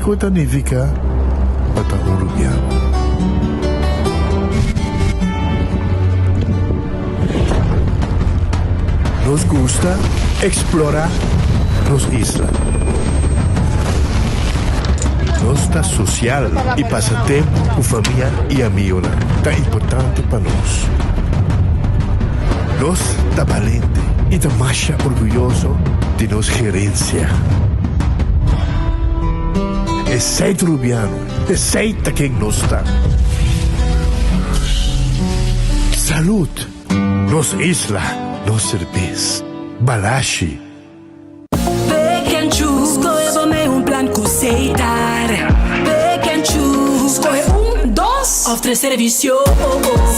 Mexico significa bata uruguaiano. Nos gusta explorar nos islas. Nossa social e passatempo com família e amigos tão importante para nós. Nós tá valente e tá mais orgulhoso de nossa gerência. É seito rubiano, é seita quem nós está. Saúde, nos isla, nos cerveza, balashi. Pick and choose, escolhe um plano aceitar. Pick and choose, escolhe dos ou três serviços.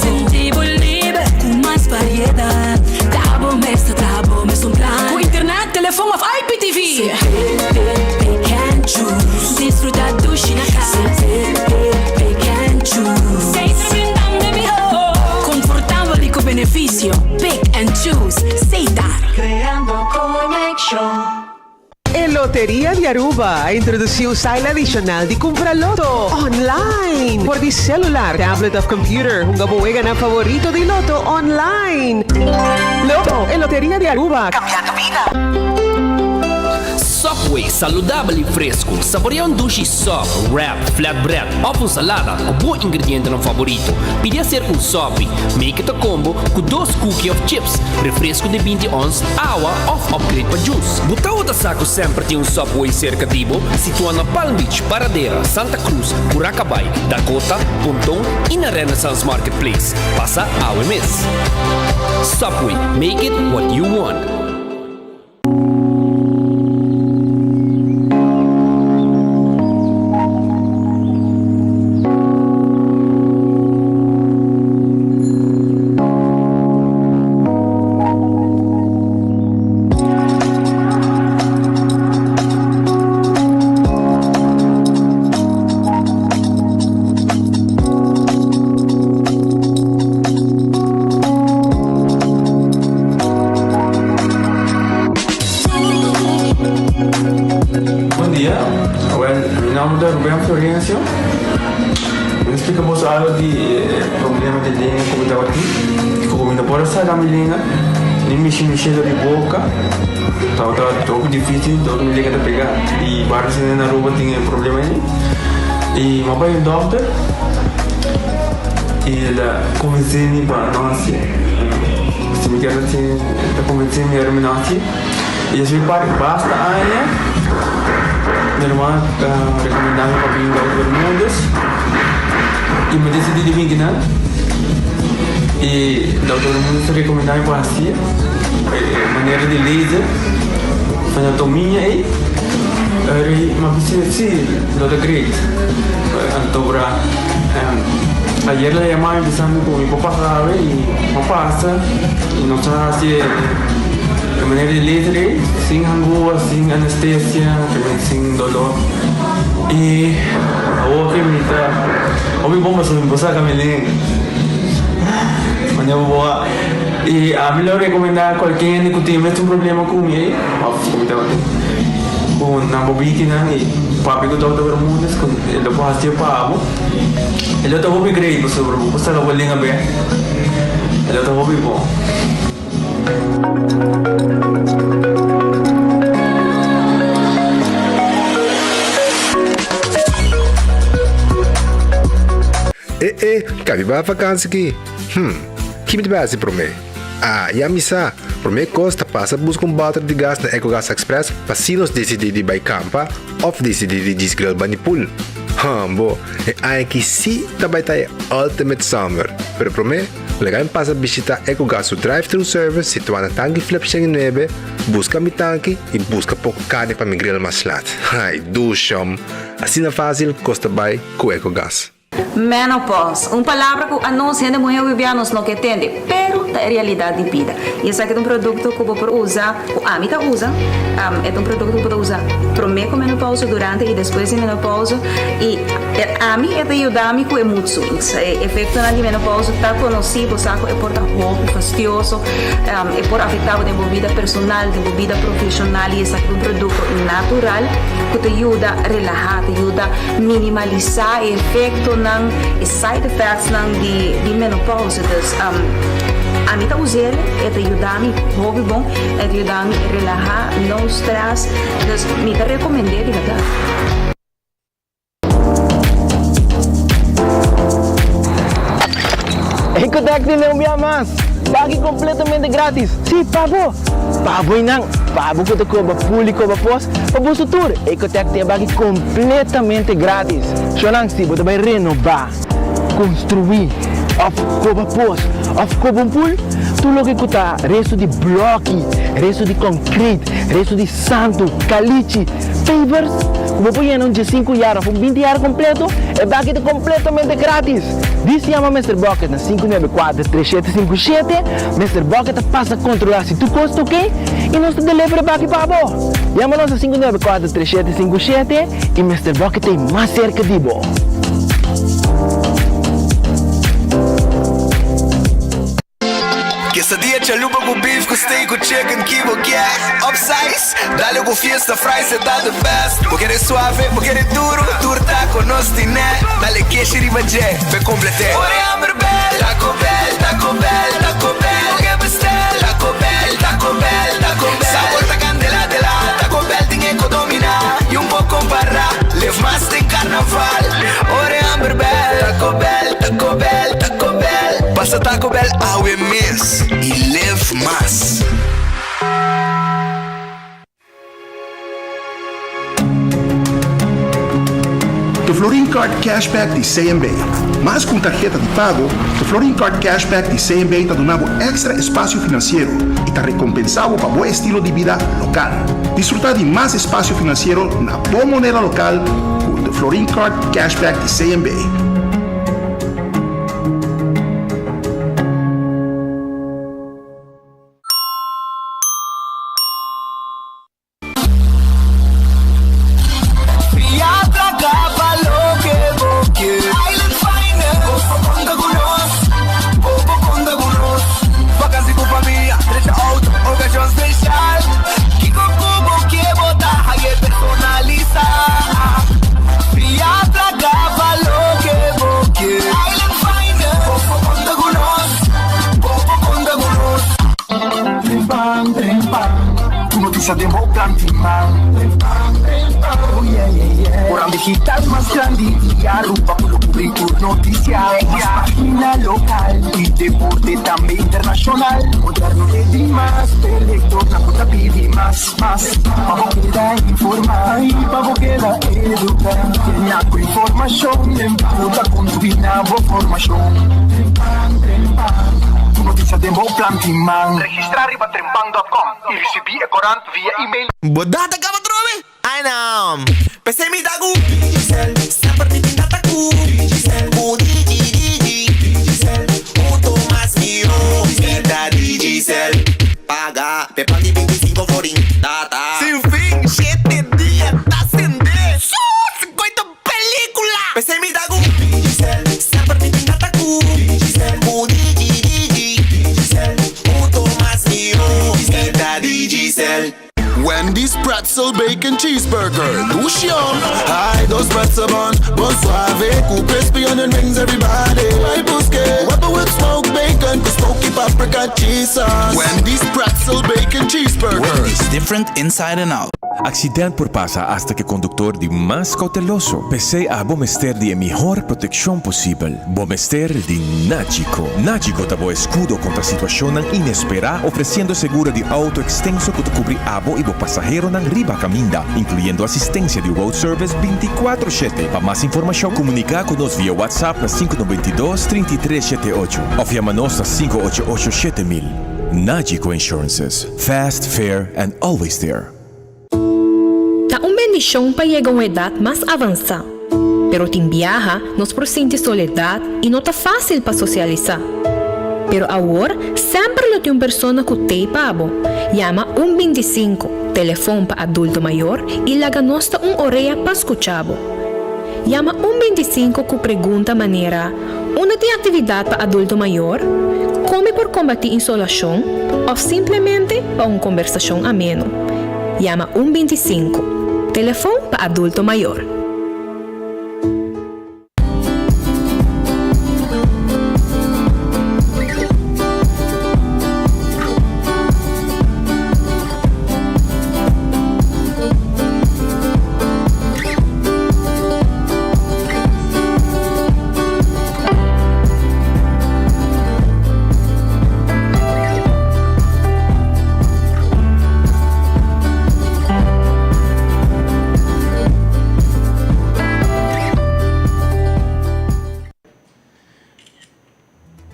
Sentivo livre, com mais variedade. Tá bom, mesmo plano. Com internet, telefone of IPTV. Pick and choose, desfrutar do China casa. Pick and choose, sem brindar de mim. Confortável e com benefício. Pick and choose, aceitar. Creando conexão. A Loteria de Aruba introduziu o style adicional de comprar loto online por de celular, tablet of computer. Un gabuega na favorito de loto online. Loto, a Loteria de Aruba. Cambiando vida. Subway, saudável e fresco. Saboreia um sushi soft, wrap, flatbread ou salada com bom ingrediente no favorito. Pide ser um Subway. Make it a combo com 2 cookies of chips, refresco de 20 ons, água ou upgrade para juice. Buta outra saco sempre tem um Subway cerca de Ibo, situado na Palm Beach, Paradera, Santa Cruz, Curacabai, Dakota, Pontão e na Renaissance Marketplace. Passa a OMS. Subway, make it what you want. Explicamos algo de problema de língua como estava aqui. Como não pode sair da minha língua, nem mexer de boca. Estava todo difícil, todo me liga a pegar. E vários na rua tinham problema aí. E meu pai é doutor. E ele convenceu-me para nós. Se me quer assim, ele convenceu-me para nós. E eu falei, pai, basta aí. Minha irmã recomendava para vir para os Bermudas. E me decidi de vir aqui, e o doutor muito recomendava para assim, maneira de laser, anatomia e uma visita sim, doutor Great. Então ayer le llamaba empezando con mi papá sabe y no pasa y no está así de manera de laser, sin angua, sin anestesia, sin dolor. E agora que me está, ouvi bom mas me passa a caminhar, mas eu vou e a melhor recomendar qualquer que tem um problema com ele, com na bobina e papi que toca para mundo, com ele pode fazer pavo, ele está bom great sobre o você não vai ligar bem, ele está bom. Cabe para vacança aqui. Que me base para mim? E a missa, para mim costa passa buscar bater de gás na EcoGas Express para se nós decidir de ir campa ou decidir de desgrill banipul. Bom, aqui sim também está Ultimate Summer. Pero para mim, legal passa visitar EcoGas o drive-thru service situado na tanque flip 9, busca mi tanque e busca pouco carne para me grill mais lat. Ai, ducham. Assim é fácil, costa bem com EcoGas. Menopause, uma palavra que a nós, gente mulher vivianos, não entende, pero é realidade de vida. E esse aqui é um produto que eu vou usar, a Amita usa, é um produto que eu vou usar promê com menopausa, durante e depois de menopausa. E a mim é de ajudar-me com muito swings. Efeito na menopausa está conhecido, sabe? É por roupa fastidioso, é por afetar a vida personal, a vida profissional. E esse aqui é um produto natural que te ajuda a relaxar, te ajuda a minimalizar o efeito e side effects de menopausa. A mim tá usando, é te ajudar-me, hobby bom, é te ajudar-me a relaxar, não stress. Então, me te recomendei, de verdade. Ecotec não me amas. Pague completamente grátis. Sim, pabo. Pabo não. Pabo que te cobra público, cobra pós. Pabo sutur. Ecotec te pague completamente grátis. Sonang si, você vai renovar, construir, cobra pós, cobra pool. Tudo que custa resto de bloco, resto de concreto, resto de santo, caliche, pavers. Como põe em de 5 anos, 20 anos completo, é pague completamente grátis. Diz chama Mr. Bucket na 594-3757. Mr. Bucket passa a controlar se tu custa o quê e nós te delivery back para você. Chama-nos a 594-3757 e Mr. Bucket é mais cerca de você. Quesadilla, chalupa com beef, com steak, com chicken, kibo, gas. Upsize, dale com fiesta, fries, e tá the best. Porque é suave, porque é duro, turta com nós tiné. Dale queixa e bajé, be completé. Ore Amberbell, Taco Bell, Taco Bell, Taco Bell. Porque bestel, Taco Bell, Taco Bell, Taco Bell. Sabor ta candela de la, Taco Bell tem que dominar. E pouco comparar, live mais tem carnaval. Ore Amberbell, Taco Bell, Taco Bell, Taco Bell. Passa Taco Bell ao mês e live mais. O Florin Card Cashback de CMB. Mais com tarjeta de pago, o Florin Card Cashback de CMB está dando extra espaço financeiro e está recompensado para bom estilo de vida local. Desfrutar de mais espaço financeiro na boa moneda local com o Florin Card Cashback de CMB. Orang digital más grande y arrupa por cubrir noticias. Página local y deporte también internacional. Moderno de más, electro, la puta pide más. Vamos queda informar y vamos queda educar. Llena con información, puta combina formación. Noticias de Moplan Timang. Registrar riba trempang.com y recibir corant via email. Bodata ka ba trobe? Ay nam. Pese mi tagu. Digicel, seperti tinta taku. Digicel, Digicel, muito mais mio. Vida Digicel. Paga, pepang di 25 florin. Data. Sin fin, 7 dias, tá sem D. 50 película. Pese mi tagu. Digicel, seperti tinta taku. Digicel, Wendy's pretzel bacon cheeseburger. Lucian. Hi, those pretzel buns. Bun suave. Cool crispy onion rings, everybody. My busque. Whopper with smoked bacon. With smoky paprika cheese sauce. Wendy's pretzel bacon cheeseburger. Wendy's different inside and out. Accidente por pasa hasta que conductor de más cauteloso. Pese a Bomester de mejor protección posible. Bomester de Nagico. Nagico te escudo contra situación inesperada, ofreciendo seguro de auto extenso que te cubre abo y pasajero en riba caminda, incluyendo asistencia de road service 24/7. Para más información, comunica con nos vía WhatsApp na 592-3378 o llama-nos a 588-7000. Nagico Insurances. Fast, fair, and always there. Tá uma bendição para chegar a uma idade mais avançada. Pero tem viaja, nos presente soledade e não tá fácil para socializar. Pero ahora, sempre lo tem persona que tem pabo. Llama 125, telefone para adulto maior, e laga nosta orelha para escuchabo. Llama 125 que pergunta maneira, una tem atividade para adulto maior? Come por combater insolação? Ou simplesmente para uma conversação ameno? Llama 125, telefone para adulto maior.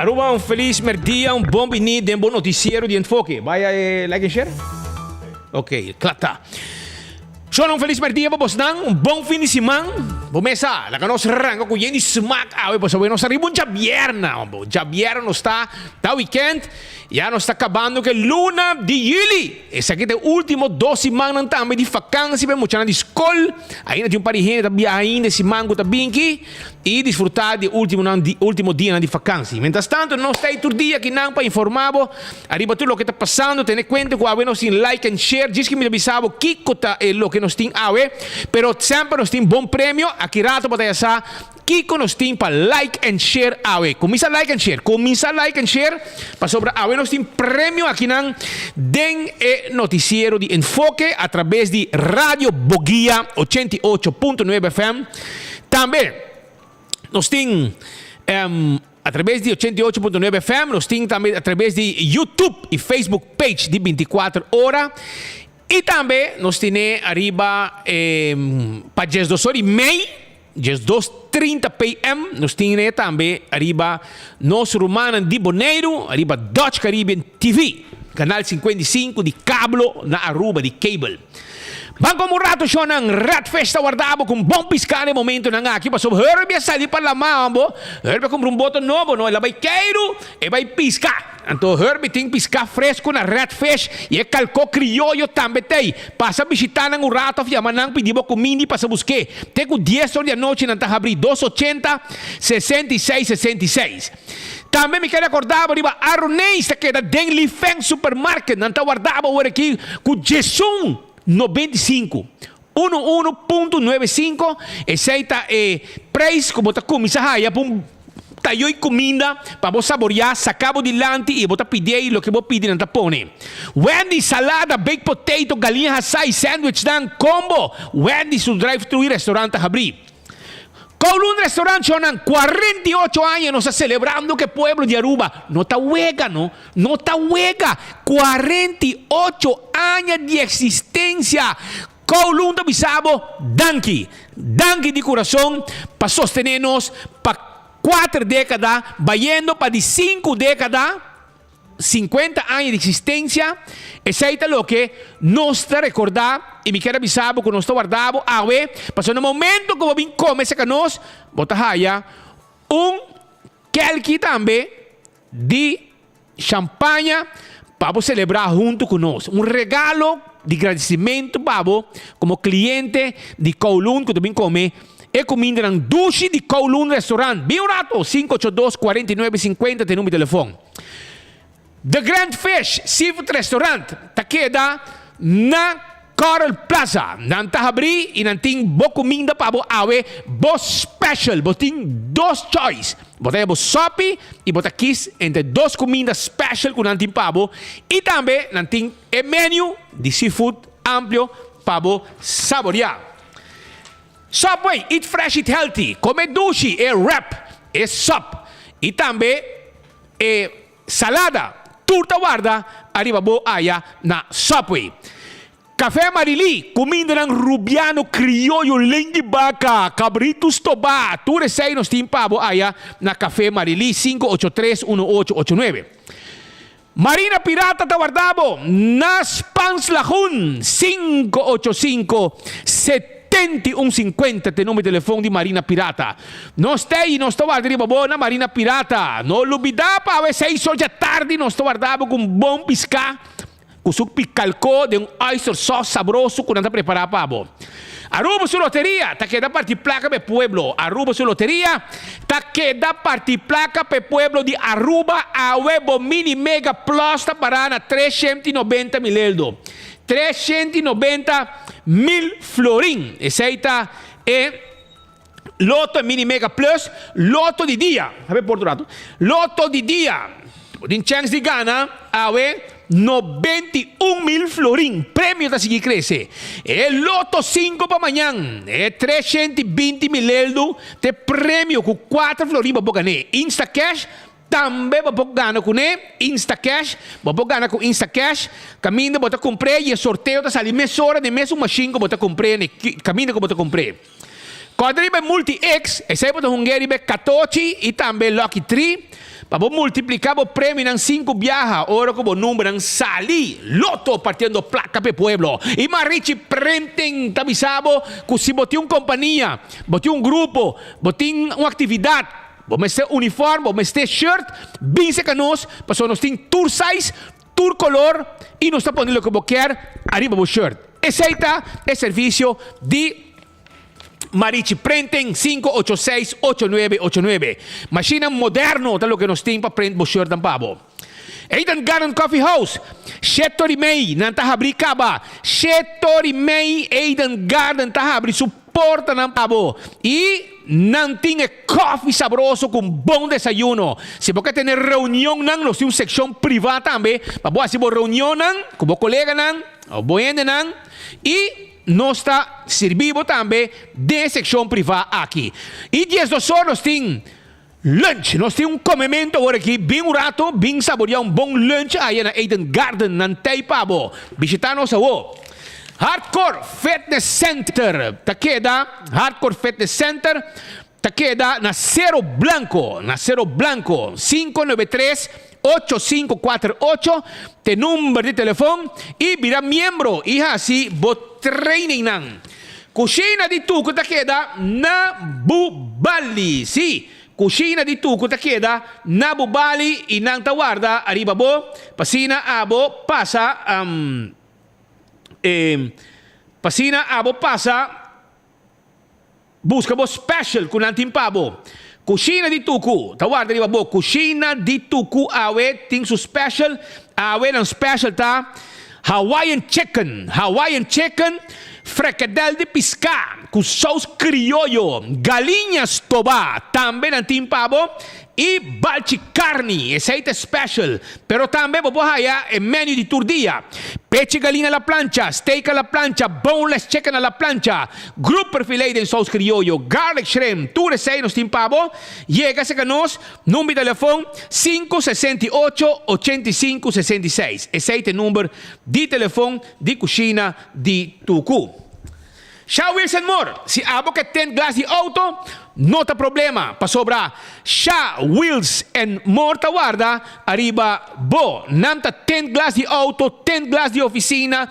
Aruba, feliz dia, bom vinida, bom noticiero de Enfoque. Vai like and share? Ok, claro tá. So, feliz dia para vocês, bom fim de semana. Bomesa, la que nos arranca con Jenny Smack. Pues bueno, nos arriba ya viernes. Ya viernes no está weekend. Ya nos está acabando que luna de juli. Es aquí de último 2 semanas también de vacancia. Pero mucha de escola. Ahí no hay un par de gente también ahí de semana también aquí. Y disfrutar de último día de vacancia. Mientras tanto, no está ahí tu día que no para informar. Arriba tú lo que está pasando. Ten cuenta que bueno sin like and share. Dice que me avisaba Kiko lo que nos tiene pero siempre nos tiene buen premio. Aquí rato para allá. Kiko nos tiene para like and share. Comienza like and share. Para sobre nos tiene premio aquí en den noticiero de Enfoque a través de Radio Boguía 88.9 FM. También nos tiene a través de 88.9 FM. Nos tiene también a través de YouTube y Facebook page de 24 horas. Y también nos tiene arriba para 2:30, 2:30 p.m. Nos tiene también arriba nos Romana de Bonaire, arriba Dutch Caribbean TV, canal 55 de cablo na Aruba de cable. Banco mo rato siya ng Rat Festa guardabo kung bom piscare momento ng aki paso herbe sali pa lamambo herbe kung rumboto novo no elabay queiro e vai pisca anto herbe ting pisca fresco na Rat Fest e calco criollo tambe tei pasa visitar ng urato of yamanang pidibo kumini pasa busque te ku 10 horas da noite nanta abri 280 66 66. Também me quero acordar riba Aronês que da Denli Feng Supermarket nanta guardabo aqui com Jesum 95 11.95 aceita preço como tá comisa haya pum tayo e comida para você saborear sacabo de lante e botar pedir o que vou pedir na tapone Wendy salada baked potato galinha assai sandwich dan combo Wendy su drive-thru restaurante abrir Kowloon Restaurant Shonan 48 años nos está celebrando que pueblo de Aruba no está huega, no está huega 48 años de existencia Kowloon de Bisabo Danki de corazón para sostenernos para 4 décadas vayendo para 5 décadas 50 años de existencia es lo que nos está recordando y me quiero avisar que nos está guardado pasó en el momento que vamos a comer ese canos botahaya quelqui también de champaña para celebrar junto con nosotros un regalo de agradecimiento babo como cliente de Kowloon que también come e comida en Dushi de Kowloon Restaurant bien rato 582-4950 ten número de teléfono The Grand Fish Seafood Restaurant takeda na Coral Plaza nanta abri e nanting bo comida para bo bo special boting 2 choice botaya bo sopi e bota kiss entre 2 comidas special con nanting pabo e também nanting menu de seafood amplio para bo saborear Subway Eat Fresh Eat Healthy come Dushi wrap sop e também salada turta guarda arriva bo aya na Subway Café Marili comida ng Rubiano Criollo Leite de Vaca Cabritos Toba tu resay nos timpa bo aya na Café Marili 583-1889 Marina Pirata Tawardabo Nas Pans Lahun 585-70 7150 te número de telefone de Marina Pirata. Nós guardamos babo na Marina Pirata. Não lubida pa às 6 horas da tarde nós guardamos com bom piscar. Com suco picalco de oyster sauce sabroso que nós preparamos para abo. Aruba su loteria, ta queda parti placa pe pueblo. Aruba su loteria, ta queda parti placa pe pueblo de Aruba a Webo Mini Mega Plus ta parana 390 mil euro. 390 mil florin. Essa é loto Mini Mega Plus, loto de dia. Sabe por outro loto de dia. Tem chance de ganhar a 91 mil florin. Prêmio da seguir cresce. É loto 5 para amanhã. É 320 mil euros. Tem prêmio com 4 florin para ganhar. Insta Cash também para ganhar com Insta Cash. Para ganhar com Insta Cash. Caminho para comprar e sorteio da salir mês hora de mês uma machine para comprar. Caminho para comprar. Quadriba Multi-X. Esse é para Hungary 14 e também Lucky 3. Para multiplicar o prêmio em 5 viajas, ora como número em sali, loto partindo placa para pueblo. E Marichi prenden tabisabo que se bote uma companhia, bote um grupo, bote uma atividade, vamos ter uniforme, vamos ter shirt, bem se canos, para nós tem tour size, tour color e nós está pondo o que você quer arriba do shirt. Esse é o serviço de Marichi Prenten 586-8989. Machina moderno, tal que nos tem para prender o shirt ng pabo. Eden Garden Coffee House. Shetori May, nantahabri kaba. Shetori May, Eden Garden, tahabri, suporta ng pabo. E nanting coffee sabroso com bom desayuno. Se você tem reunião, nós temos seção privada também. Para você ter reunião com o colega, o boende, e nós está servindo também de secção privada aqui. E 10 horas nós temos lunch. Nós temos comimento agora aqui, bem um rato, bem saborear bom lunch aí na Eden Garden, na Taipabo. Visitar-nos ao Hardcore Fitness Center. Ta queda, Hardcore Fitness Center, ta queda na Cerro Blanco. Na Cerro Blanco, 593-8548, te número de telefone e vira membro. E assim, vos training nang. Cucina di Tuco ta queda na Bubali. Si, cucina di Tuco ta queda na Bubali e nang tawarda arriba bo, pasina abo pasa pasina abo pasa busca bo special con antimpabo. Cucina di Tucu, tawarda di babo, cucina di Tucu awe ting su special, awe ng special ta Hawaiian chicken, fricadel de pisca com sauce criollo, galinhas toba, também ng pavo e balchi carne, aceite special. Pero também vou haya el menu de turdia. Peche galinha a la plancha, steak a la plancha, boneless chicken a la plancha, grouper filet de sauce criollo, garlic shrimp, tu receio nos pavo. Llega-se a nós, número de telefone 568-8566. Aceite número de telefone de cozinha de Tucu. Shaw Wheels and More. Si abo que tem glass de auto, não tem problema. Pa sobra Shaw Wheels and More tawarda, arriba bo. Nanta 10 glass de auto, 10 glass de oficina.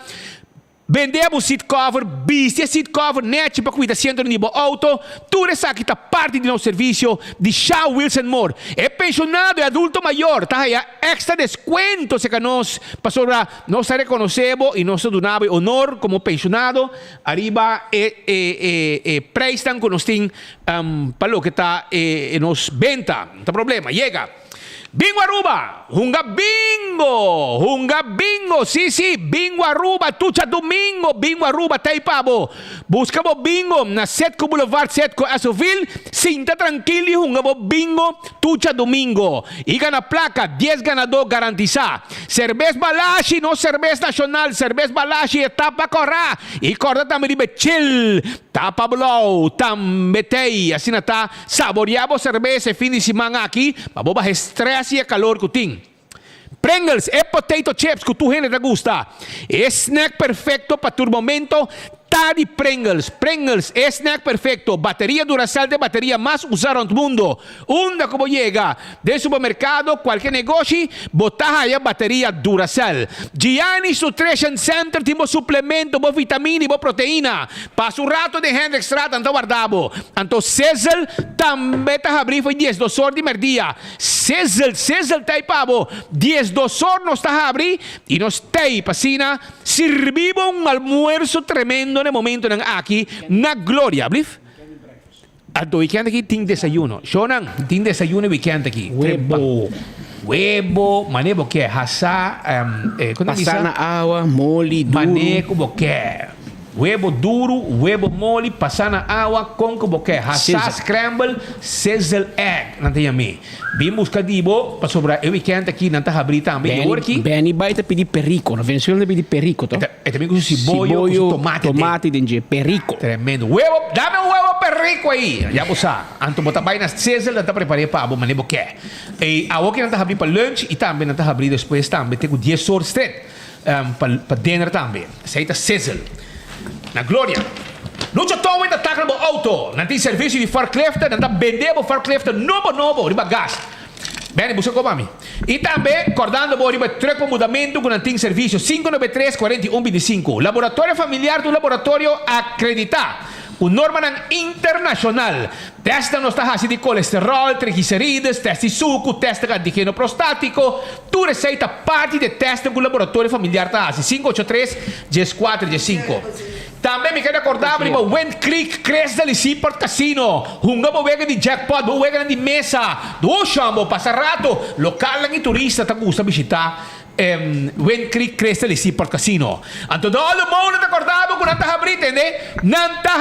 Vendemos seat cover, bistia seat cover, net para cuidar sempre do auto. Tudo isso aqui está parte do nosso serviço de Shaw Wheels and More. É pensionado e adulto maior, tá aí extra desconto se que nós pastora nós reconhecemos e nós donamos honor como pensionado. Arriba prestam que nós tem para o que está nos venta, não tem problema, chega. Bingo Aruba, hunga bingo, si, bingo Aruba, tucha domingo, bingo Aruba, Taipabo. Busca bo bingo na Setco Boulevard, Setco Asoville, sinta tranquilo, hunga bo bingo, tucha domingo. Iga na placa, 10 ganador garantiza. Cerveza Balashi, no cerveza nacional, cerveza Balashi, etapa corra. E corda também de chill, tapa blow, tambetei, assim na tá, saboreabo cerveza fim de semana aqui, baboba estresse e calor que tem. Pringles e potato chips que tu gente te gusta. É snack perfeito para tu momento. Taddy Pringles. Pringles, snack perfecto. Batería Duracell de batería más usada en el mundo. Onda como llega del supermercado, cualquier negocio, botaja ya batería Duracell. Gianni Nutrition Center, tipo suplemento, bo vitamina, bo proteína. Passa un rato de Hendrixstraat, anto guardavo. Anto Cecil, também tá abrir foi 10 horas de merdia. Cecil tá aí pavo. 10 horas nos tá abrir e nos tem pasina. Servimos un almuerzo tremendo nel momento nang aqui na Gloria, blif. Al weekend aqui tem desayuno. Shonan, tem desayuno weekend aqui. Huevo, mané boquê, hasa, passar na água, mole, duro. Mané com boquê. Huevo duro, huevo mole, passar na água com boquê. Hasa scramble, sizzle egg. Não tem a mim. Bem buscadivo para sobrar o weekend aqui não tá abrir também. Beni vai te pedir perico, na Venezuela pedir perico, to. E também com cibollo, tomate dentro, perico. Tremendo. Huevo, dame um huevo perico aí. Já você, anto botar vai na sizzle, não tá preparado para abo mané boquê. E a outra não tá abrir para lunch e também não tá abrir depois também. Tem 10 horas straight para dinner também. Aceita sizzle. Na Gloria. Não te toma ainda taca no auto. Não tem serviço de forklift, não tá vendendo forklift novo, riba gás. Bem, busca com mami. E também, acordando, riba troco mudamento com não tem serviço 593-4125. Laboratório familiar do laboratório acreditado. O norma internacional. Testa nos taxas de colesterol, triglicerides, teste de suco, teste de antígeno prostático. Tu receita parte de teste com o laboratório familiar tá 583-14-5. Também me quero acordar para o Wind Creek Crest del Seaport Casino. Hunga vega de jackpot, vega de mesa. Do chambo, passa rato. Local lang e turista tá gusta visitar. Wind Creek Crest del Seaport Casino. Anto todo mundo tá acordado com nanta abrir, entende? Nanta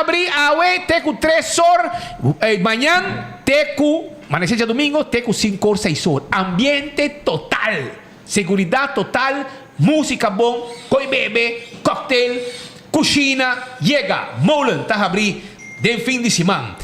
abrir, awe teco 3 horas. Manhã teco, amanhecer domingo, teco 5 horas, 6 horas. Ambiente total. Seguridade total. Música bom, coi bebe, cocktail, cozinha, llega, molen, tá abrir, de fim de semana.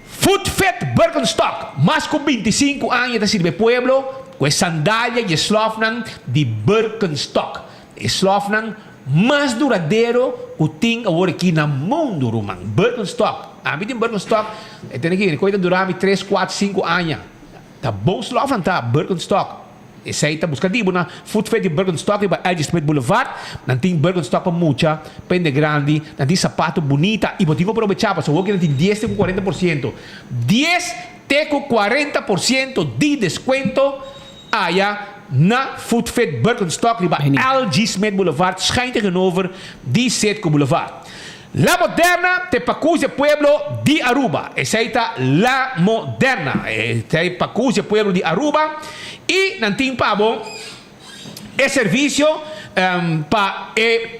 Food Fit Birkenstock, mais com 25 anos da Sirve Pueblo, com sandália e slofnan de Birkenstock. Slofnan mais duradouro que tem agora aqui no mundo, Roman. Birkenstock. A mim tem Birkenstock, tem aqui, coisa durar 3, 4, 5 anos. Tá bom slofnan, tá, Birkenstock. Essa aí está buscando na Food Fit de Birkenstock para Elgin Street Boulevard. Não tem Birkenstock para mucha, pende grande, não tem sapato bonita. E vou aproveitar para o que não tem 10 com 40%. 10 com 40% de desconto allá na Food Fit Birkenstock para Elgin Street Boulevard. Schijnt tegenover die Setco Boulevard. La Moderna te Pacuzia Pueblo de Aruba. Essa aí está La Moderna. Te Pacuzia Pueblo de Aruba. E não tem pavo é serviço para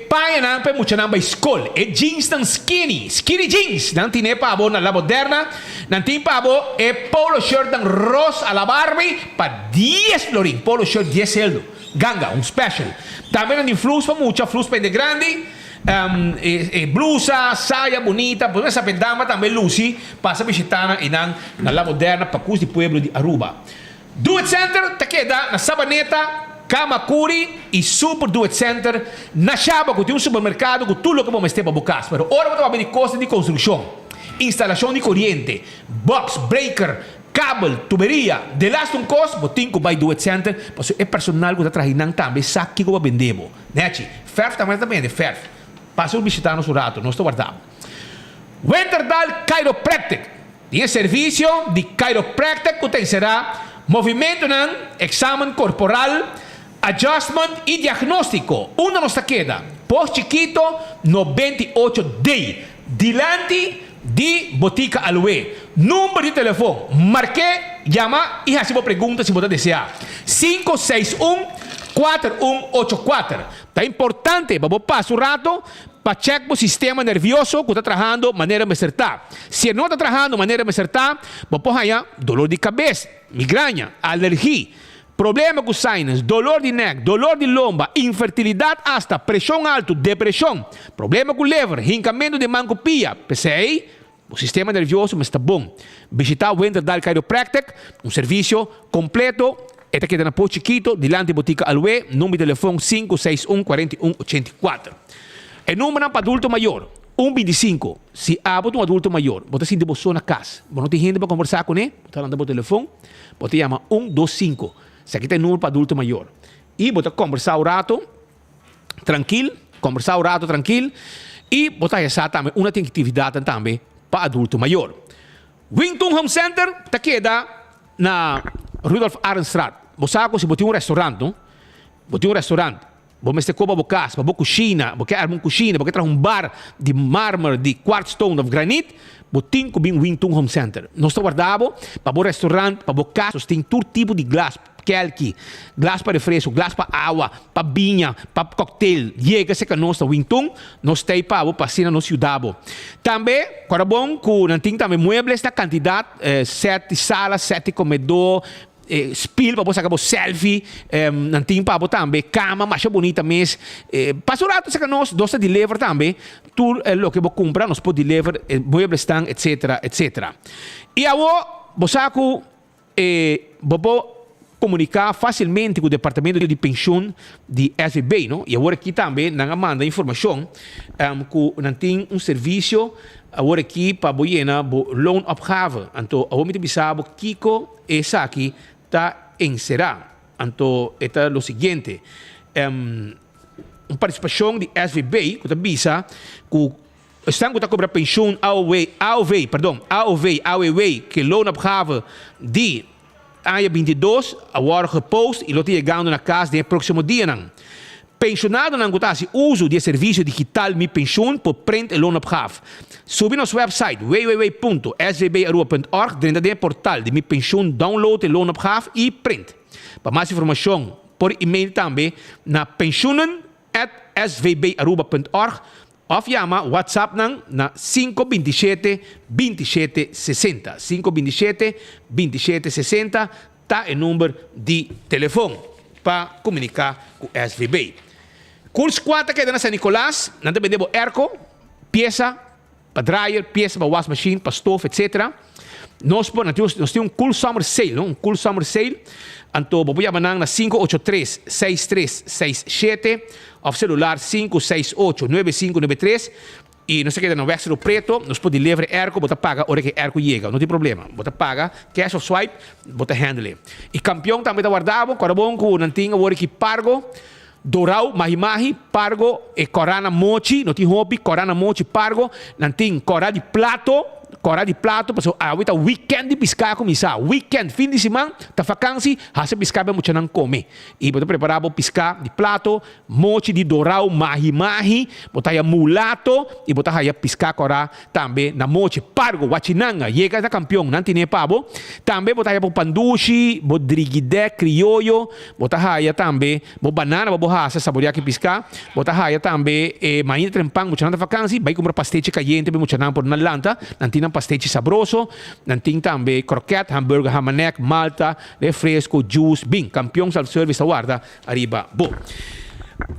paia para muita namba escola é jeans tão skinny jeans não tem pavo na La Moderna não tem pavo é polo shirt tão rosa a la Barbie para 10 florin polo shirt 10 euro ganga special também não tem flus para muita flus para de grande blusa, saia bonita, por essa pedama também Lucy passa visitar na La Moderna Pacuz de Pueblo de Aruba. Do It Center, te queda na Sabaneta, Kamakuri e Super Do It Center, na Chaba, que tem supermercado, com tudo que vamos ter para buscar. Mas agora vamos ver costas de construção, instalação de corrente, box, breaker, cable, tuberia, de last um cost, botinho que vai Do It Center, mas é personal que está trazendo também, sabe que vai vender. Né, Ferf também vende, Ferf. Passa o visitar nosso rato, nós estamos guardando. Winterdal Chiropractic, tem serviço de chiropractic que tem será movimento ng examen corporal, adjustment e diagnóstico. Una nos queda. Post chiquito, 98 day. Dilante de Botica Alue. Número de telefone. Marque, llama e receba pergunta se você desejar. 561-4184. Tá importante, vamos passar o rato para checar o sistema nervioso que está trabalhando de maneira acertada. Se não está trabalhando de maneira acertada, vamos aí dolor de cabeça, migraña, alergia, problema com sinus, dolor de neck, dolor de lomba, infertilidade hasta pressão alta, depressão, problema com lever, rincamento de mancopia, PCI, o sistema nervioso está bom. Visitar o Winterdal Chiropractic, serviço completo. Esta queda na Post Chiquito, dilante Botica Alue, número de telefone 561-4184. E número para adulto maior, 125. Se abo um adulto maior, você se debosou na casa, você não tem gente para conversar com ele, você anda por telefone, você chama 125. Se aqui tem número para adulto maior. E você conversar o rato, tranquilo, e você já também uma atividade também para adulto maior. Wington Home Center está queda na Rudolf Arenstraat. Você sabe se você tem um restaurante, não? Você tem um restaurante, você tem uma casa, uma cozinha, você quer uma cozinha, você quer um bar de mármore, de quartzstone, de granito, você tem que vir Wington Home Center. Nós estamos guardando para o restaurante, para o casa, tem todo tipo de glas, kelki, glas para refresco, glas para água, para vinha, para cocktail. Chega-se que nós Wington, nós temos para o passeio na cidade. Também, agora bom, nós temos também muebles da quantidade, 7 salas, 7 comedor, spill para você acabar selfie, não tem para também cama, mais bonita mesmo. Passa o rato que nós deliver também, tudo o que você compra, nós podemos deliver, muebles estão, etc, etc. E agora, você pode comunicar facilmente com o departamento de pensão de SVB, não? E agora aqui também nós manda informação que nós tem serviço agora aqui para boiena loan opgave. Então, agora me sabe Kiko essa aqui está encerrado. Então, é o seguinte, uma participação de SVB que avisa que estão a cobrar pensão AOV, que loan opgave de Aia 22, agora reposto e lo tinha chegando na casa no próximo dia. Pensionado não gostasse uso de serviço digital Mi Pensioen por print e loan opgave. Subi nosso website www.svb.org, dentro do portal de Mi Pensioen, download e loan opgave e print. Para mais informação, por e-mail também na pensioenen@svb.org of chama WhatsApp na 527-2760. 527-2760 está o número de telefone para comunicar com o SVB. Curso 4 que é na San Nicolás, nós vendemos airco, peça para dryer, peça para wash machine, para stove, etc. Nós temos um cool summer sale, não? Um cool summer sale. Então, vamos chamar na 583-6367 ou celular 568-9593. E nós queremos no Westro Preto, nós podemos levar erco, você paga, hora que erco chega, não tem problema. Você paga, cash ou swipe, você handle. E campeão também está guardado, agora bom, não tem hora que pargo, Dorau, Mahi, Pargo e Corana Mochi, não tem hobby, Corana Mochi, Pargo, não tem Corá de Plato, porque a weekend de pescar começar. Weekend, fim de semana, tá vacância, hasa pescar bem muito não come. E você preparar para pescar de plato, mochi de Dorau, Mahi, botar mulato e botar aí pescar corá também na mochi. Pargo, Wachinanga, chega da campeão, não tem pabo. Também botar aí para pandushi, bodriguide, criollo, botar aí também, banana, hasa saborear que pescar, botar aí também, mainha trempang, muito não vacância, vai comprar pastete caliente, muito não por nalanta, não tem pastete sabroso, nanting também croquete, hambúrguer, hamanek, malta, refresco, juice, bing, campeão self-service a guarda, arriba, bom.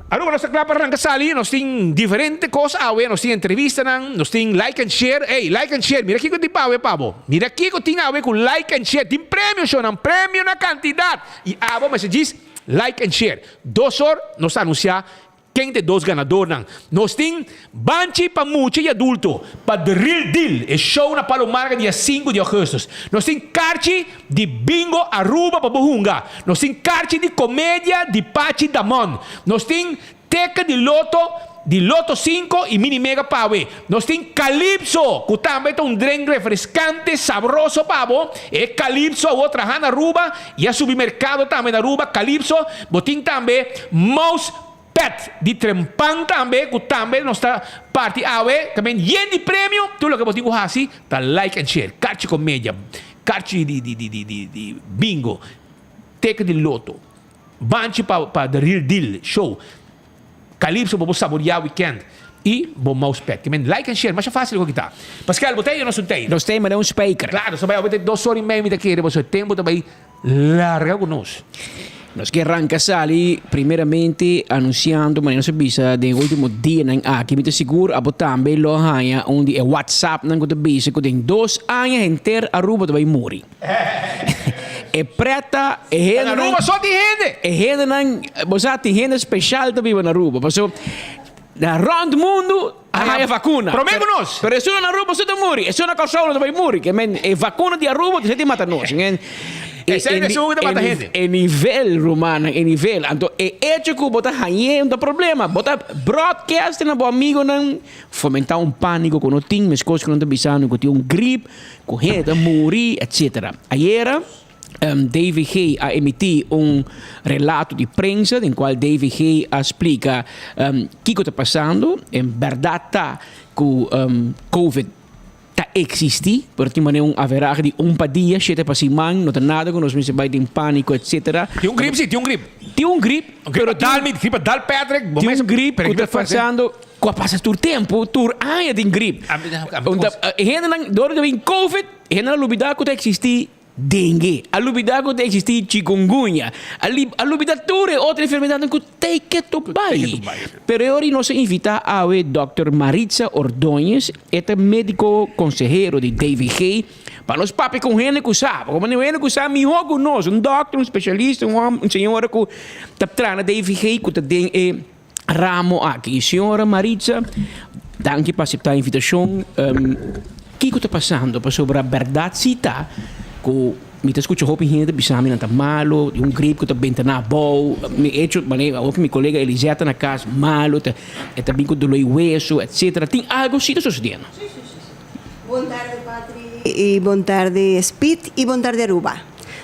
Agora nós estamos para arrancar sali, nós temos diferentes coisas, nós temos entrevista, nós temos like and share, like and share, mira aqui que eu tenho pabo, mira aqui que eu tenho com like and share, tem prêmio, prêmio na quantidade, e mas se diz like and share, 2 horas, nós anunciar quem de 2 ganadores. Nós temos banchi para muito e adulto, para The Real Deal, é show na Palomarga dia 5 de agosto. Nós temos carte de bingo Aruba para Buhunga. Nós temos carte de comédia de Pachi Damon. Nós temos teca de Loto 5 e Mini Mega Pawe. Nós temos Calypso, que também é um drink refrescante, saboroso, pavo. É Calypso, outra na Aruba. E a supermercado também na Aruba, Calypso. Botim também Mouse Pet de Trempang também, que também nossa parte também yen de prêmio, tudo o que você tem assim, tá like and share, carte comédia, carte de bingo, teca de loto, banchi para The Real Deal show, Calypso para você saborear weekend e bom mouse pet, que like and share, mas é fácil o que tá. Pascal, botei ou não botei? Nós temos um speaker. Claro, só vai ter 2 horas e meia daqui, você tempo também larga conosco. Nós que arranca ali, primeiramente, anunciando, mas não se bisa, no último dia, aqui, me seguro, a botar também, lo hanya, onde é WhatsApp, não que bisa, que tem 2 anos inteiro, a Aruba vai morrer. É preta, é renda. Na Aruba só tem renda. É renda, você tem renda especial também na Aruba. da rond mundo a vacuna. Promemonos. Pero isso na Aruba você morre. Isso na calçada você vai morrer. Que é vacuna de Aruba você te mata nós. Essa é a segunda mata gente. É nível, Romana, é nível. Então, é hecho que bota ganhando o problema. Bota broadcast na bo amigo não fomentar pânico quando tem mas coisas que não está bisando, que tem gripe, que gente morrer, etc. Ayer David Hay a emitir relato de prensa em qual David Hay explica o que está passando. Em verdade está que COVID está existir, porque tem haverá de dia, 7 para semana, não tem nada com nós mesmos vai ter pânico, etc. Tem gripe, sim, tem gripe. Tem gripe. Pero gripe dal Patrick, tem gripe que está passando, com passa todo tempo, tem gripe. Gente door de COVID, gente não lubida que está existir dengue, a lubida que está existir chikungunya, a lubida toda outra enfermidade que tem que tomar. Pero hoje nós invitamos a Dr. Maritza Ordóñez, é médico consejero de David Hay, para nós papi com gente que sabe, como gente que sabe melhor que nós, doctor, especialista, senhora que está trazendo David Hay, que tem ramo aqui. Senhora Maritza, danke por aceitar a invitação. O que está passando sobre a verdade cita? Que me escuta roupa gente bisami não tá malo, gripe que tá bem na boa, me hecho, meu colega Eliseta na casa malo, tá bem com dor no hueso, etc. Tem algo assim sucedendo. Boa tarde, Patri. E boa tarde, Speed, e boa tarde, Aruba.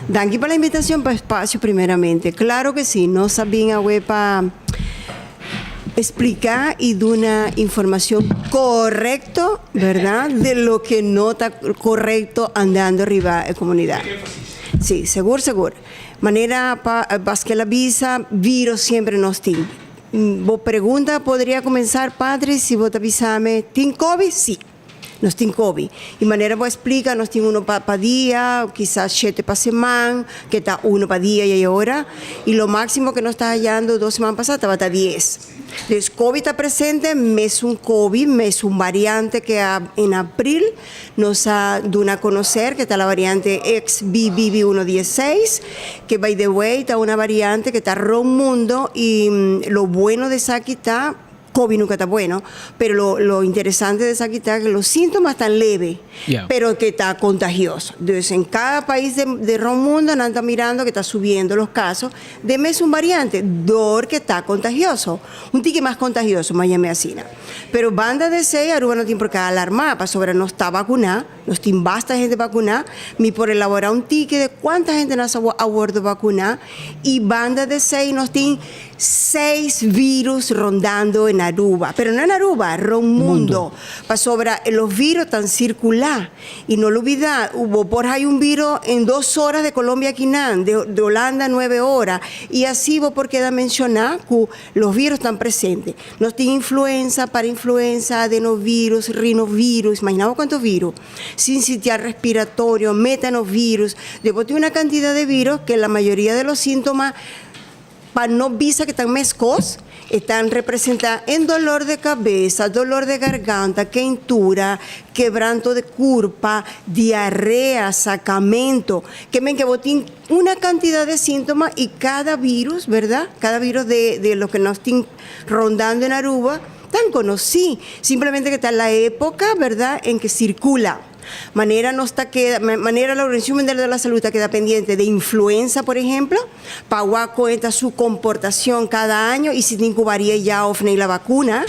Danke pela invitação para o espaço, primeiramente. Claro que sim, nós sabíamos para explicar y dar una información correcta, ¿verdad? De lo que no está correcto andando arriba en la comunidad. Sí, seguro. Manera para que la visa, virus siempre nos tiene. Vos pregunta, podría comenzar, padre, si vos te avisame, ¿tiene COVID? Sí. Nos tiene COVID. Y manera vos explica, nos tiene uno para día, quizás 7 para semana, que está uno para día y ahora. Y lo máximo que nos está hallando 2 semanas pasadas estaba hasta 10. Entonces, COVID está presente, mes un COVID, mes un variante que en abril nos ha dado a conocer, que está la variante XBB116, que by the way está una variante que está mundo y lo bueno de esa aquí está, COVID nunca está bueno, pero lo interesante de esa aquí está que los síntomas están leves, pero que está contagioso. Entonces, en cada país de mundo nos están mirando que está subiendo los casos. De mes un variante, que está contagioso. Un tique más contagioso, Miami Asina. Pero banda de 6, Aruba no tiene por qué alarmar, para sobre no está vacunada, nos tiene basta gente vacunada, ni por elaborar un tique de cuánta gente nos ha abordo vacunada, y banda de 6 nos tiene 6 virus rondando en Aruba, pero no en Aruba, mundo. Para sobre los virus tan circular y no lo olvidar, hubo por ahí un virus en 2 horas de Colombia a Quinán, de Holanda 9 horas, y así vos por qué da mencionar que los virus están presentes. Nos tiene influenza, parainfluenza, adenovirus, rinovirus, imaginamos cuántos virus, sincitial respiratorio, metanovirus, después tiene una cantidad de virus que la mayoría de los síntomas para no visa que están mezcos, están representadas en dolor de cabeza, dolor de garganta, quentura, quebranto de curva, diarrea, sacamento, que botín una cantidad de síntomas y cada virus, ¿verdad? Cada virus de lo que nos están rondando en Aruba, tan conocido, simplemente que está en la época, ¿verdad?, en que circula. Manera la Organización Mundial de la Salud queda pendiente de influenza, por ejemplo, para cuenta su comportación cada año y si incubaría ya ofne la vacuna.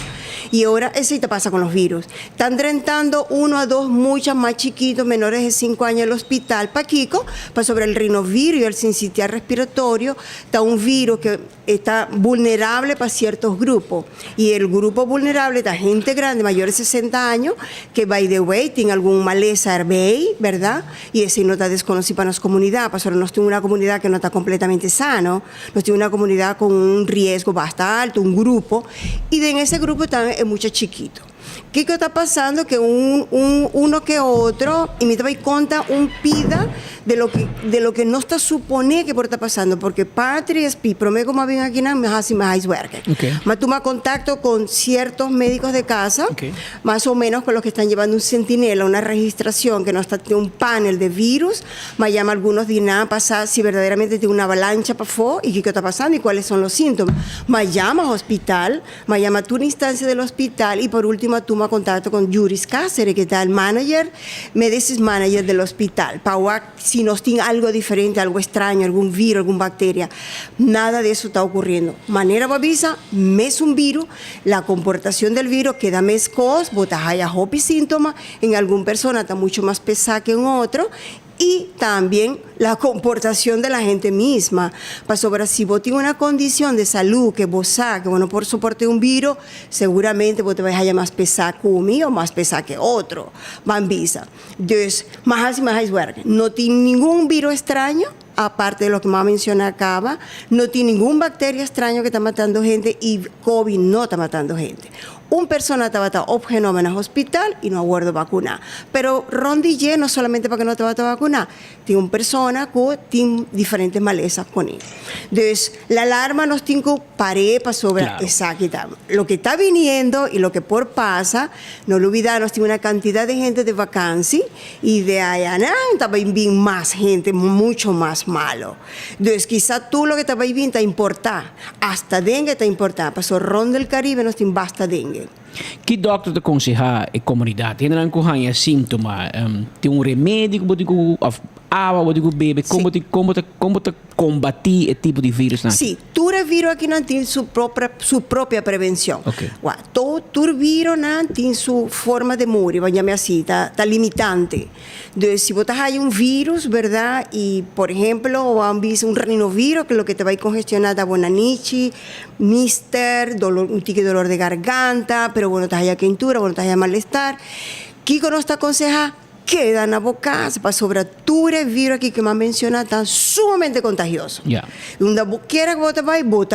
Y ahora eso te pasa con los virus. Están rentando 1 a 2 muchas más chiquitos, menores de 5 años, al hospital Paquico, para sobre el rinovirus y el sincitial respiratorio. Está un virus que está vulnerable para ciertos grupos. Y el grupo vulnerable está gente grande, mayor de 60 años, que by the way, tiene algún maleza herbei, ¿verdad? Y ese no está desconocido para nuestra comunidad. Para sobre nos tiene una comunidad que no está completamente sano, nos tiene una comunidad con un riesgo bastante alto, un grupo. Y en ese grupo están muchos chiquitos. ¿Qué está pasando? Que uno que otro, y me doy cuenta, pida de lo que no está supone que por está pasando, porque parte es pi, promedio como bien aquí no me hace más work. Más tú más contacto con ciertos médicos de casa, más o menos con los que están llevando un centinela, una registración que no está un panel de virus, más llama algunos de nada pasar si verdaderamente tiene una avalancha para fo y qué está pasando y cuáles son los síntomas. Más llama al hospital, más llama tú una instancia del hospital y por último tú más contacto con Juris Cáceres, que está el manager, medicine manager del hospital, para si nos tiene algo diferente, algo extraño, algún virus, alguna bacteria. Nada de eso está ocurriendo. Manera babisa, mes un virus, la comportación del virus queda mes cos, botas haya hopi síntomas, en alguna persona está mucho más pesada que en otro, y también la comportación de la gente misma. Para sobre si vos tienes una condición de salud que vos sabes que bueno por soportar un virus, seguramente vos te vas a hallar más pesado que uno o más pesado que otro. Bambisa. Entonces, más no tiene ningún virus extraño, aparte de lo que más menciona acá, no tiene ningún bacteria extraño que está matando gente y COVID no está matando gente. Un persona te va a estar fenómeno en el hospital y no aguardo vacunar. Pero rondille no solamente para que no te va a vacunar, tiene una persona que tiene diferentes malezas con él. Entonces, la alarma nos tiene que parar para sobre exactamente lo que está viniendo y lo que por pasa. No lo olvidamos, tiene una cantidad de gente de vacancia y de allá también bien más gente, mucho más malo. Entonces, quizá tú lo que te va a ir te importa, hasta dengue te importa. Pasó ron del Caribe nos tiene basta dengue. Que doctor te aconseja a comunidade? Tem não corranha sintoma? Tem remédio que pode água, pode beber? Como te combatir esse tipo de vírus? Sim, todo vírus aqui não tem sua própria prevenção. Todo vírus não tem sua forma de morrer, vamos chamar assim, está limitante. Então, se você tem vírus, verdade? E, por exemplo, vamos rinovírus, que é o que te vai congestionar da bonaniche, mister, un tique dolor de garganta, pero bueno, te haya quentura, bueno, te haya malestar. Kiko nos te aconseja, queda en la boca, para sobre todo el virus aquí que me menciona, tan sumamente contagioso. Donde quiera que vos te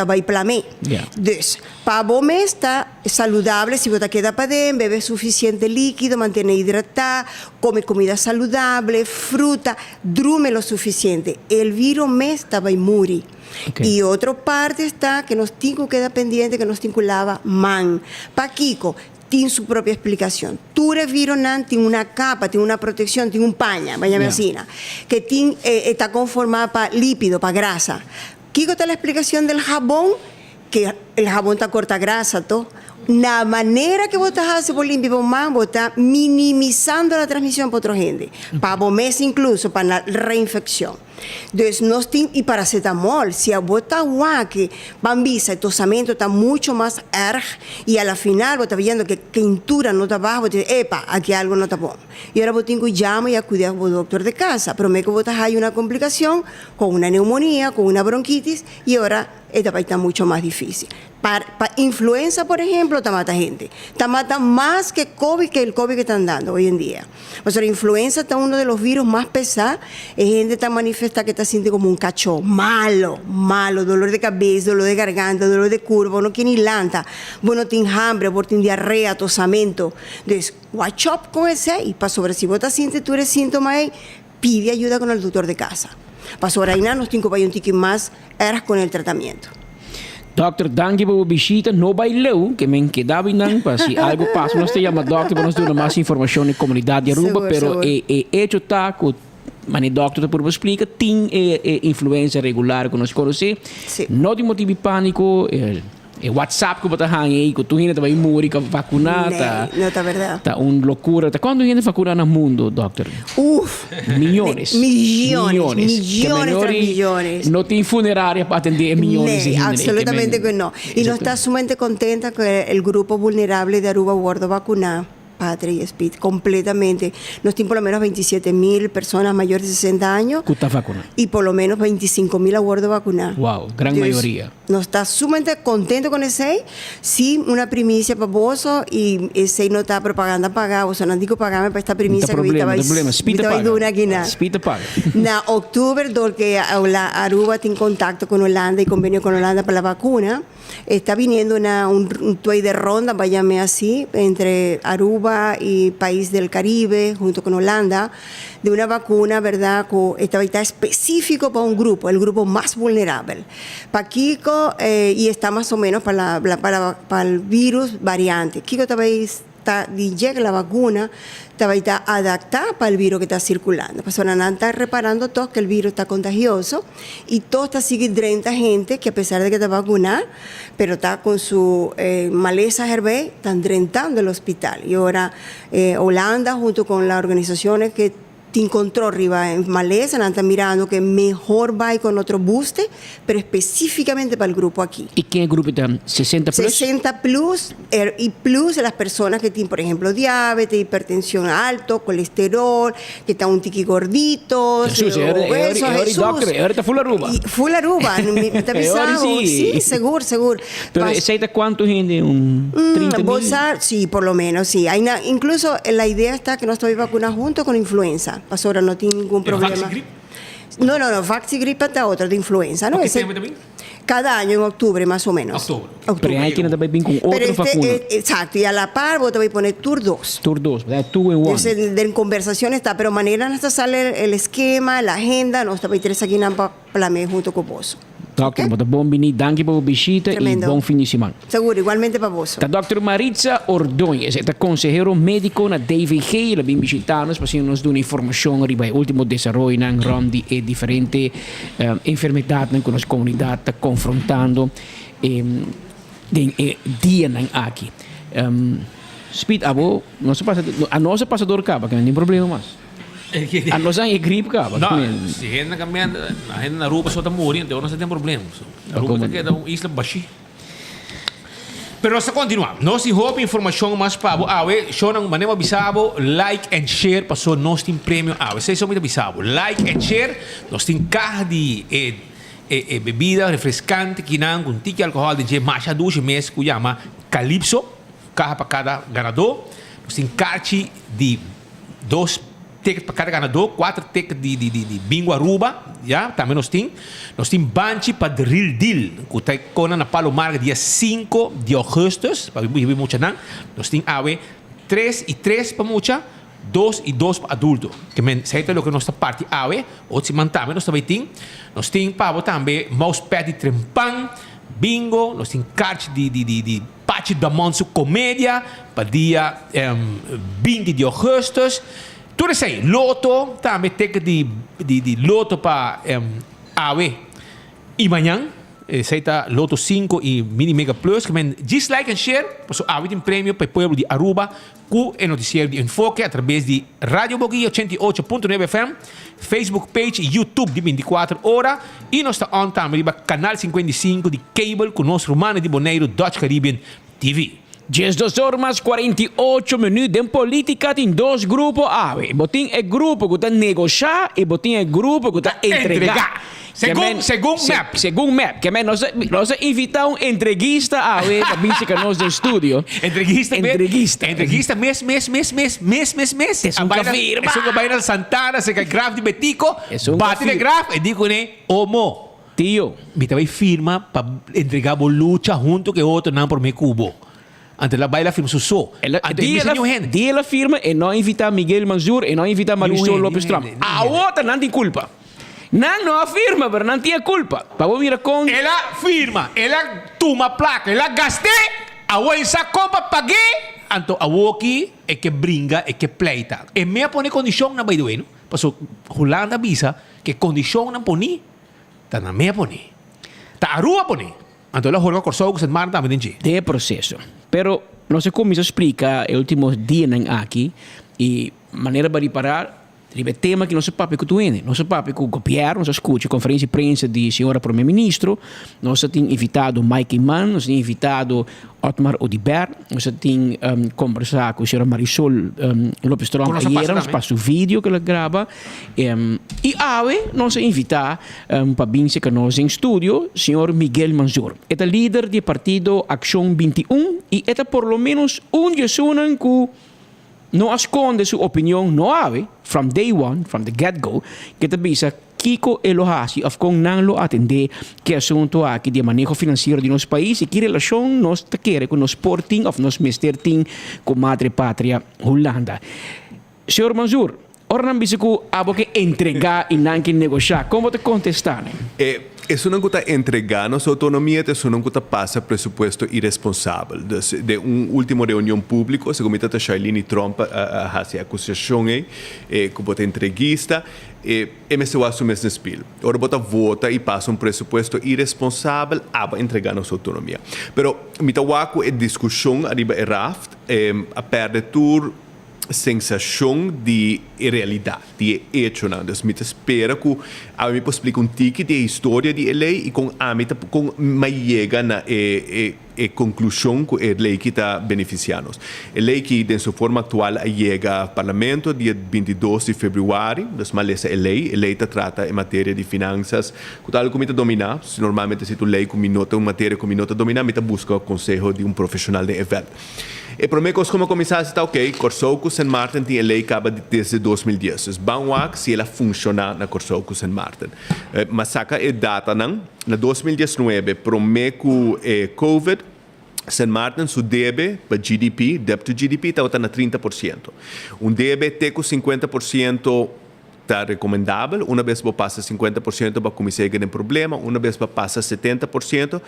vais plamé. Entonces, para vos me está saludable, si vos te queda para dentro, bebe suficiente líquido, mantiene hidratado, come comida saludable, fruta, drume lo suficiente. El virus me está va a morir. Y otra parte está que nos tiene que quedar pendiente, que nos tiene que lavar man. Pa Kiko, tiene su propia explicación. Tú eres virus, tiene una capa, tiene una protección, tiene un paña, vaya medicina, que está conformada para lípido, para grasa. Kiko está la explicación del jabón, que el jabón está corta grasa, todo. La manera que vos estás por limpiar vos estás minimizando la transmisión para otra gente. Para vos incluso, para la reinfección. Entonces, y paracetamol, si a vos estás que bambisa, el tosamento está mucho más y a la final vos estás viendo que quentura no está bajo, vos te dices, epa, aquí algo no está bueno. Y ahora vos tengo que llamar y acudir a vos doctor de casa. Pero me que vos estás hay una complicación con una neumonía, con una bronquitis y ahora esta parte está mucho más difícil. Para influenza, por ejemplo, te mata gente. Te mata más que el COVID que están dando hoy en día. O sea, la influenza está uno de los virus más pesados. Es gente tan manifiesta que te siente como un cacho malo, dolor de cabeza, dolor de garganta, dolor de curva, no tiene lanta, bueno, tiene hambre, tiene diarrea, tosamento. Entonces, watch up con ese y para sobre si vos te sientes tú eres síntoma ahí, pide ayuda con el doctor de casa. Para sobre ahí nos tiene que ir un ticket más con el tratamiento. Doctor, dank je voor uw visita. No bailou, que me quedaba en para si algo pasa. Nos te llama doctor para nos dar más información en la comunidad de Aruba, pero hecho está que o doctor te explica, tem influência regular que nós conhecemos. Não tem motivo de pânico. WhatsApp que você aí, que tu gente vai morrer com vacunar, não tá verdade. Tá uma loucura. Tá quando gente vacuna no mundo, doctor? Milhões. Não tem funerária para atender milhões de gente. Absolutamente que não. E nós estamos sumamente contenta que o grupo vulnerável de Aruba guarda vacunar. Patria y Speed, completamente. Nos tienen por lo menos 27,000 personas mayores de 60 años ¿Cuánta vacuna? y por lo menos 25,000 a bordo vacunar. Wow, gran mayoría. Nos está sumamente contento con ese. Sí, una primicia para vos y ese no está propaganda pagada. O sea, no digo pagarme para esta primicia No hay problema. Speed te paga. Speed te paga. Na octubre, porque Aruba tiene contacto con Holanda y convenio con Holanda para la vacuna. Está viniendo un tuey de ronda, váyame así, entre Aruba y país del Caribe, junto con Holanda, de una vacuna, ¿verdad? Esta está específico para un grupo, el grupo más vulnerable. Para Kiko, y está más o menos para el virus variante. Kiko llega la vacuna, está adaptada para el virus que está circulando. Pues ahora están reparando todos que el virus está contagioso y todo está siguiendo 30 gente que a pesar de que está vacunada, pero está con su maleza herbe, están drentando el hospital. Y ahora Holanda, junto con las organizaciones que encontró arriba en maleza, están mirando que mejor va con otro booster, pero específicamente para el grupo aquí. ¿Y qué grupo está? ¿60 plus? 60 plus y plus de las personas que tienen, por ejemplo, diabetes, hipertensión alto, colesterol, que están un tiqui gorditos. Jesús, ahorita full Aruba. Full Aruba, ¿está pisado? Sí, seguro. Pero ¿aceita cuánto gente? ¿Un 30,000? Sí, por lo menos, sí. Incluso la idea está que no estoy vacunada junto con influenza. Ahora no tiene ningún problema. No, Vaxigrip está otra de influenza, ¿no? Cada año en octubre, más o menos. Pero hay que no te va con otra vacuna. Exacto, y a la par vos te vas a poner Tour 2. Tour 2, ¿verdad? 2 in 1. Entonces, de conversación está, pero manera hasta sale el esquema, la agenda, no está para interesa aquí para planear junto con vos. Doctor, okay? Bom bini, danke por visita y bom fin de semana. Seguro, igualmente para vos. La doctora Maritza Ordóñez, es consejero médico na DVG, la bin visitanos, para nos dar información arriba al último desarrollo en Rondi e diferente enfermedades que las comunidades están confrontando día aquí. Speed, a nossa passador acaba, que não tem problema mais. A nós é gripe, cara. Não, se a gente não caminha, a gente na Aruba só está morrendo, então não tem problema. A Aruba está queda uma isla baixa. Pero nós continuamos. Nós temos informação mais para você. Só não mandamos avisado, like and share, passou nós temos prêmio. Vocês são muito avisados. Like and share, nós temos carro de bebida refrescante que não com tique alcohol de mais a 2 meses que chama Calypso, carro para cada ganador. Nós temos carte de 2 tickets para cada ganador, 4 tickets de bingo Aruba, já, também nós temos banchi para The Real Deal, que está com na Palomar dia 5 de agosto, para ver muito não, nós temos 3 e 3 para muita, 2 e 2 para adulto, que é o que nossa parte ou se mantém, nós também temos para também mousepad de trempão, bingo, nós temos cartas de Pachi da Monso Comédia, para dia 20 de agosto. Tudo isso aí, loto, também tem que de loto para AWE e amanhã, seita loto 5 e mini mega plus, que men just like and share, para o AWE tem prêmio para o povo de Aruba, com o noticiário de Enfoque, através de Rádio Bogui 88.9 FM, Facebook page e YouTube de 24 horas, e nós estamos on também para canal 55 de cable, com nosso romano de Boneiro Dutch Caribbean TV. 12 horas 48 minutos em política tem 2 grupos botin é grupo que está negociar e botin é grupo que está entregar. Segundo map, que nós invitamos entrevista para vir que nós do estúdio. Entrevista mês. É um café, é um bairro Santana, se que graf de Betico, bate de graf e digo homo. Tio, me também firma para entregar lucha junto que outro não por me cubo. Antes la baila firma su dia ela firma e não invita Miguel Manzur e não invita Marisol Lopes Trump. A outra não tem culpa. Não afirma, mas não tem culpa. Para vir com ela firma, ela toma placa, ela gaste, a essa compra paguei, então a aqui é que brinca, é que pleita. E me põe condição na baile bueno, passo Holanda avisa que condição não põe, tá na me põe. Tá a rua põe. Então ela joga corso que se marca também tem. De processo. Pero não sei como isso explica os últimos dias aqui e maneira para reparar ribe tema que nosso papo que tu ene, nosso papo que o governo, nós escute conferência de imprensa de senhora primeiro-ministro, nós temos invitado Mike Mann, nós temos invitado Otmar Odibert, nós temos conversar com a senhora Marisol Lopes Tron ayer, nós passa o vídeo que ela grava, e nós invitar para vir que nós em estúdio, senhor Miguel Manzur, é o líder do partido Ação 21 e é por lo menos pessoa que não esconde sua opinião, não há, from day one, from the get-go, que te bisa Kiko Elohasi of kung nang lo atender que assunto aqui de manejo financeiro de nosso país e que relação nós te quer com nos sporting of nos mesterting com madre pátria Holanda. Senhor Manzur, ora não bisa que abo que entregar e não que negociar, como te contestar? Isso não está entregar nossa autonomia, isso não está passar presupuesto irresponsável. De última reunião pública, segundo a Charlene Trump a acusação como entreguista, e me se assume esse espelho. Ora bota vota e passa presupuesto irresponsável a entregar nossa autonomia. Pero me tawaco é discussão arriba e raft a perder tur sensação de realidade, de hecho. Então, me espera que a mim explique tique de história de lei e com a mim com mais chega na conclusão que a lei que está beneficiando. A lei que, em sua forma atual, chega ao Parlamento dia 22 de fevereiro, mas essa lei trata em matéria de finanças, que tal como domina, normalmente se tu lei com minota uma matéria com minota domina, me busca o conselho de profissional de evento. E para mim, como começar está ok, Corsouco St. Martin tem a lei que acaba desde 2010. Vamos se ela funciona na Corsouco St. Martin. Mas saca a data não, na 2019, para mim que COVID, St. Martin, su debe para GDP, debt to GDP, está na 30%. Debe ter com 50% está recomendável, uma vez que passa 50% para começar a ter problema, uma vez que passa 70%,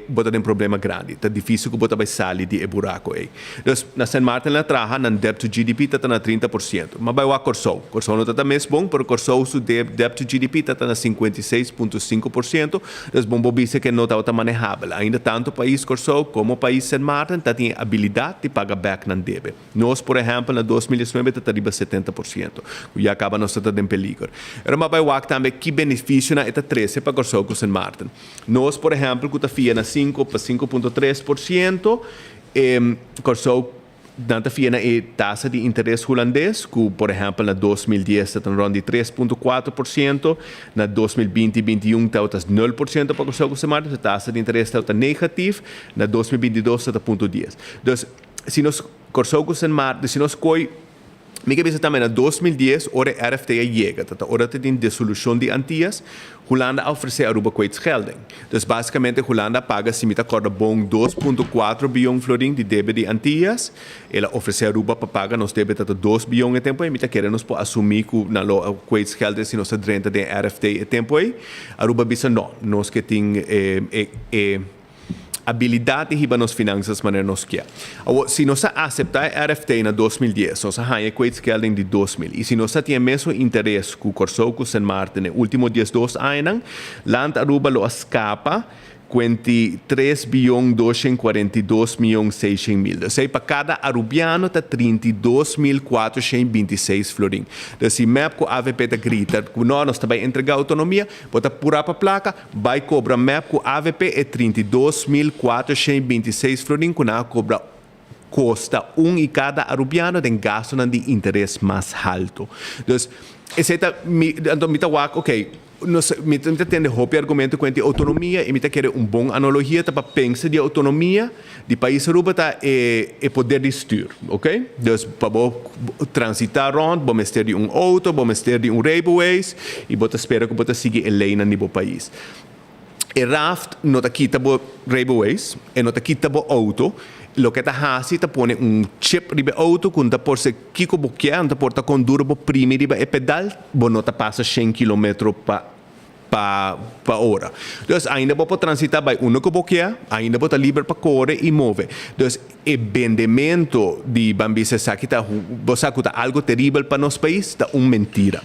bota um problema grande. Está difícil que bota vai sair de buraco aí. Então, na St. Martin na traja, na debt to GDP está na 30%. Mas vai o Corsou. Corsou não está mesmo bom, pero Corsou su debt to GDP está na 56,5%. Então, bom bobisa que não está manejável. Ainda tanto país Corsou como país St. Martin tem habilidade de pagar back na débito. Nós, por exemplo, na 2019 está arriba 70%. E acaba nossa em peligro. Era uma baiuac também que beneficia na eta 13 para Corsouco St. Martin. Nós, por exemplo, que está fia na 5 para 5,3%, Corsouco danta fia na taxa de interesse holandês, que, por exemplo, na 2010 está em de 3,4%, na 2020 e 2021 está 0% para Corsouco St. Martin, a taxa de interesse está negativa, na 2022 está 0,10%. Então, se nós Corsouco St. Martin, se nós me que também na 2010, ora RFTA chega, ora tem dissolução de Antillas, Holanda oferece a Aruba kwijtschelding. Dus basicamente Holanda paga, se me acorda bom, 2,4 bilhão florim de débito de Antillas, ela oferece a Aruba para pagar nos débito de 2 bilhão de tempo, e me queremos assumir que na kwijtschelding se nós drenta de RFTA e tempo aí, Aruba bisa não, nós que tem habilidade de nos finanças maneira nos quer. Se nós aceitar a RFTA na 2010, nós ganhamos kwijtschelding de 2000. E se nós temos mesmo interesse com o Corsouco St. Martin, no último 10 anos, land Aruba lo escapa 3 bilhão 242 milhões 600 mil. Ou seja, para cada arubiano está 32.426 florim. Então, se MEP com a AVP está grita, que nós também entregar autonomia, bota purar para a placa, vai cobrar MEP com a AVP é 32.426 florim, que não cobra custa e cada arubiano tem gasto de interesse mais alto. Então, esse é o ok. Nós temos o argumento com a autonomia e quer bom analogia para pensar de autonomia de país Aruba é poder de styr, ok? Então, para transitar rond, vamos ter de auto, vamos ter de railways e vamos esperar que vamos seguir a lei no país. E raft não está quitando railways e não está quitando auto. Lo que está haciendo es poner chip ribe auto que por se kiko boquea, não porta com duro bo primi ribe e pedal, bo não tá passa 100 km pa hora. Então, ainda vou transitar by uno que boquea, ainda vou estar livre para correr e mover. Então, o vendimento de bambisa saquita, você sabe algo terrível para nosso país, está mentira.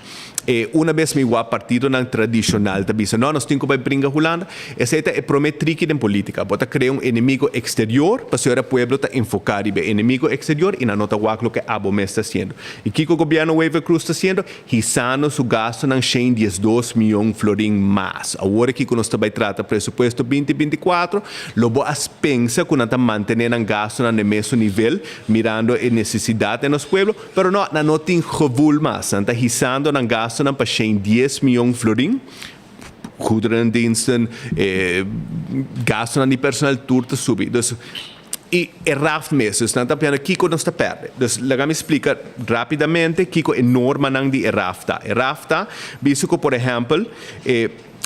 una vez mi partido tradicional tabisa no nos tinko by bringa Holanda essa é prometrique em política bota criar inimigo exterior para o pueblo ta enfocar ibe inimigo exterior e na nota lo que Abomey está haciendo e que o governo Wever Cruz está haciendo hisano su gasto ng 112 milhões florin mais agora que nós também trata presupuesto 2024 lobo as pensa que nós mantener ang gasto na mesmo nível mirando a necessidade de nosso pueblo pero não na nota ingevul mais anta hisando ng gasto na pa 10 milhões florin goederendiensten gasto na di personal turte subi dus e RAF meses nanta piano Kiko não está perde dus laga me explica rapidamente Kiko enorme nang di RAF tá visto que por exemplo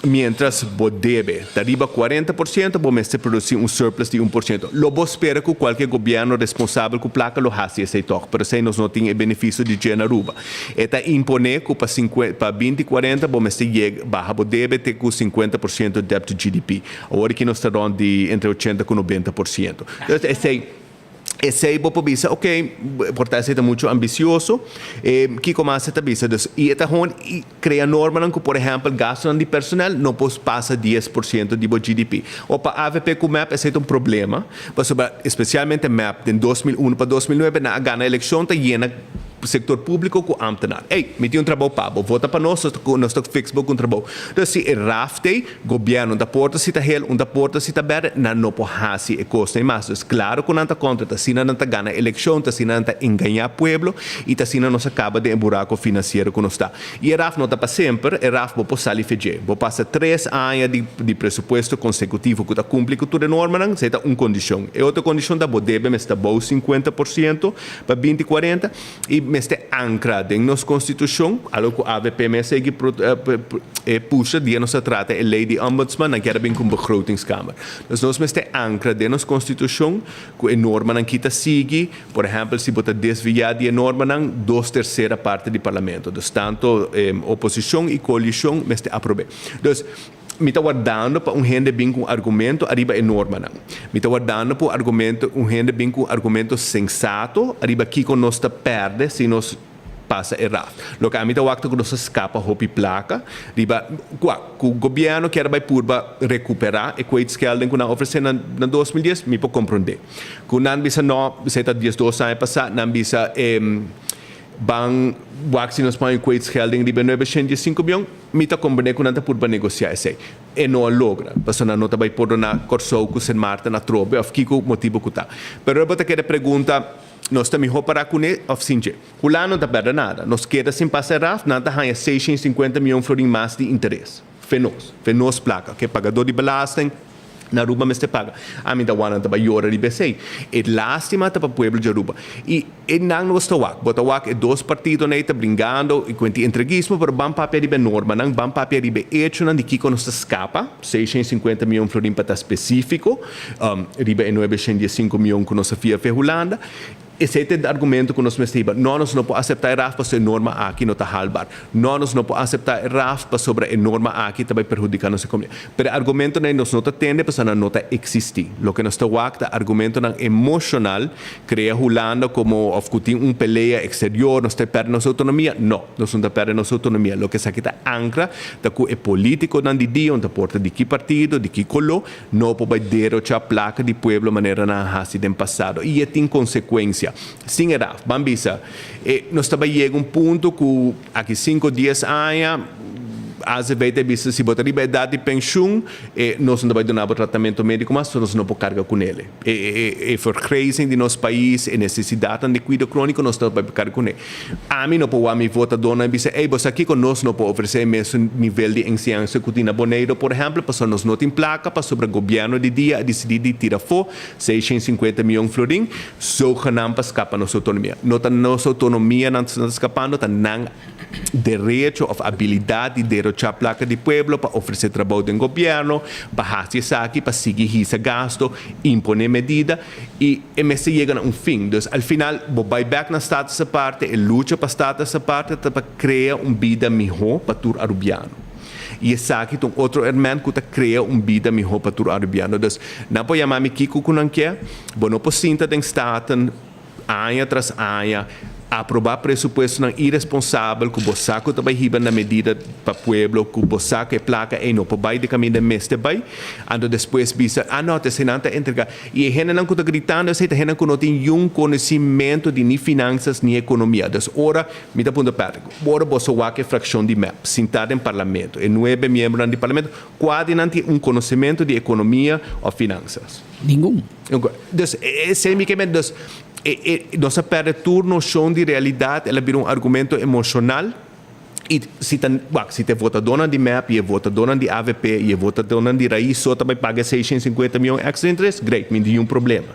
mientras vos debe arriba 40% vos me produzir surplus de 1%. Lo vos espera que qualquer governo responsável com placa lo hace esse toque, pero se nós não tem benefício de Aruba. Eta impone que para 2040 vos me chega baja vos debe ter com 50% de debt to GDP. Agora que nós estamos de entre 80 e 90%. Então, esse é para bisa, ok, portanto é muito ambicioso, que começa a bisa, e é onde cria norma que, por exemplo, gasto de personal não passa 10% do GDP. Ou para a AVP com o MAP é um problema, especialmente o MAP de 2001 para 2009 na ganha eleição está llena sector público com ambtenaar. Ei, me tem trabalho pago, vota para nós Facebook trabalho. Então, se é RAFTE, governo da porta se está hel, da porta se está ber, não pode hasi e custa mais. Então, claro que não está contra, tá sina não está ganha eleição, tá sina não está enganar pueblo e tá sina não se acaba de buraco financeiro que não está. E RAF não está para sempre, RAF vou passar ali feijão. Vou passar 3 anos de pressuposto consecutivo que está cumpre com toda a norma, não se está condição. E outra condição da bodega, mas está bom 50% para 2040 e mas é ancrado em nossa Constituição, algo que a AVP segue puxa, dia nos trata a lei de ombudsman, que era bem com begrotingskamer. Então, nós mas é ancrado em nossa Constituição, que a norma não kita sigue, por exemplo, se botar desviar de norma não 2/3 parte do parlamento. Então, tanto oposição e coalição, mas é aprove. Então, me está guardando para gente bem com argumento arriba enorme não. Me está guardando para argumento gente bem com argumento sensato arriba que com nós está perde se nós passa errado. Lo que a mim está que nós escapa hopi placa arriba o governo quer vai purba recuperar e coisas que alguém quando oferecer na 2010 me pode compreender. Quando não bisa não você está 10 2 anos passar não bisa bang se nós põe coisas que alguém riba 905 milhões me está compreendendo que não está por negociar isso e não logra porque não está vai por na corso com San Marta na trobe of que motivo que está pero eu vou ter pergunta nós estamos para com ele of sinje o lá não está perdendo nada nós queda sem passar raf não está ganha 650 milhões florin mais de interesse fenos placa que pagador de belasting na Aruba me paga. A mim da wana da baiora de BC. E lástima para o pueblo de Aruba. E não nos tawak. Botawak é 2 partidos né tá brincando e com entreguismo para bam papel de norma, não bam papel de hecho não de que nos escapa 650 milhões florin para específico. Riba é 905 milhões que nos fia Holanda. Esse é o argumento que nós mestimos. Nós não podemos aceitar RAF para a norma aqui não está halbar. Nós não podemos aceitar RAF para sobre a norma aqui também prejudicar nossa comunidade. Pero o argumento nós não tende para não está existir. O que nós está o argumento emocional cria Holanda como of pelea exterior, nós está perdendo nossa autonomia. Não, nós não está perdendo nossa autonomia. O que se aqui está ancra, está que é político não de dia, onde porta de que partido, de que colo, não pode derrochar a placa de pueblo maneira na hasi do passado. E tem consequência. Sim, era, bambisa. Nós também chegamos ponto que aqui 5 10 anos às vezes se botar a idade de pensão nós não vamos dar tratamento médico mas nós não podemos carregar com ele for crescem de nosso país e necessidade de cuidado crônico nós não vamos carregar com ele a mim não podemos votar dona e dizer você aqui com nós não podemos oferecer o mesmo nível de ensinança que tem Boneiro por exemplo para nós não tem placa para sobre o governo de dia decidir de tirar fora 650 milhões florin só ganham para escapar nossa autonomia nossa autonomia não está escapando está não direito ou habilidade de a placa de pueblo para oferecer trabalho do governo, para fazer isso aqui, para seguir esse gasto, impor medida e se chega a fim. Então, ao final, vou back na Estado essa parte e luta para o Estado essa parte para criar vida melhor para o arubiano. E esse aqui tem outro elemento que cria vida melhor para o arubiano. Então, não pode chamar-me Kiko que não quer, não pode sentar em Estado, ano tras ano, aprovar presupuesto não irresponsável, que o saco também riba na medida para o pueblo, que o saco é placa e não para de caminho de mês também, ando depois bisa, não, te senanta entregar. E a gente não está gritando, a gente não tem nenhum conhecimento de nem finanças, nem economia. Então, ora, me dá ponto perto. Ora, você vai que fração de MEP, sentado em parlamento, e 9 membros do parlamento, quase não tem conhecimento de economia ou finanças. Nenhum. Então, semicamente, nossa perde turno chão de realidade, ela vira argumento emocional. E se te votadora de MEP, e votadora de AVP, e votadora de Raiz, só também paga 650 milhões extra interest, great, não tem nenhum problema.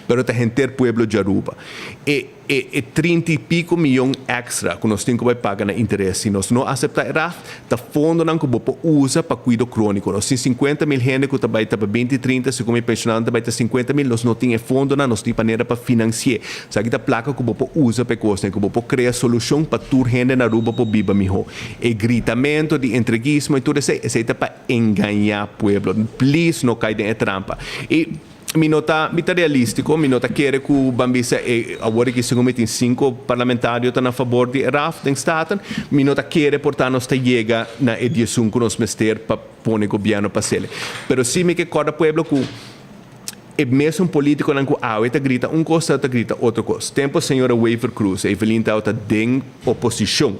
Mas tem gente pueblo de Aruba. E 30 e pico milhões extra que nós temos que pagar na interesse. Se nós não aceitamos RAF, tá fundo não que você usa para cuidado crônico. Nós temos 50 mil gente que também está para 20, 30, se como pensionado também está 50 mil, nós não temos fundo, nós temos maneira para financiar. Se aqui está placa que você usa para coisa, que você cria solução para toda gente na Aruba para viver melhor. E gritamento de entreguismo e tudo isso, é para enganar o pueblo. Please, não cai dentro trampa. E minota realístico, minota quer que o Bambisa, agora que segundo tem 5 parlamentários estão a favor de RAF den staten, minota quer portar nos chega na edição que nós mester para pôr o governo para ser. Pero sim me que cada pueblo que é mesmo um político não que está grita coisa, está grita outra coisa. Tempo a senhora Waver Cruz, Evelyn está em oposição.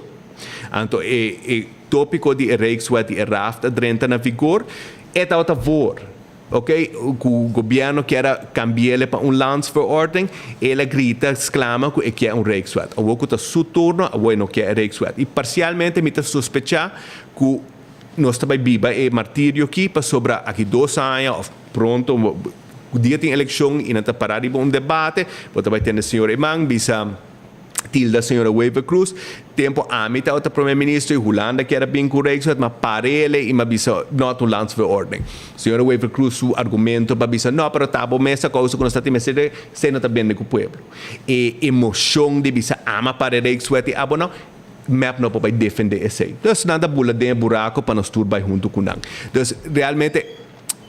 Então, o tópico de Rijkswet e RAF está na vigor, está a favor. Ok? O governo quer cambiar para landsverordening, ela grita, exclama que quer Rijkswet. O que está su turno, o não quer Rijkswet. E parcialmente me está sospechar que nós também viva e martírio aqui para sobre aqui 2 anos, pronto, o dia tem eleição e não está parado para debate, você vai ter a senhora Imang, bisa tilda senhora Waver Cruz, tempo a mim está o primeiro-ministro e Holanda que era bem correto, mas para ele e me bisa not um landsverordening. Senhora Waver Cruz o argumento para bisa não para tá bom essa coisa que nós está tendo se não está bem com o povo. E emoção de bisa ama para Rijkswet e não MEP não pode defender esse. Então nada bula de buraco para nós turbar junto com não. Então realmente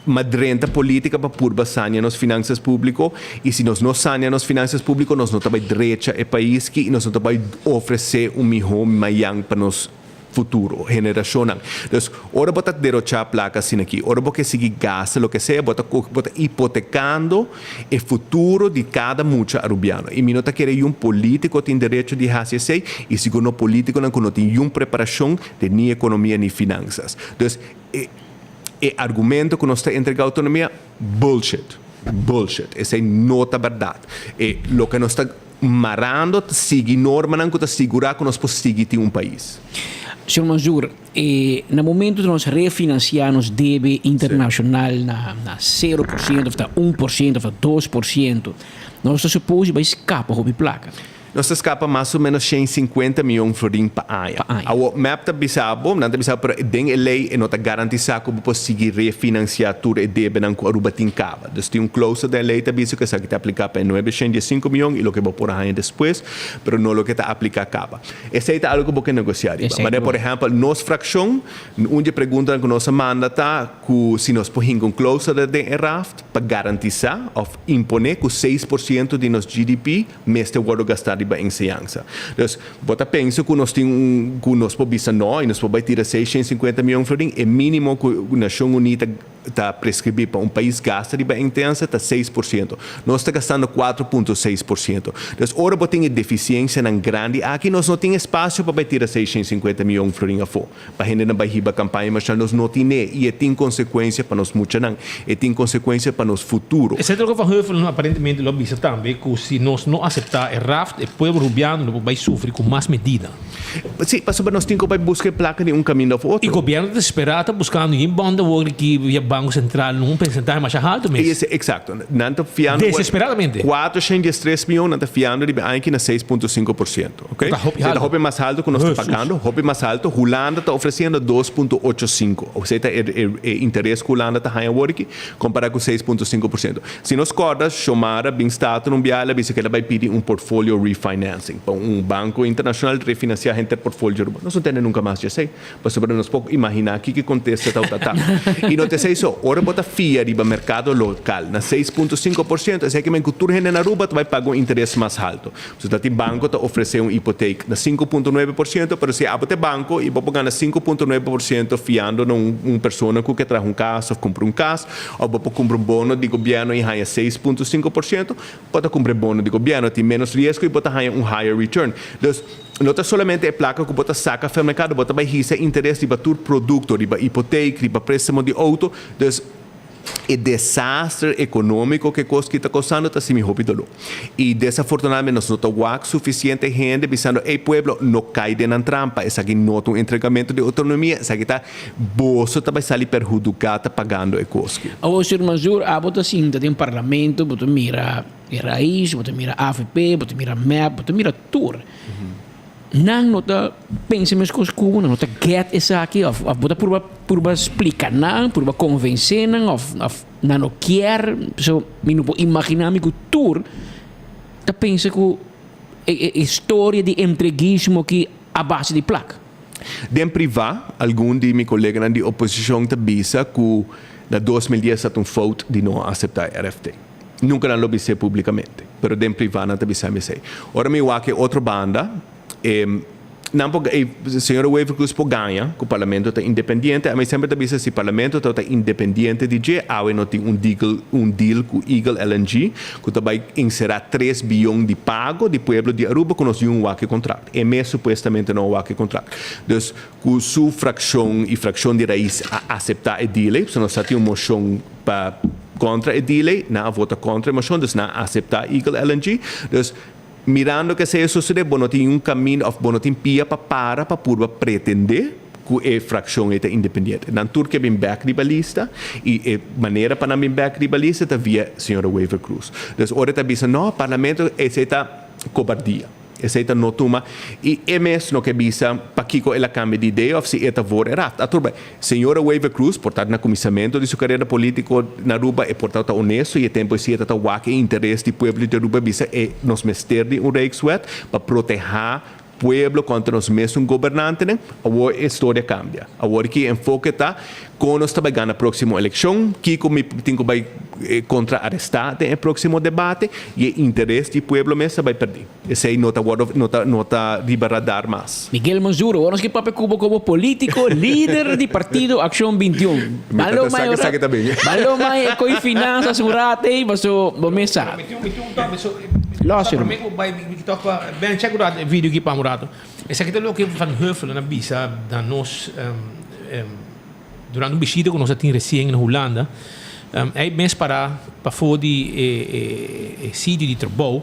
madrenta política para purba sanya nos finanças públicas e se nós não sanya nos finanças públicas nós não estamos direita é país que nós não estamos oferecer melhor maior para nos futuro geração. Então, ora bota derrochar placa assim aqui, ora bota seguir gasta, lo que seja, bota hipotecando o futuro de cada mucha arubiano. E minota que um político tem direito de fazer isso e segundo político não tem uma preparação de nem economia nem finanças. Então, e argumento que nós está entregando autonomia, bullshit. Essa é nota verdade. E o que nós está marando, sigue norma, não que segurar que nós podemos seguir um país. Senhor Manzur, no momento de nós refinanciarmos deve internacional na 0%, 1%, 2%, nós estamos suposto que escapa de placa. Nós escapa mais ou menos 150 milhões de florins por ano. O MEP está bisabo, não está bisabo, mas tem a lei e não está garantizado que você conseguir refinanciar tudo e deve não Aruba tincava. Então, tem clause da lei que diz que isso está aplicado para 905 milhões e o que vai por aí depois, mas não o que está aplicado acaba. Esse é algo que você negociar. Mas, por exemplo, nossa fração, onde pergunta que nossa manda está que se nós podemos com clause da RAF para garantizar ou imponer que 6% de nosso GDP mês de guarda gastar em enseñança. Então, você pensa que nós temos que nós podemos não, e nós podemos tirar 650 milhões de florins, é mínimo que a Nação Unida está prescrever para um país gasta de enseñança está 6%. Nós estamos gastando 4,6%. Então, ora você tem deficiência na grande, aqui nós não temos espaço para tirar 650 milhões de florins a fora. Para a gente não vai riba campanha, mas nós não temos, e tem consequência para nós muito não, e tem consequência para nosso futuro. Esse é o que eu falo, aparentemente, lo bisa também, que se nós não aceitar o RAF, o povo rubiano vai sofrer com mais medidas. Sim, para nós temos que buscar placa de caminho ao outro. E o governo desesperado está buscando em banda que o Banco Central num percentagem mais alto mesmo. Exato. Não está fiando... Desesperadamente. 403 milhões, não está fiando de aqui na 6,5%. Ok? Está roupa mais alto que nós estamos pagando, roupa mais alto. Holanda está oferecendo 2,85%. Ou seja, o interesse que Holanda está ganhando aqui, comparado com 6,5%. Se nós cordas, chamara, bem estado, não viala, diz que ela vai pedir portfólio refinancing para banco internacional refinanciar gente portfólio. Nós não temos nunca mais, já sei. Mas nós podemos imaginar o que acontece tal. E não te sei isso, eso, ora bota FIA riba mercado local na 6.5%, é que a cultura rende na Aruba vai pagar um interesse mais alto. Se o banco está oferecendo hipoteca na 5.9%, mas se abre o banco e vai pagar na 5.9% fiando numa pessoa que traz um caso, ou compra um caso, ou vai comprar um bono de governo e ganha 6.5%, pode comprar bono de governo, tem menos risco e pode ganhar um higher return. Então, não é somente a placa que você saca do mercado, você vai receber interesse de todo produto, de hipoteca, de préstamo de auto. Então, o desastre econômico que está causando está semi rápido. E desafortunadamente nós não temos suficiente gente pensando que o pueblo não cai na trampa. Essa aqui não tem um entregamento de autonomia, essa aqui está bolso vai sair perjudicado pagando o custo. O senhor Manzur, a bota assim, tem um parlamento, bota mira Raiz, bota mira AFP, bota mira MEP, bota mira TUR. Não está pensando nas coisas como não está get essa aqui, bota por explicar não, por convencer não, não quer, so não pode imaginar que o tour está pensando que a história de entreguismo que a base de placa. Dentro privado, algum de meus colegas de oposição te bisa que na 2010 há foto de não aceitar RFT. Nunca não lo disse publicamente, mas dentro privado não te bisa me sei. Ora me que outra banda não porque a senhora Weaver Cruz ganha que o parlamento está independente, mas sempre está se o parlamento está independente de que não tem um deal com Eagle LNG que vai inserir 3 bilhões de pago de pueblo de Aruba que nós um contrato. E mesmo supostamente não um contrato. Então, com sua fração e fração de raiz a aceitar o deal, se nós temos uma moção para contra o deal, não vota contra a moção, então não aceitar Eagle LNG. Então, mirando que se isso sucede, não tem um caminho, não tem pia para pretender que a fração é independente. Na Turquia, bem back de balista, e a maneira para não bem back de balista está via a senhora Weaver Cruz. Então, ora está dizendo, não, o parlamento aceita cobardia. Aceita não toma, e é mesmo que bisa para que ela cambie de ideia, ou se esta for errado. A turma, senhora Weaver Cruz, portanto, no comissamento de sua carreira política na Aruba, é portanto honesto e é tempo se esta o interesse do povo de Aruba bisa é nos mester de um reikswet para proteger pueblo contra os mesmos governantes, agora a história cambia. Agora que o enfoque está, quando nós estamos ganhando a próxima eleição, que vai contra-arrestar no próximo debate, e o interesse do pueblo mesmo vai perder. Esse aí não está radar mais. Miguel Manzur, vamos que papel como político, líder do partido Ação 21. Valeu mais com finanças, segurate, mas vamos começar. Para mim, ben check dat video aqui para Murato. Esse aqui é o que Van Heuvel na bisa da nós durante um visita que nós tínhamos recém na Holanda. É mês para fora de sítio de trabalho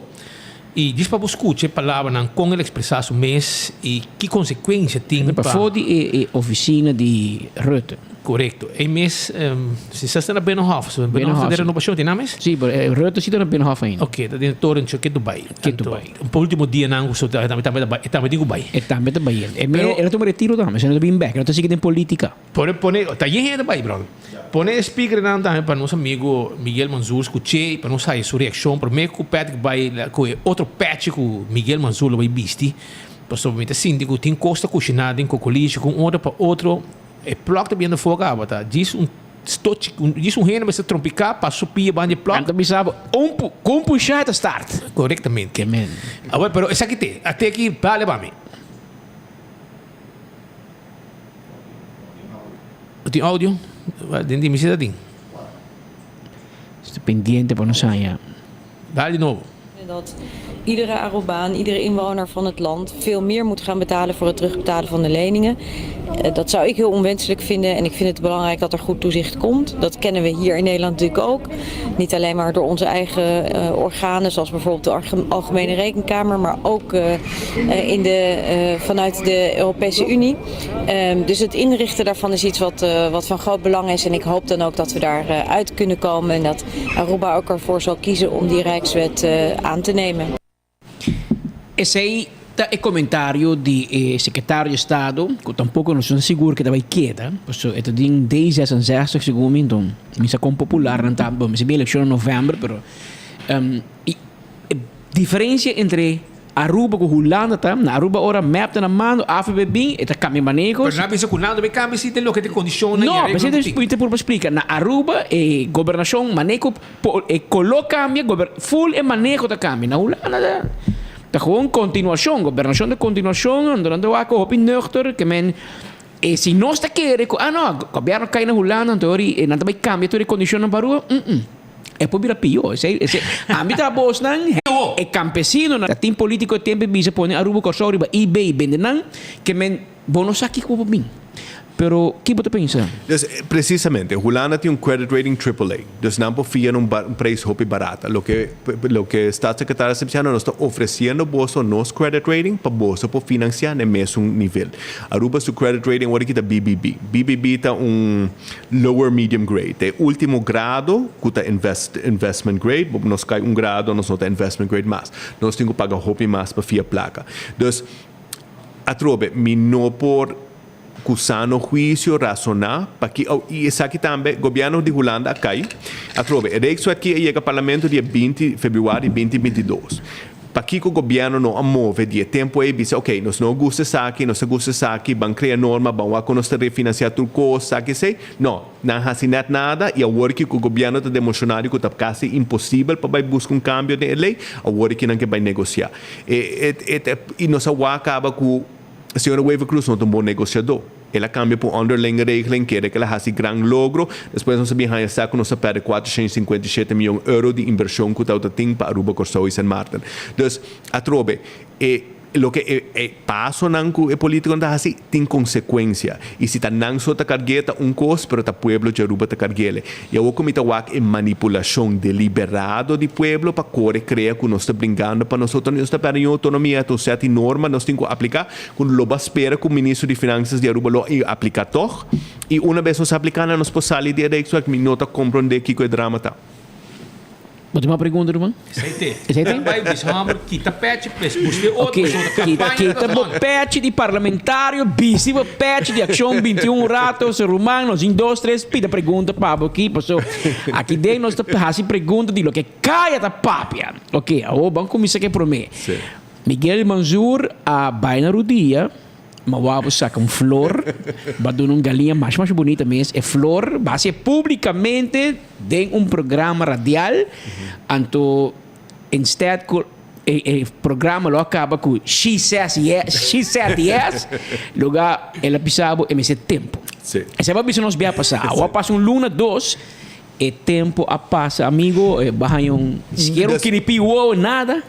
e diz para escutar palavras com ele expressar o mês e que consequência tem para fora de oficina de Rutte. Correto. E mês se está na Binnenhof, so Binnenhof de renovação tem names? Sim, mas Rutte está na Binnenhof ainda. Ok, está dentro torre que Dubai. O último dia não so também em Dubai. Também Dubai. Ela toma retiro também, se não bem back, ela está seguindo em política. Pone tá em Dubai, brother. Pone speaker não também para nosso amigo Miguel Manzur escutei para não sair sua reação, para mim que o Patrick vai com outro patch que o Miguel Manzur vai visto. Possivelmente síndico tem costa cocinada em cocolixo com outra para outro. E plok também no fogo água, tá? Diz um reino vai se trompicar para subir a banda de plok. Então, sabe, como puxar até start. Corretamente. Que men. Agora, pero essa aqui tem, até aqui, vale para mim. Tem áudio? Dentro de mim, tem. Estou pendiente para não sair. Vale de novo. Dat iedere Arubaan, iedere inwoner van het land veel meer moet gaan betalen voor het terugbetalen van de leningen. Dat zou ik heel onwenselijk vinden en ik vind het belangrijk dat er goed toezicht komt. Dat kennen we hier in Nederland natuurlijk ook. Niet alleen maar door onze eigen organen, zoals bijvoorbeeld de Algemene Rekenkamer, maar ook vanuit de Europese Unie. Dus het inrichten daarvan is iets wat van groot belang is en ik hoop dan ook dat we daar uit kunnen komen en dat Aruba ook ervoor zal kiezen om die Rijkswet aan te nemen. Esse aí é comentário do secretário de Estado, que tampouco não sou seguro que vai queda, porque é de 10 a 60 segundos, então, isso é como popular, não tá, mas é bem eleição em novembro, pero a diferença entre Aruba com Holanda tá, na Aruba ora map na mano, AFB eta cambia manejos. Pero na bisa kunando be cambia si lo que te condiciona. No, mas ele por explicar, na Aruba governação manejo coloca cambia, full manejo da cambia. Na Holanda tá gewoon continuação, governação de continuação, andando a co hopi nuchter que men se nós está querer, não, o governo cai na Holanda, então ele não também cambia, então ele condiciona para Aruba. É por virar pior. A mim tá bom, não? É campesino, não? Tem político que tem bisa põe Aruba corso riba eBay vende não? Que men bonos aqui como bem. Pero que você pensa? Precisamente, Holanda tem credit rating AAA. Dus não confia num preço hopi barato. Lo que está secretário Sebastiano nos está oferecendo bolso nos credit rating para bolso para financiar no mesmo nível. Aruba su credit rating agora que tá BBB. BBB tá lower medium grade. É último grado que tá investment grade. Nós cai grado, nós não tá investment grade mais. Nós temos que pagar hopi mais para via placa. Dus atrobe, mi no por com sano juízo razonar para que e isso aqui também governo de Holanda cai a trove isso aqui chega ao parlamento dia 20 de fevereiro 2022 para que o governo não move de tempo e diz ok nós não gosta aqui nós gosta aqui vão criar norma vão conosco refinanciar tudo coisa que sei não assinat nada e agora que o governo está demonstrando que está quase impossível para buscar cambio de lei agora que não que vai negociar e nós acaba com a senhora Weaver Cruz não é um bom negociador. Ela cambia por underlying regeling, quer que ela faça grande logro. Depois nós sabemos que saco nós perde 457 milhões de euros de inversão que está tem para Aruba, Corsão e San Martin. Então, a trobe lo que passo não é político não assim tem consequência e se tá não só tá cargueta costo pero tá pueblo de Aruba tá carguele e o comita é manipulação deliberado de pueblo para correr creia que nós está brincando para nós está perdendo autonomia então certa norma nós temos que aplicar quando loba espera que o ministro de finanças de Aruba lo aplica toch e uma vez nós aplicando nós podemos sair de isso que não tá compreender que é drama tá. Bota uma pergunta, irmão. Aceita? Vai, bishammer, kita patch, busque outro, kita patch de parlamentário, bisivo patch de ação 21 ratos, romanos, em 2, 3, pida pergunta, Pablo, aqui, passou. Aqui dentro nós fazemos pergunta de lo que caia da papia. Ok, vamos começar aqui por mim. Miguel Manzur, a Baina Rudia, mawabo saca flor, vai dar galinha mais bonita mesmo, é flor, vai ser publicamente de programa radial, então, instead, o programa lo acaba com she said yes, lugar, ela pisava e me disse tempo. Essa é a vez que nós vamos passar, ou passa luna, 2, e tempo a passa, amigo, vai se quer kiripi ou nada.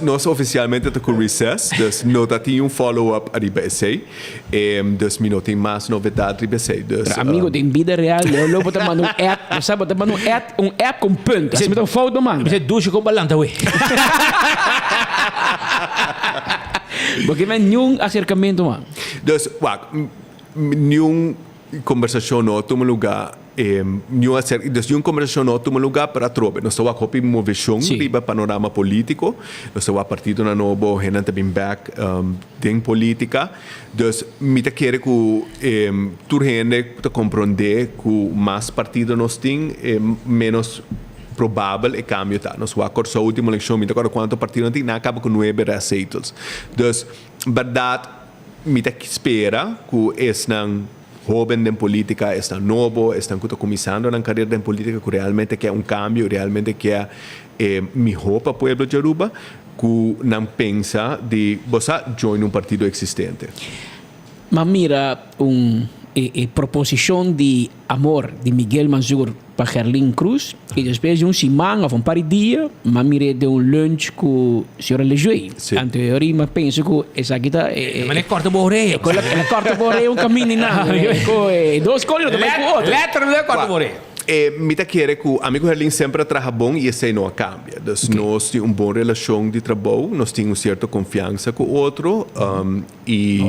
Nós oficialmente estamos com recess, não tem follow-up a RBC, não tem mais novidade a RBC. Amigo, tem vida real, eu vou te mandar app, você vai te mandar app com ponto, você me dá foto, mano. Você ducha com balanta, ué. Porque não é nenhum acercamento, mano. Nenhum conversação não toma lugar uma conversação não toma lugar para trobe nós estamos a movição riba panorama político nós estamos a partido na novo Renan também back tem política então me quer que tu gente compreender que mais partido nós tem menos provável é cambio tá nós vamos acordar a última eleição me agora quanto partido não tem acaba com 9 receitos então verdade me espera que não jovem em política, estão novo, estão começando na carreira em política, que realmente quer cambio, realmente quer melhor para o povo de Aruba, que não pensa de você join partido existente. Mas mira, proposição de amor de Miguel Manzur para Gerlin Cruz, e depois de semana ou par de dia, mas mire de lunch com a senhora Lejuei. Anteriormente, mas penso que essa aqui está... Mas é corta boreia. Ela corta boreia caminho não. Dois colhos também com outro. Letra não é corta boreia. Me quer que o amigo Herlin sempre trabalha bom e isso não cambia. Nós temos uma boa relação de trabalho, nós temos certa confiança com o outro.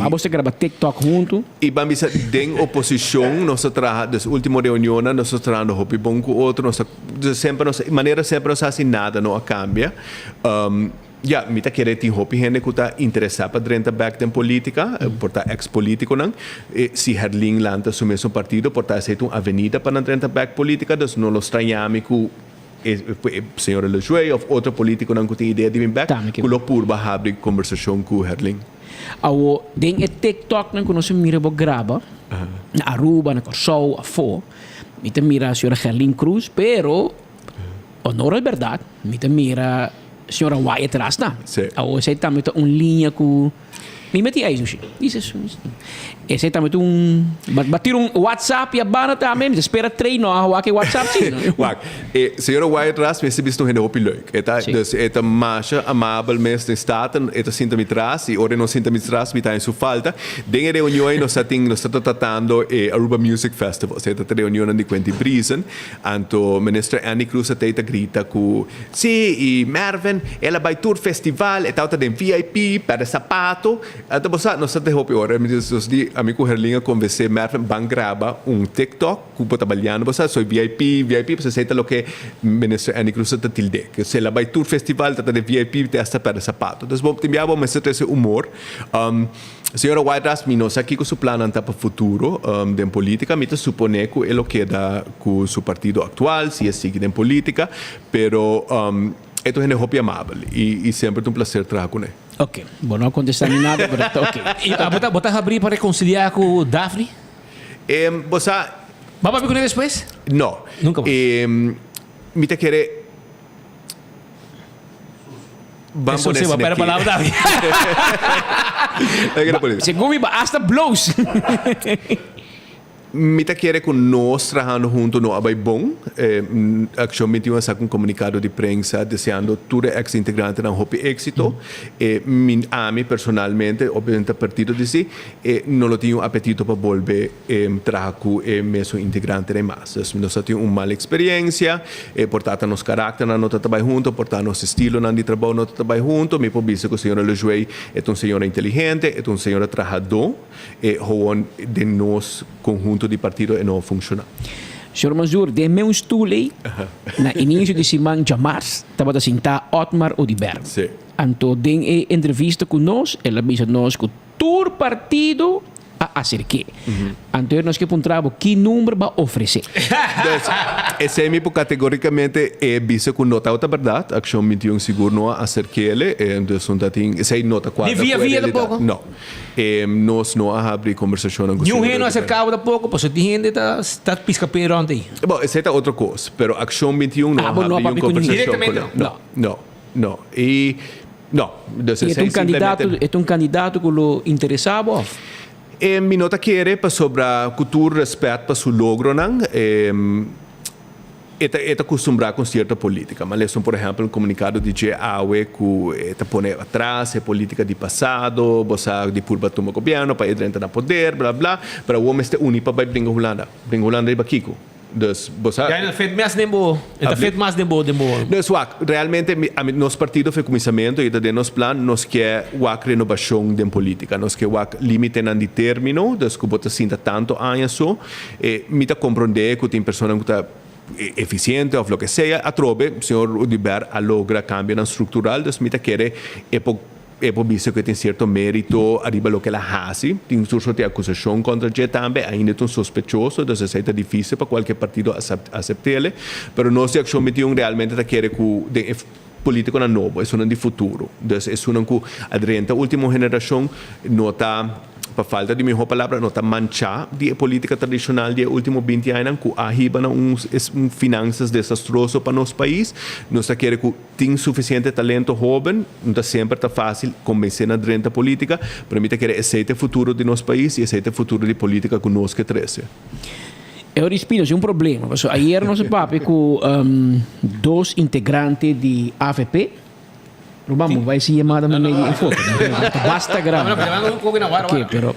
Você grava TikTok junto. E vamos dizer, em oposição, nós trabalhamos, nas últimas reuniões, nós trabalhamos bom com o outro, maneira sempre não assim nada, não cambia. Me quer ter gente que está interessada para dentro back em política, por estar ex-político, não? Se Herlin lança o mesmo partido, por estar aceito uma avenida para dentro back política, nós não estranhamos que senhora Lejoy of outro político não tem ideia de vir back, kulo purba abrir conversação com Herling. Awo, den e TikTok não conheço mira bo grava, na Aruba, na Corsou, a Fo, mita mira a senhora Herling Cruz, pero honor a verdade, mita mira a senhora Wyatt Rasna. Awo, sei também linha com mi metti aí, sushi. Isso é esse também bater WhatsApp e a bana também, me espera treino a que WhatsApp sim. Senhora Wyatt Ras, me visto um hopi leuk. Eta marcha amável mês de staten, eta sinta mi tras e ora não sinta mi tras, mi tá em sua falta. Den reunião nós está tratando Aruba Music Festival. Esta reunião de Quentin Prison, anto ministra Annie Cruz até grita com e Mervin, ela vai tour festival, eta outra de VIP para sapato. Então, nós até hopi ora, me diz amigo Herlinga conversei Mervin bang grava TikTok que está trabalhando, você sou VIP, você sente o que ministra Annie Cruz está tilde, que se ela vai tour festival, está de VIP testa para sapato. Então, bom, tembiabo mas esse humor. Senhora Wyatt Ras, nós aqui com o plano para o futuro de política, me supone que ele queda com o partido atual, se sigue em política, pero esto es hopi amável e sempre um prazer trabalhar com ele. Ok, bom, não contestar nem nada, mas tá ok. E botar abrir para reconciliar com o Daphne? Você... Vamos ver com ele depois? Não. Nunca mais. Me te querer... Vamos a ver para a palavra Daphne. Segundo hasta blows. Me te querer com nós trabalhando junto no abai bom. Action metiu um comunicado de prensa desejando todo ex-integrante não hope êxito. A mim personalmente, obviamente o partido de si, não tinha apetito para volver trabalhar com o mesmo integrante de mais. Nós tínhamos uma mala experiência, portanto nos carácter não trabalhar junto, portanto nos estilo não de trabalho não trabalhar junto. Me pode dizer que o senhor Lejoy é um senhor inteligente, é um senhor trabalhador, de nós conjunto de partido e não funciona. Senhor Manzur, dê-me stoel aí. Na início de semana de março, estava a sentar Otmar Odiber. Sim. Então, tem entrevista com nós, ela disse nós que todo partido a acerque. Então, nós que apontamos que número vai oferecer. Esse é categoricamente visto com nota outra verdade. Action 21 seguro não acerque ele. Então, essa é nota 4. De via de pouco? Não. Nós não abrimos conversação. Nenhum não acercava de pouco, porque tem gente que está piscapero ontem. Bom, essa é outra coisa. Mas Action 21 não abrimos conversação. Diretamente não. E não. É um candidato que lo interessava? Mi nota quiere sobre cultura respeito para su logro não é acostumbrado com certa política, mas lesson por exemplo um comunicado de GAW que está põe atrás é política de passado, você de purba toma governo para entrar na poder, blá blá, para o homem este único para brincar Holanda e Baquico. Dus, já fez mais tempo, fez mais tempo. Dus realmente nosso partido foi começamento e de nosso plano nós quer uma renovação de política, nós quer uma limite não de término, dus que bota sinta tanto anos só, me tá compreender que tem pessoas que está eficiente ou o que seja, a trobe, o senhor Odiber a logra cambio estrutural, dus me tá querer é por isso que tem certo mérito arriba lo que ela faz. Tem um surto de acusação contra ele também, ainda é um sospechoso, então é difícil para qualquer partido aceitar ele, mas nós action metiam realmente a querer que político não novo, é um de futuro. Então é um que a última geração não está para falta de melhor palavra, não está manchada de política tradicional de últimos 20 anos, que arriba finanças desastrosas para nosso país. Nós queremos que tenha suficiente talento jovem, não está sempre tá fácil convencer na direita política, para mim querer aceitar o futuro de nosso país e aceitar o futuro de política que nós que traz. Eu respiro, é um problema. Ayer nós papo com dois integrantes de AFP. Vamos, vai ser chamada em foto. Basta gravar. Ok, pero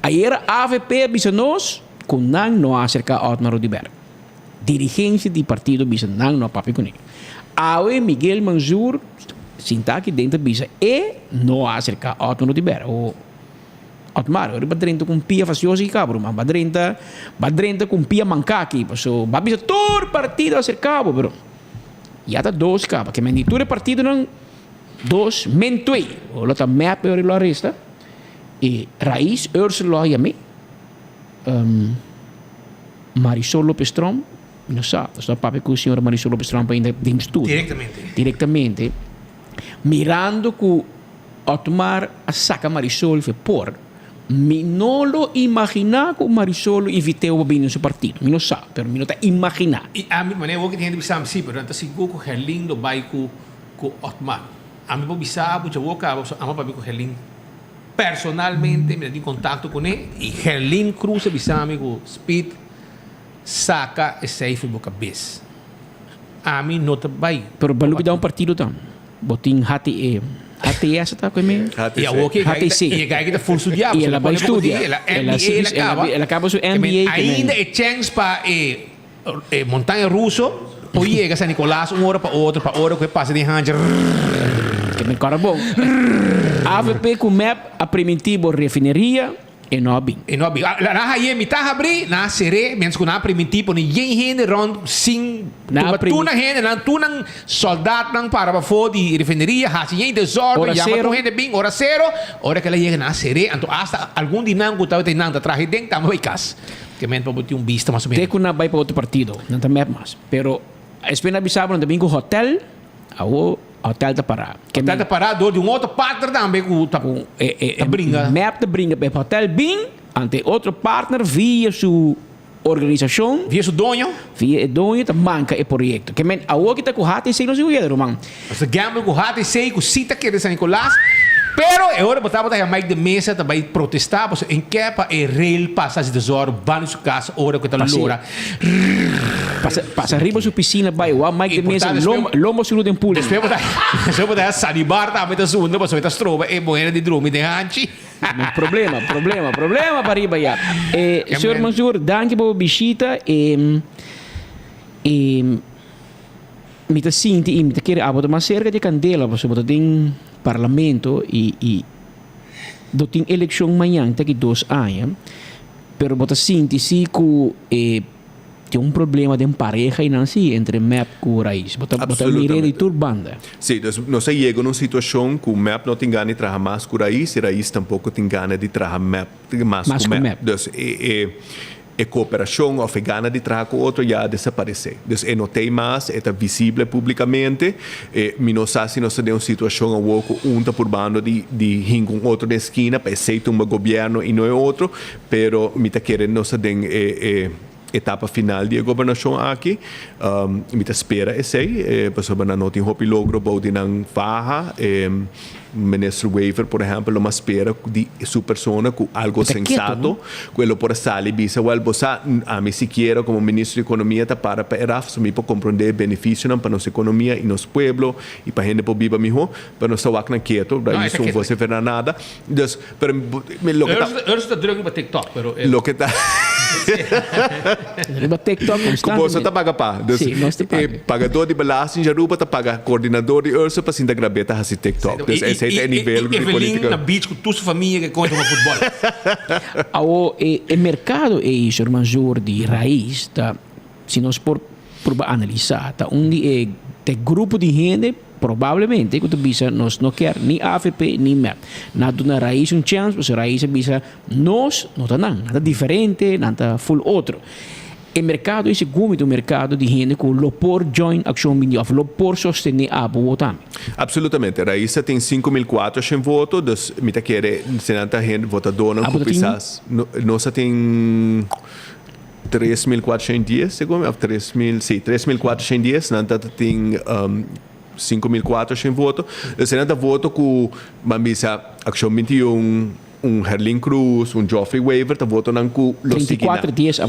ayer a AFP disse nós que não acerca a Otmar Odiber. Dirigência do partido disse não papo com ele. Awe Miguel Manzur sinta aqui dentro disse não acerca a Otmar Odiber. Otmar, eu badrento com pia facioso e cabro, mas badrento com pia mancaki, so babisa todo partido acercado, pero já tá dois capa, que menditura partido não dos mentui, o lota map eu lo arresta e raiz Ursula e a mim Marisol Lopes Strom não sabe. Só papo que o senhor Marisol Lopes Trump ainda tem estudo. Diretamente. Mirando que ao tomar a saca Marisol foi por me não lo imaginar que o Marisol inviteu a vir no seu partido. Me não sabe, mas me não está imaginar. E a mim maneira o que tem de bisam sim, pero então seguro que Herlin do vai com Otmar. A mim vou bisar, porque eu acabo a mim para com Herlin. Personalmente me tenho contato com ele e Herlin cruza bisam com Speed saca e safe boca cabeça. A mim não tá vai. Pero balu que dá partido tam. Botin hati HTS tá com mim. HTC. E a que tá full studiar. E ela vai estudar. Ela acaba seu MBA. Ainda é chance para montanha russo. Ou chega a San Nicolás hora para outra que passa de Ranger. Que me cara bom. AVP com map a primitivo refineria e não bem. Na aí me tá abrir na seré, menos que na primitivo ni gente rond sim. Tu na gente, tu nang soldado nang para fora de refineria, hasi gente desordem, llama tu gente bem hora zero, hora que ela chega na seré, então hasta algum dinam que tava tendo traje dentro tamo vai cas. Que men para botar vista mais ou menos. Teco na vai para outro partido, não tá mais. Pero espera bisabo também com hotel, hotel da Pará. Hotel da Pará, de outro partner também que brinca. Map da brinca para hotel bem, ante outro partner via sua organização, via seu dono, tá manca o projeto. Que men a que tá com HTC não se usa, Roman. Você gamble com HTC, com cita que de San Nicolás. Pero agora botava a Mike de mesa também protestar, porque em que para rail passa de desordem, vai no seu casa, hora que tá loura. Passa arriba sua piscina, vai o Mike de mesa, lombo se luta em pulo. Depois botar salibar, tá metendo segunda, mas vai trova e moeda de drume de hanchi. Problema para arriba já. Senhor Mansur, danke por visita e me tá sinto e me tá querer abotar mais cerca de candela, porque botar tem parlamento e do tem eleição amanhã daqui 2 anos, pero botar sinto se que tem problema de pareja e não se entre MEP e o Raiz. Botar mire de turbanda. Sim, não se chega numa situação que o MEP não tem gana de trabalhar mais com o Raiz e o Raiz tampouco tem gana de trabalhar mais com o MEP. A cooperação afegana de trabalhar com o outro já desapareceu. Então, não tem mais, está visível publicamente. Não sei se nós temos uma situação onde um está por bando de um outro na esquina, para aceitar um governo e não é outro, pero me está querendo nós temos etapa final de governação aqui. Me está espera esse, para não tem hopi logro, bauti nang faha, Ministro Waver, por exemplo, uma espera de sua persona com algo sensato, quello por salir bisa well bosa a mim siquiera como ministro de economia tá para eraf me para compreender benefício para nossa economia e nosso pueblo e para gente por viva mijo, para nossa wak quieto, daí isso não você faz nada. Então, pero lo que tá eu estou drogando para TikTok, pero lo que tá Riba TikTok constante. Você tá paga pa. Pagador de balagem já ruba tá paga coordenador de urso para sinta grabeta hasi TikTok. Esse é nível de política. Na beach com tua família que conta com futebol. O mercado é isso, Manjur de raiz, tá? Se nós por analisar, tá? Onde é grupo de gente provavelmente que tu bisa nós não quer nem AFP nem MEP. Nada na raiz chance, porque raiz bisa nós não tá nada diferente, nada full outro. O mercado esse muito mercado de gente com lopor join action media, lopor sostener a votar. Absolutamente. Raiz tem 5.400 votos, dus me tá querer se nada gente votador não pisas. Nós tem 3.410, segundo 3.410, nada tem 5.400 votos. Se nada voto com Mambisa Action 21, Herlin Cruz, Geoffrey Waver, tá votando com 34 dias a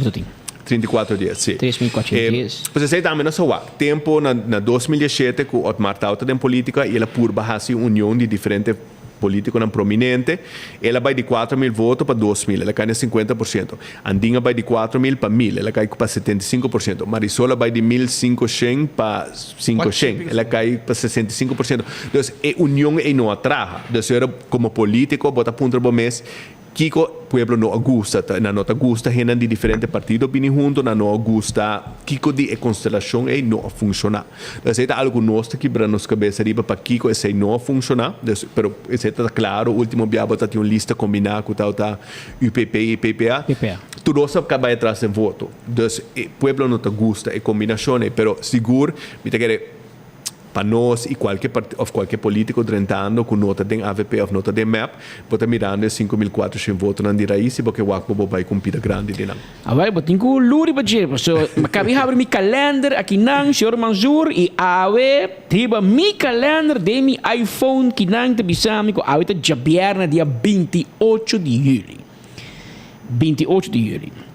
34 dias, sim. 3.410. Você também não sabe, tempo na 2017 que o Otmar estava em política e ela purba assim união de diferentes políticos não prominentes, ela vai de 4.000 votos para 2.000, ela cai em 50%. Andinha vai de 4.000 para 1.000, ela cai para 75%. Marisola vai de 1.500 para 500, ela cai para 65%. Então, a união é não atraja. Então, como político, bota ponto por mês, Kiko pueblo no gusta, na nota gusta gente de diferentes partidos vini junto, na no gusta Kiko di constelação e não funciona. Então é algo nosso que para nos cabeça riba para Kiko esse não funciona, pero esse tá claro, o último biabo tá tinha uma lista combinada com tal tá UPP e PPA. Tudo isso acaba atrás em voto. Então pueblo não te gusta e combinação, pero seguro, me te quer para nós e qualquer político drentando com nota de AVP ou nota de MAP, pode mirando 5.400 votos na raiz porque o Akbo vai cumprir grande de não. Agora, eu tenho que luri para dizer, acabei de abrir meu calendar aqui não, senhor Manzur, e ave, triba meu calendar de meu iPhone que não te bisami, que ave tá jabierna dia 28 de julho. 28 de julho.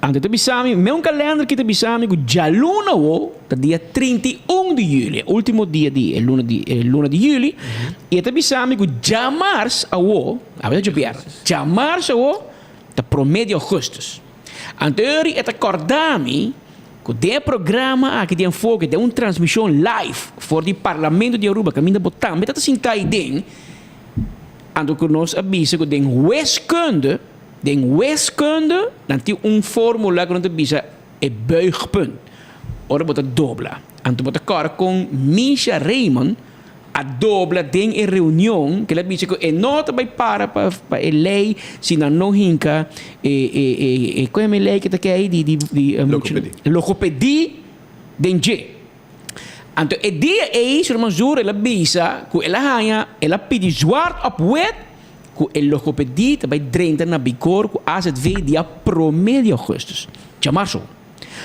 Antes de bisami, meu calendar que te bisami, que já luna o, tá dia 31 de julho, último dia de luna de julho, e te bisami que já março o, a ver já março o, tá promédio agosto. Anterior é acordar-me que o programa aqui tem fogo, tem uma transmissão live for do Parlamento de Aruba, que a minha botar, mas tá sentar aí dentro, ando que nós avisa que tem wiskunde. Den wiskunde, dan tem fórmula que não te bisa é buigpunt. Ora bota dobla. Anto bota cara com Misha Raymond a dobla den e reunião que ela bisa que é nota vai para lei se não hinca qual é a lei que tá aí de logopedia den G. Anto é dia aí sur mazura ela bisa que ela hanha ela pedi zwart op wet que el logopedia vai drenta na bicor que as het vê dia promédio agosto. Chamar so.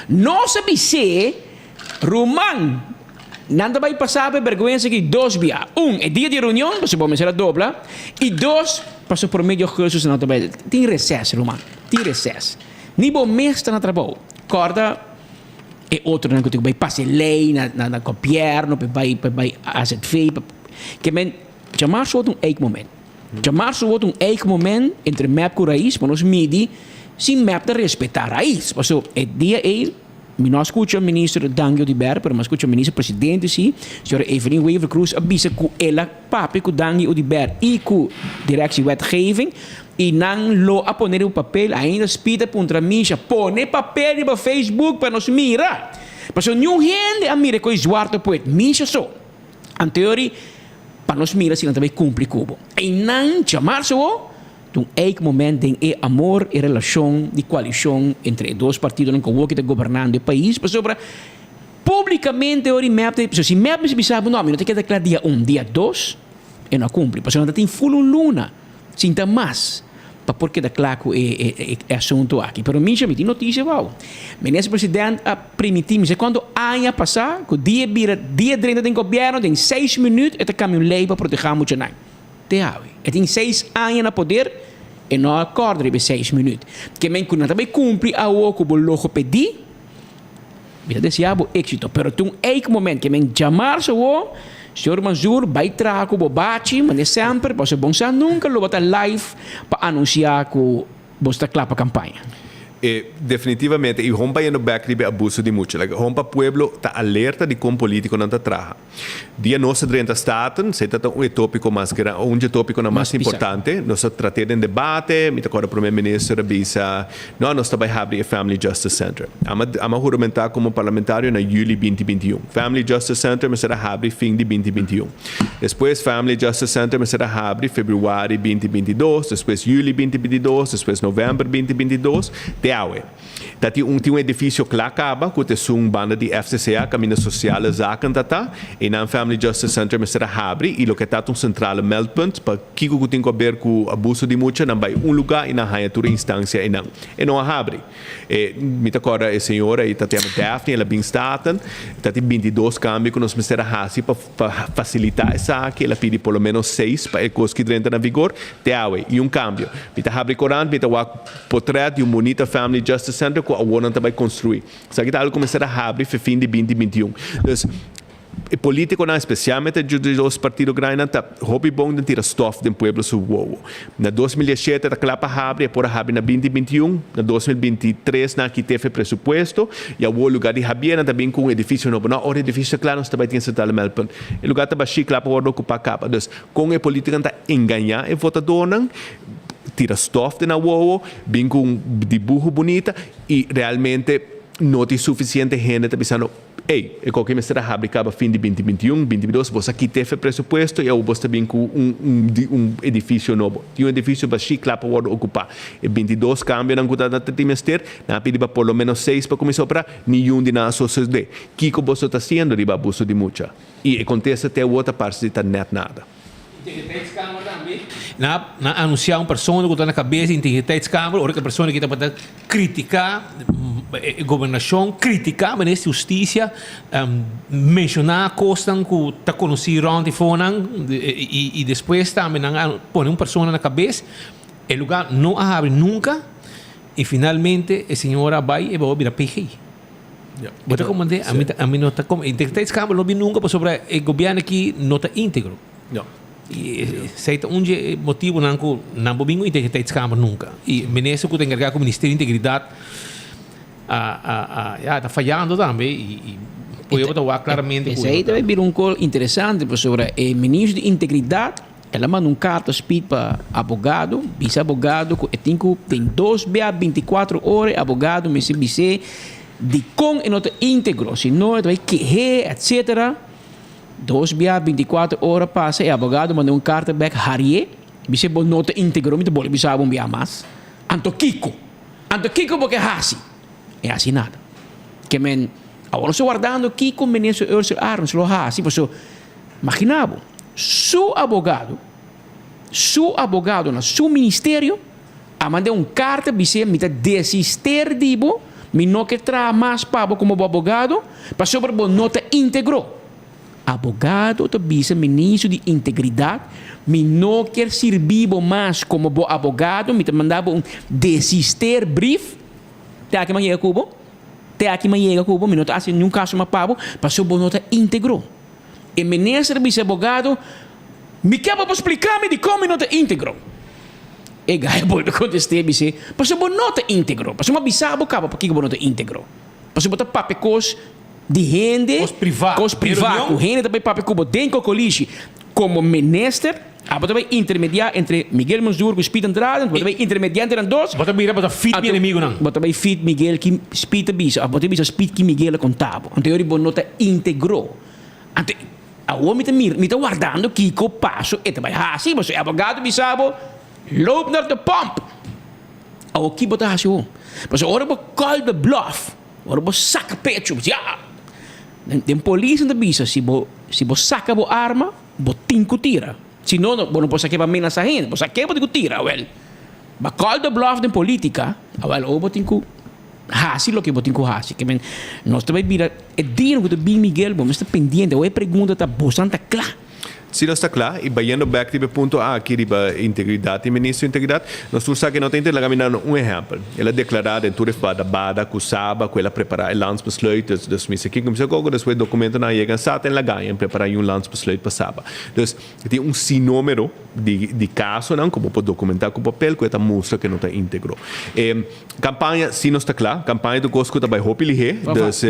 Não sabe se Roman nada vai passar por vergonha que dois via. É dia de reunião, você pode ser a dobla, e dois passou promédio agosto não vai. Tem recesso, Roman. Tem recesso. Nível mês na trabalho. Corda é outro não que vai passar lei na governo, vai as het vê que men chamar so um momento. Chamar se wordt eigen moment entre map com raiz, para nós medir se map de respeitar raiz. Passou é dia nós escuta o ministro Dangio de Ber, mas escuta o ministro presidente sim, senhora Evelyn Weaver Cruz avisa que ela papi com Dangio de Ber e com direção wetgeving e não lo a poner o papel ainda spida contra misha, pone papel no Facebook para nós mirar. Passou nenhum gente a mira com zwarte poet misha só. Anterior para nós mirar se não também cumpre cubo. E não chamar-se o eigen momento de amor e relação de coalição entre dois partidos que estão governando o país, para sobre publicamente ori map se map se bisabo não tem que declarar dia 1, dia 2 e não cumpre, porque não tem full luna, sinta mais. Porque da claro é assunto aqui. Pero mim já me tem notícia, wow. Ministro presidente a permitir, mas quando anos passar, que dia 30 do governo, tem 6 minutos, é caminho lei para proteger muito não. Tem 6 anos na poder e não acorda de 6 minutos. Que men quando também cumpre a o que o logopedia, eu desejo êxito. Pero tem um momento que men chamar-se o senhor Manzur vai trazer o bobate, mas sempre, você bonsa nunca lo bota live para anunciar que você está claro para a campanha. Definitivamente, e rompa no backribe abuso de muito. Rompa pueblo está alerta de como político não está traja. Dia nossa drenta staten, se trata tópico mais grande, tópico mais importante. Nós tratamos em debate, me acorda o primeiro-ministro bisa, nós estamos abrir o Family Justice Center. Ama juramentar como parlamentário na julho 2021. Family Justice Center me será abrir fim de 2021. Depois Family Justice Center me será abrir fevereiro 2022, depois julho 2022, depois novembro 2022. Tem um edifício que acaba, que tem uma banda de FCCA, caminho social, e na Family Justice Center, mas será abre, e o que está um central meldpunt, para que tem que ver com o abuso de muita, não vai lugar e não há outra instância, e não abre. Me acorda a senhora, e tem a Daphne, ela bem está, tem 22 cambios que nós será assim para facilitar essa aqui, ela pede pelo menos 6 para a coisa que entra na vigor, e um cambio. Me abre Corão, me o portrait de bonita Family Justice Center que a ONU vai construir. Isso aqui está algo começar a abrir para fim de 2021. Então, político não, especialmente dos partidos grandes, está hobby bom de tirar stoff do povo sobre o na 2017 está claro para abrir, por abrir na 2021, na 2023 na que teve presupuesto e o lugar de Javier também com um edifício novo. Não, o edifício claro também tem central Melbourne. O lugar está baixo claro para ocupar capa. Então, com a política está enganar e votador não tira stof na uovo, vem com dibujo bonita e realmente não tem suficiente gente pensando, ei, e qualquer mestre fabricava fim de 2021, 2022, você aqui teve presupuesto e você vem com um edifício novo. Tem um edifício para chique lá para ocupar. E 22 cambios na cuidado da trimestre, na pediba por lo menos 6 para começar a operar, nenhum de nós sucede. Que você está fazendo, riba abuso de muita. E acontece até outra parte de net nada. Na anunciar uma pessoa que está na cabeça integriteitscâmara, outra pessoa que está para criticar a governação, criticar a justiça, mencionar coisas que está conhecido ontem e depois também põe uma pessoa na cabeça, o lugar não abre nunca e finalmente a senhora vai e vai virar PGI. Você comandante, a mim não está como integriteitscâmara não vi nunca sobre o governo aqui não está íntegro. E sei um motivo não bingo integriteitscâmara nunca. E menese que tem encarregado com o Ministério da Integridade está falhando também e pode falar claramente. Esse aí também vira coisa interessante sobre o Ministro de Integridade. Ela manda carta speed para advogado, vice-advogado, tem 24 horas, advogado, me se de com e não íntegro, se não vai querer, etc. 24 horas passa e o advogado manda uma carta back Harriet, você não te integrou, me boleh bisa bom biar mais. Anto Kiko porque hasi, é assim nada. Que men, agora se guardando Kiko menino Ursula Arns lo hasi, porque imaginava, seu advogado na seu ministério, a mandar uma carta você me desistir dibo, me não que tra mais pabo como advogado, para sobre não te integrou. Abogado ou vice-ministro de integridade, me não quer servir mais como abogado, me mandava um desistir brief, até aqui manhã cubo, me não está assim nenhum caso mais pabo, para ser não te integrou. E ministro vice-abogado, me quer para explicar-me de como não te integrou. E gai pode contestar, você, para ser não te integrou, para ser uma bisabo cabo, para que não te integrou, para ser botar papecos de gente, cos privado, gente também papai cubo tem cocoliche como ministro, também intermediar entre Miguel Manzur e Speed Andrade, também intermediar entre dois. Bota mira para fit meu inimigo não. Bota também fit Miguel que Speed bisa, bota bisa Speed que Miguel contava. Anterior bonota integrou. Ante a homem me tá guardando que co passo e também assim, você advogado bisabo, loop naar de pump. O que bota assim? Mas ora bo call the bluff. Ora bo saca pecho, ja. Den polícia da bisa, se bo saca bo arma, bo tinco tira. Se não pode sacar para ameaçar gente, bo sacar bo tinco tira, well. Ba call the bluff den política, well, o bo tinco hasi lo que bo tinco hasi, que men nós também vira é dinheiro que do Bill Miguel, bo está pendiente, ou é pergunta tá bastante clara. Se não está claro, e vayendo back to ponto aqui de integridade e ministro de integridade, nós temos que não tem que examinar um exemplo. Ela declarada em tudo para bada, kusaba, que ela preparar o landsbesluit, dus missa aqui como se gogo, depois documento na chega sat en la ganha preparar um landsbesluit para saba. Dus tem um sinômero de caso não, como pode documentar com papel, que ela mostra que não está íntegro. Campanha, se não está claro, campanha do Cosco também hope lihe, dus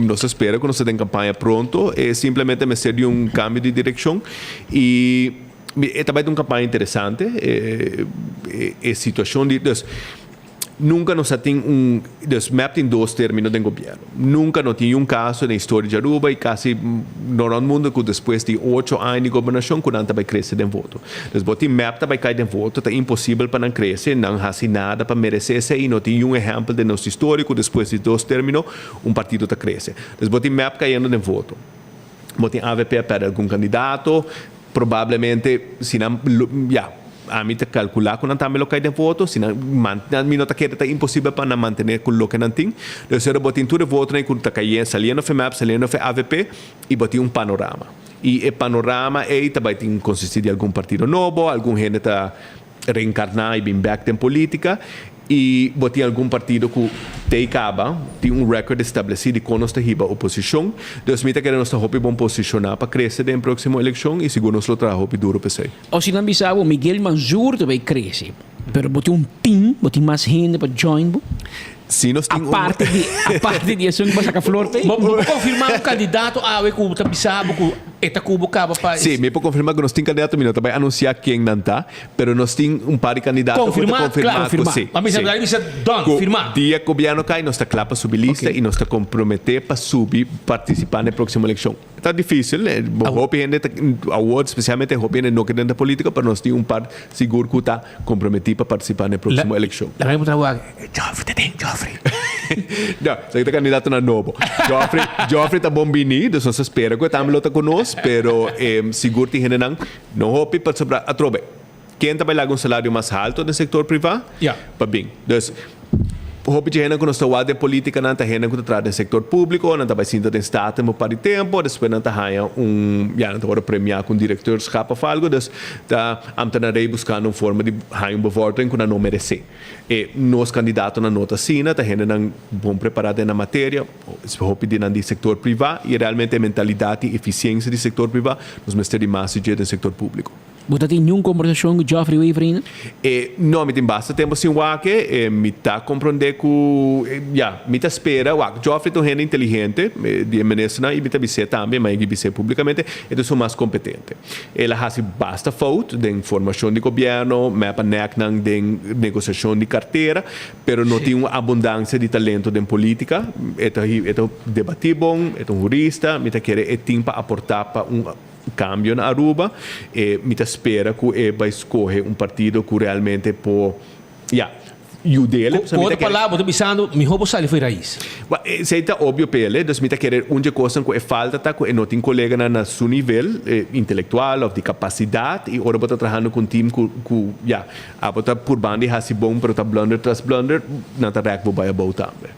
nós espera que nós tenha campanha pronto, é simplesmente me ser um cambio de direção. E também é uma campanha interessante, é situação de nunca nos tem map em dois términos de governo. Nunca não tinha caso na história de Aruba e quase no mundo que depois de 8 anos de governação que não vai crescer de voto. Depois o map também cai de voto, é impossível para não crescer, não faz nada para merecer e não tem exemplo de nosso histórico depois de 2 términos partido está crescer. Depois o map caindo de voto. Tem AVP para algum candidato, provavelmente, se não, a mim calcular que não está melhor de voto, se não, a mim não está impossível para manter com o que não tem. Então, eu botem tudo voto que está caindo, saliendo do MAP, saliendo do AVP, e botem panorama. E o panorama aí também tem consistir de algum partido novo, algum gente está reencarnar e bem back em política, e botem algum partido que tem recorde estabelecido com nossa oposição. Deus me que nós estamos bom posicionar para crescer na próxima eleição e seguro nós trabalhamos duro para isso. Ou se não bisabo, Miguel Manzur também cresce, mas botem team, botem mais gente para join. Se nós a parte disso, que vai sacar flor, vou confirmar um candidato que está bisabo Eta Cubo Caba para. Sim, me pode confirmar que nós temos candidato, não vai anunciar quem não está, mas nós temos par de candidatos confirmado. Sim. Mas você done, firmado. Dia que o governo cai, nós está claro para subir lista e nós está comprometer para subir, participar na próxima eleição. Está difícil, né? Especialmente a gente não quer dentro da política, mas nós temos par seguro que está comprometido para participar na próxima eleição. La vamos trabalhar. Joffrey. Não, você está candidato na novo. Joffrey está bom bini, então nós espera que também está conosco, pero seguro que gente não hope para sobrar a trobe. Quem trabalha com um salário mais alto no setor privado? Para bem. Então, hope de gente que nós estamos de política não está gente que está no setor público, não está sendo de estado por tempo, depois não está não está premiar com diretor escapa para algo, então está buscando uma forma de ganhar bevordering que não merece. E nós candidatos na nota sina, está gente não bom preparado na matéria, hope de no setor privado e realmente a mentalidade e eficiência do setor privado nós mestemos mais do setor público. Você tem nenhuma conversação com o Geoffrey Weaver ainda? Não, me tem basta tempo sem que me está compreender que me está espera o Geoffrey é gente inteligente de MNSNA e me está dizer também, mas ele dizer publicamente, então sou mais competente. Ela faz basta foto de informação de governo, mapa de negociação de carteira, pero não tem uma abundância de talento de política. É debatir bom, é jurista, me está querendo tempo para aportar para cambio na Aruba e me espera que vai escolher partido que realmente pode e o dele com outra palavra, estou pensando me roubo sali foi raiz isso está óbvio para ele, então me querer uma coisa que falta que não tem colega na seu nível intelectual ou de capacidade e agora está trabalhando com um time que está por banda e assim bom para blunder tras blunder não está react vai bom também.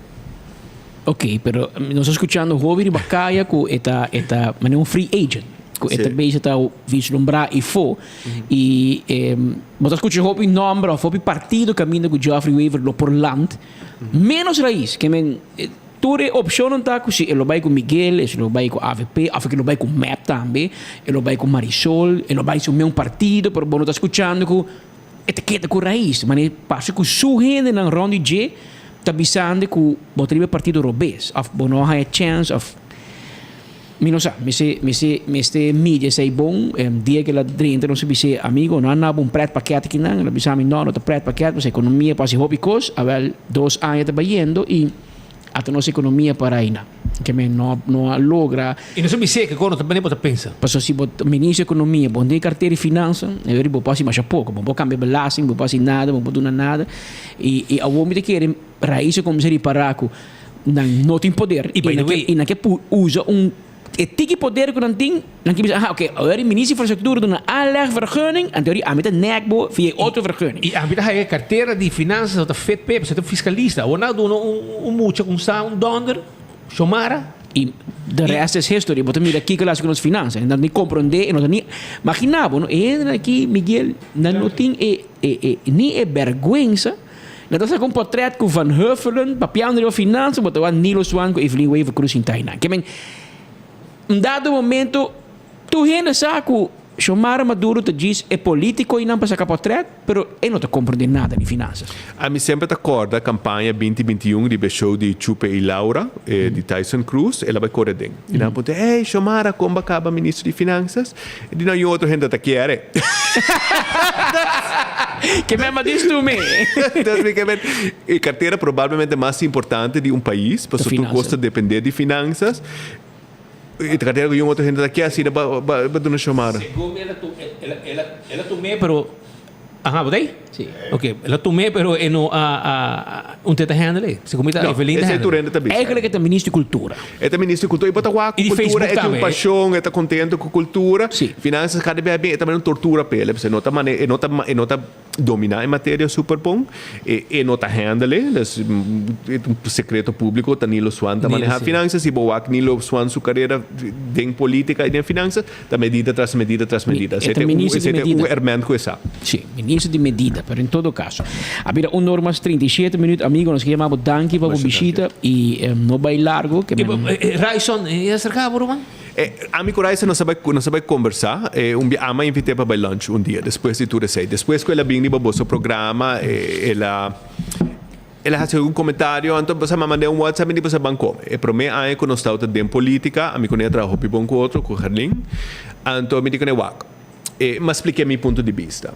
Ok, pero nós estamos escutando o Robert Bacaya que é um free agent. Esta vez está vislumbrar e for e você escuta o nome o partido caminha com o Geoffrey Weaver por land menos raiz que toda opção não está se ele vai com Miguel ele vai com AVP ele vai com MEP também ele vai com Marisol ele vai com o mesmo partido pero você está escutando que etiqueta com raiz mas passa com sua gente na ronda G está pensando que você partido robês ou não há chance of não sabe, mas mídia sei bom, dia que ela dentro não se vê amigo, não há um preto paquete aqui não, ela vê não está preto paquete, mas a economia para se hobby cos, há 2 anos trabalhando e a nossa economia para aí que não logra. E não se vê que quando também pode pensar. Passou se o ministro da economia, bom de carteira de finanças, eu vou passar mais a pouco, vou cambiar belasting, vou passar nada, vou donar nada e a homem que quer raiz como se reparar que não tem poder e na que usa tem poder que não tem, ok, agora o ministro de infraestrutura doet een aanlegvergunning en teorie aanbieden nekbo via autovergunning. E aanbieden hij carteira de finanças ou da FEDP, você é fiscalista, ou não doen mucho com donder, chomara. E de resto é history, você mira aqui que las com as finanças, não nem compreender, não nem imaginava, não é aqui Miguel, não tem nem vergonha. Dat is een portret van Huffelen, papier de finanças, maar dan Nilo Swan com Evelyn Weaver Cruz in Taina. Que men dado momento, tu gente saco chamar Maduro te diz é político e não passa portret, pero ele não te compreende nada de finanças. A mim sempre te acorda a campanha 2021 de show de Chupe e Laura, de Tyson Cruz, ela vai correr dentro. E não pode, chamar como acaba ministro de finanças, e não tem outra gente que quer. Que mesmo diz tu me? A carteira provavelmente mais importante de um país, porque tu gosta de depender de finanças. E a carteira de outra gente aqui assim, vai dar uma chamada. Ela tomei, pero ¿podéis? Sí. Ok, ela tomei, pero no un teta handle. Se comita Evelina. Esse é tu renda também. É aquele que é ministro de cultura. É ministro de cultura e bota com cultura, é um paixão, é contente com cultura. Sim. Finanças cada vez bem, é também uma tortura para ele, você nota dominar em matéria super bom, e nota handle, é um secreto público, tá Nilo Swan tá manejar finanças e boa que Nilo Swan sua carreira em política e em finanças, tá medida tras medida tras medida. Esse é um hermano com essa. Sim, ministro de medida, pero em todo caso. Havia normas 37 minutos, amigo, nós queríamos danke para a visita e não vai largo. Raison, é acercado, Roman? Amigo Raisa, nós vamos conversar. Ama invitei para lunch dia, depois de tudo isso. Depois que ela vinha para o programa, ela ela hace um comentário, então você me mandou um WhatsApp e você bancou. E para mim, aí quando estava de política, a mim quando eu trabalho com um outro, com o Herling, então me digo que mas expliquei meu ponto de vista.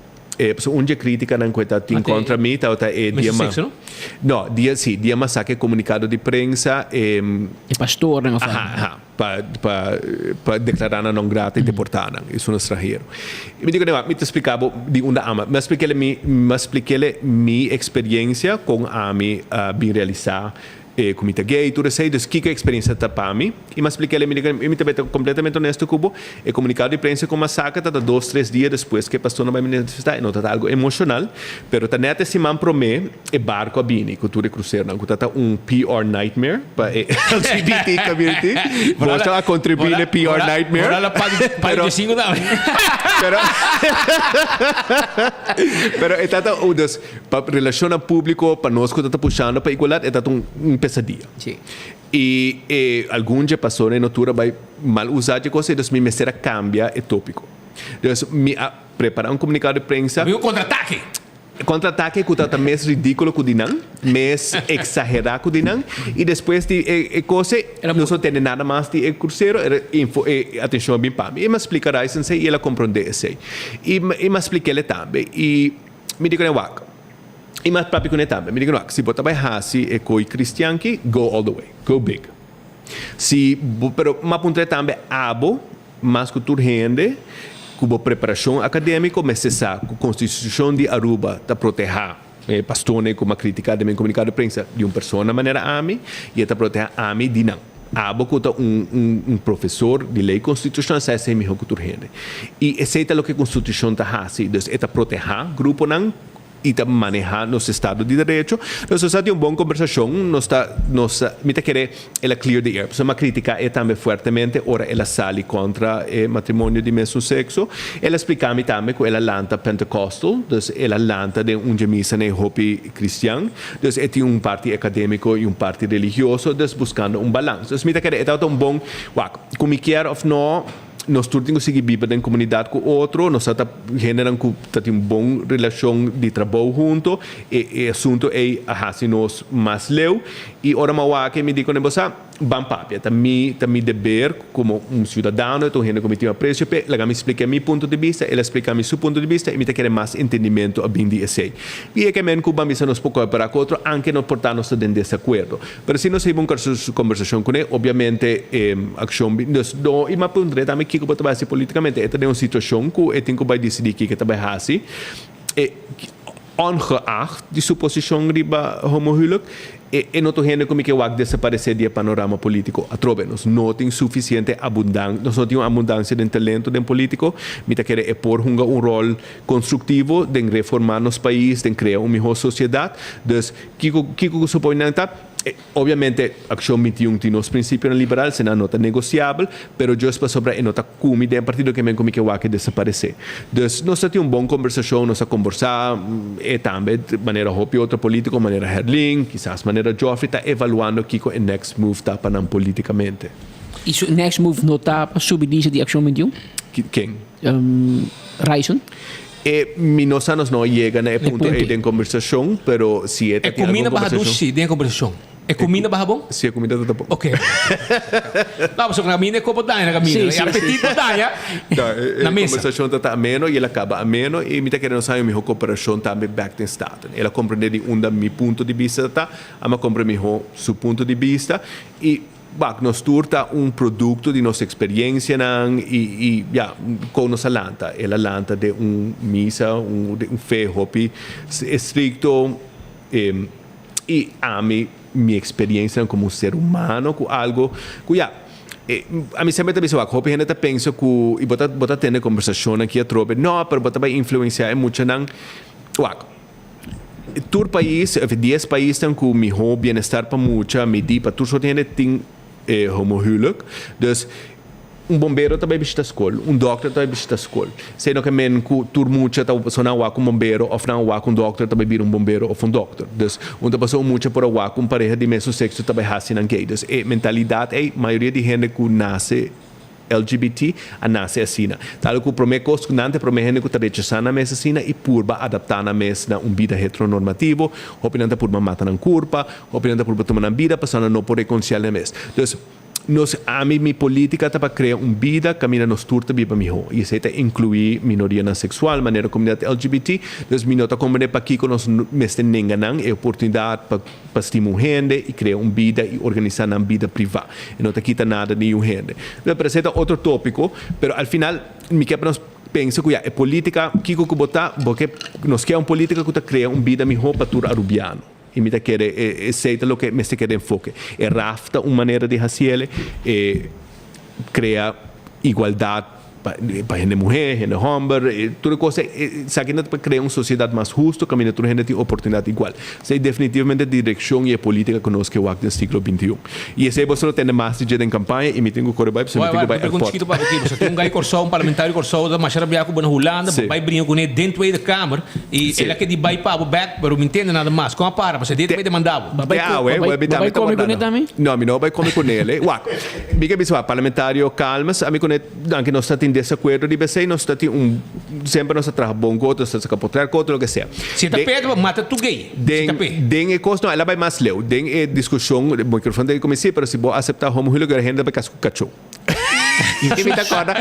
Um dia crítica na enquanto tem contra mim, tá dia sexo, não? Não, dia mas saque comunicado de prensa e pastor, não para declarar não grata e deportar isso no estrangeiro. E me digo, me te explicava de onde ama, mas expliquei minha experiência com a mim bem realizar comida gay, tudo isso, então que a experiência está para mim, e me expliquei, me também completamente honesto com o comunicado de prensa com massacre, tá 2-3 dias depois que pastor não vai me manifestar, não tá algo emocional, pero tá neta se man pro me e barco a bini, cultura cruzeiro, não tá PR nightmare para LGBT community, vamos a contribuir no PR nightmare, ahora la para de 5 da. Pero está para relação público, para nós que está puxando para igualdade, está pesadilla. Sí. E algum dia passou na notura vai mal usar de coisa, então minha mesera cambia é tópico. Então, preparar um comunicado de prensa. Um contra-ataque. Contra-ataque que está mais ridículo que o dinam, mais exagerado que o dinam, e depois de coisa, não só tem nada mais de cruzeiro, atenção bem para mim. E me explicará isso e ela compreende isso. E me expliquei também. E me digo, e mais papi com também, me digo, se você vai hasi e coi cristianki, go all the way, go big. Pero me apontei também abo, mas cultura rende, com preparação acadêmica, mas essa Constituição de Aruba está proteger pastores com uma crítica de comunicado de prensa de uma pessoa de maneira ami e está proteger ami de não. Abo que um professor de lei constitucional sai sem melhor cultura rende. E esse é o que a Constituição está fazendo, está proteger grupo não e está manejar nosso Estado de Direito. Nós estamos tendo uma boa conversação, me querer ela clear the air. Porque uma crítica é também fortemente, ora ela sale contra o matrimônio de mesmo sexo. Ela explica-me também que ela lanta pentecostal, então ela lanta de missa na hopi cristã, então é tem parte acadêmico e parte religioso, então buscando balanço. Então me querer é um bom, como quer ou não, nós todos temos que viver em comunidade com outro, nós generamos uma boa relação de trabalho junto, e o assunto é assim nós mais leu, e ora que me digo, bam papi, também dever como cidadão, então gente como tinha preço, ela me explica meu ponto de vista, ela explica meu ponto de vista, e me quer mais entendimento a bem de esse. E é que men que vamos nos pouco para outro, anche não portarmos de desacordo. Mas se nós temos uma conversação com ele, obviamente ação, e me perguntei também que pode fazer politicamente, é uma situação que eu tenho que decidir que vai fazer, ongeacht de sua posição riba homohuwelijk, e não estou vendo como que vai desaparecer do panorama político. Nós não temos suficiente abundância, nós não temos abundância de talento de político, me querer é por um rol construtivo de reformar nosso país, de criar uma melhor sociedade. Então, que supõe obviamente, a ação 21 tem os princípios liberal, se não é negociável, mas eu estou sobre a nota cumi de partido que como que vai desaparecer. Então, nós temos uma boa conversação, nós conversar e também de maneira hopi outro político, maneira Herling, quizás maneira Joffrey, está evaluando que o next move está para politicamente. E o next move não está para subir de ação 21? Quem? Raison? Nós não chegamos a ponto de conversação, mas se é comida para doce de conversação. É comida para bom? Sim, é comida para bom. Ok. Não, mas a caminho é como dá na caminho. É apetite dá, na mesa. A conversação está ameno e ela acaba ameno e me está querendo saber minha cooperação também back in Staten. Ela compreende de onde meu ponto de vista está, ela compreende seu ponto de vista e nós turta produto de nossa experiência e com nossa lanta. Ela lanta de missa, de fé hopi estricto e a minha experiência como ser humano com algo que a mim sempre penso que a gente pensa que e bota tendo conversação aqui a trobe não, mas bota vai influenciar muito não todo país 10 países têm que melhor bem-estar para muita medida para tudo tem homohuwelijk dus bombeiro também visita a escola, doctor também visita a escola. Se não que men que tur muita tá só não com bombeiro ou não com doctor também vira bombeiro ou doctor. Dus onde passou muita por com pareja de mesmo sexo também assim não gay. Dus mentalidade é maioria de gente que nasce LGBT a nasce assina. Tal que o primeiro costo nante promete que tabe chasana mesa assina e purba adaptar na mesa na vida heteronormativo, opinanta purba mata na curpa, opinanta purba toma na vida, passando não por reconciliar na mesa. Então, nós mi política para criar vida camina nos turta biba miho e isso é incluir minoria na sexual maneira comunidade LGBT nós mi nota como para aqui que nós mestre nenganang é oportunidade para estimular gente e criar vida e organizar na vida privada e não tá quita nada nenhum gente me apresenta outro tópico pero al final mi que nós pensa que é política que botar porque nós quer política que cria vida miho para tur arubiano e me quer aceita o que me quer enfoque é rafta uma maneira de fazer criar igualdade para gente mulher, gente homem, tudo coisa, sabe para criar uma sociedade mais justa, caminha toda gente tem oportunidade igual. Isso é definitivamente a direção e a política que nós que o no século XXI. E esse você tem mais de em campanha e me tenho que correr para você me tenho que vai pergunta chiquito para aqui, você tem um gajo corsão, um parlamentário corsão da Machara Biaco na Holanda, vai brincar com ele dentro da câmara e ele que de vai para o back, mas não entende nada mais. Como para, você dentro vai demandar. Vai comer com ele também? Não, não vai comer com ele. Uau. Biga biswa parlamentário calmas, a mim quando anche nós está desacordo de você nós está sempre nós trabalha bom gosto nós está capotar contra o que seja se está perto mata tu gay den é costo ela vai mais leu den é discussão o microfone dele comecei para se bo aceitar homo hilo que a gente vai casco cachorro e me acorda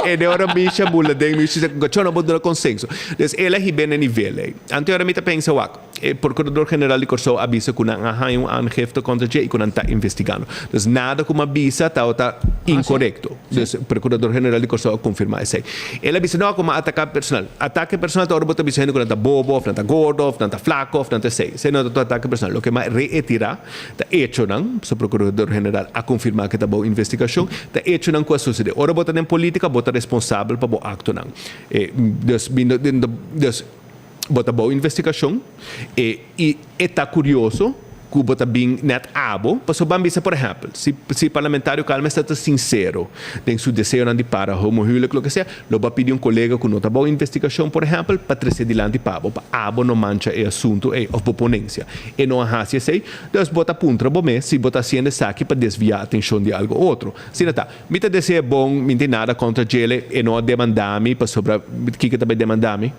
e de hora bicha bula den me diz cachorro não pode consenso então ela é bem nível ante hora me pensa o procurador general de Corso avisa que não há angefto contra ele e que não está investigando então nada como avisa está incorreto então procurador general de Corso confirma isso ele avisa não como ataque personal está hora bota dizendo que não está bobo não está gordo não está flaco não está se não está ataque personal o que mais retirar está hecho não o procurador general a confirmar que está boa investigação está hecho não com a sociedade ora bota em política bota responsável para o acto não bota boa investigação e está curioso que bota bem net abo para so bambisa por exemplo se parlamentário calma está sincero tem seu desejo de para homo hilo que seja lo vai pedir colega que nota boa investigação por exemplo para trazer dilante para abo não mancha o assunto e oponência e não hace sei então bota puntra bom se bota sendo saque para desviar a atenção de algo outro se não tá me te desejo bom me tem nada contra ele e não demandar-me para sobre que também demandar-me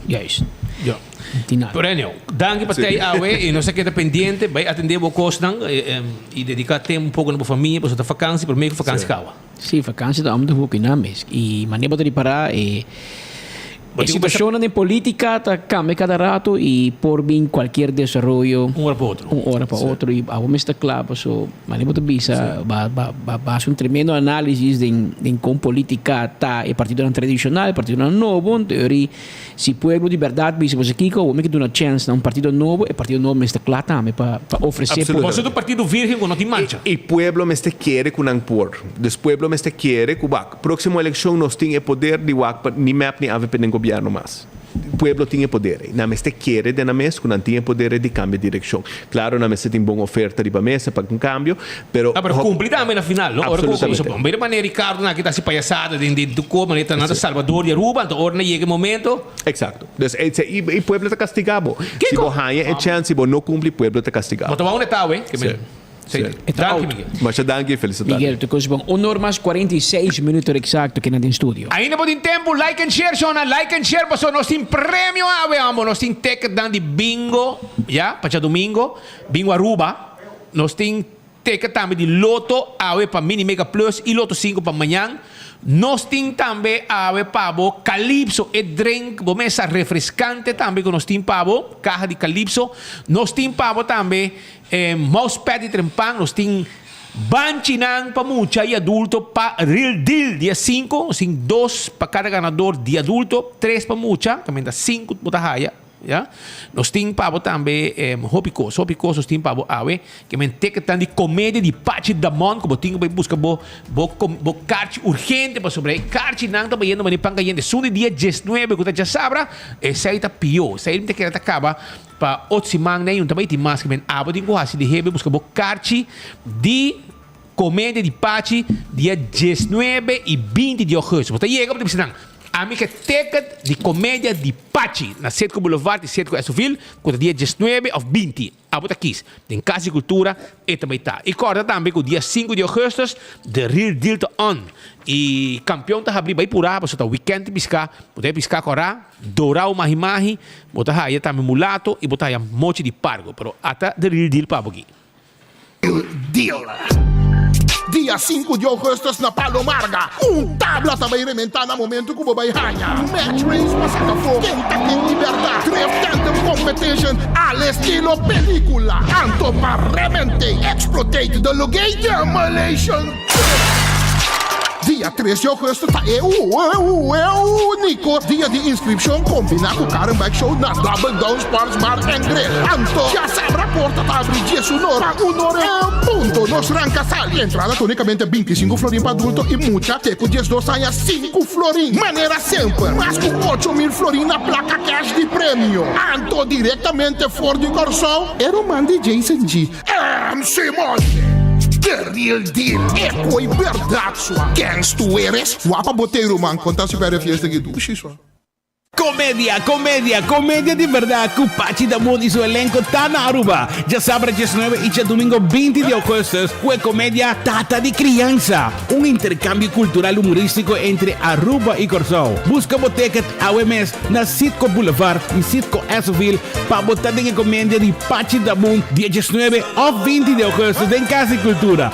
Yes. Yo. Perennial. Danke para ter awe e não sei que está pendente, vai atender o custo e dedicar tempo um pouco na família, para a vacância, para meio que vacância caua. Sim, vacância está muito pouco na mês e maneira de parar a situação em política cambia cada rato e por bem qualquer desenvolvimento uma hora para outro e a homem está claro so maneira de visa vai tremendo análise de como política está o partido tradicional o partido novo teoria se pueblo de verdade visa você aqui como que dá uma chance um partido novo o partido novo está claro também para oferecer você do partido virgem que não tem mancha e pueblo me quer que não por des pueblo me quer que próxima eleição nós tem poder de ni map ni ave penen governo mais o pueblo tinha poder na mesa quer de na mesa que não tinha poder de cambiar de direção claro na mesa tem boa oferta de mesa para um cambio pero cumprir também na final não ora como bem maneira Ricardo na que está se palhaçada de como maneira nada Salvador e Aruba então ora chega momento exato e pueblo está castigado se você ganha a chance se não cumpre o pueblo está castigado mas tomar etapa que Danke, Miguel. Mas danke, felicidade. Miguel, tu coisa bom. 1 mais 46 minutos exato que na tem estúdio. Ainda por tempo, like and share, Sona. Like and share, pastor. Nós tem prêmio, amo. Nós tem ticket de bingo, já, para domingo. Bingo Aruba. Nós tem ticket também de loto, para Mini Mega Plus e loto 5 para amanhã. Nós temos também pavo Calypso e drink, mesa refrescante também que nós temos pavo, caja de Calypso. Nós temos pavo também mousepad de trempang, nós temos Banchinang para mucha e adulto para Real Deal dia 5, assim 2 para cada ganador de adulto, 3 para mucha, também dá 5 para haya. Ja? Nós temos pavo também hopicoso nós temos pavo awe que menteca tan de comédia de Pachi Damon como tinha para buscar bo carte urgente para sobre carte não tá indo mani panga yende sundi dia 19 que já sabra essa aí tá pior essa aí me quer acaba para otsimang na yun também tem mais que men abo tinha quase de hebe buscar bo carte de comédia de Pachi dia 19 e 20 de agosto você chega para dizer Amiga ticket de comédia de Pachi, na Centro Boulevard e Centro Esovil, com o dia 19 ou 20. Abota quis, em Casa e Cultura, e também tá. E corda também com o dia 5 de agosto, The Real Deal to On. E campeão tá abrir bem por aí, você tá weekend piscar, poder piscar corá, dourar o mahi-mahi, botar aí também mulato e botar aí monte de pargo, pero até The Real Deal para aqui. Deal. Dia 5 de agosto na Palomarga. Tabla também rementar no momento que o Bobai Hanha. Match race passada for. Quenta quem liberdade. Drift Anthem Competition. Al estilo película. Anto para remente. Exploitate the Lugay Demolition. Dia 3 de agosto tá é único dia de inscrição combinado com o Karen Bike Show na Double Down Sports Bar and Grill. Anto, já sabe a porta tá abrindo 10 hora, 1 hora ponto, nos ranca sali. Entrada unicamente 25 florin para adulto e mucha, teco 10 2 anos 5 florin. Maneira sempre, mas com 8.000 florin na placa cash de prêmio. Anto, diretamente fora de Corsol, era o man de Jason G. Simone! The Real Deal é coi verdade sua. Quem tu eres? Guapa boteiro, man. Conta se vai fiesta aqui do sua. Comédia de verdade que o Pachi da Moon e seu elenco tá na Aruba. Já sábado 19 e já domingo 20 de agosto, com a comédia Tata de Criança, um intercâmbio cultural humorístico entre Aruba e Corsol. Busca o ticket ao mês na Citco Boulevard e Citco Esovil para botar em a comédia de Pachi da Moon, dia 19 ou 20 de agosto, em Casa e Cultura.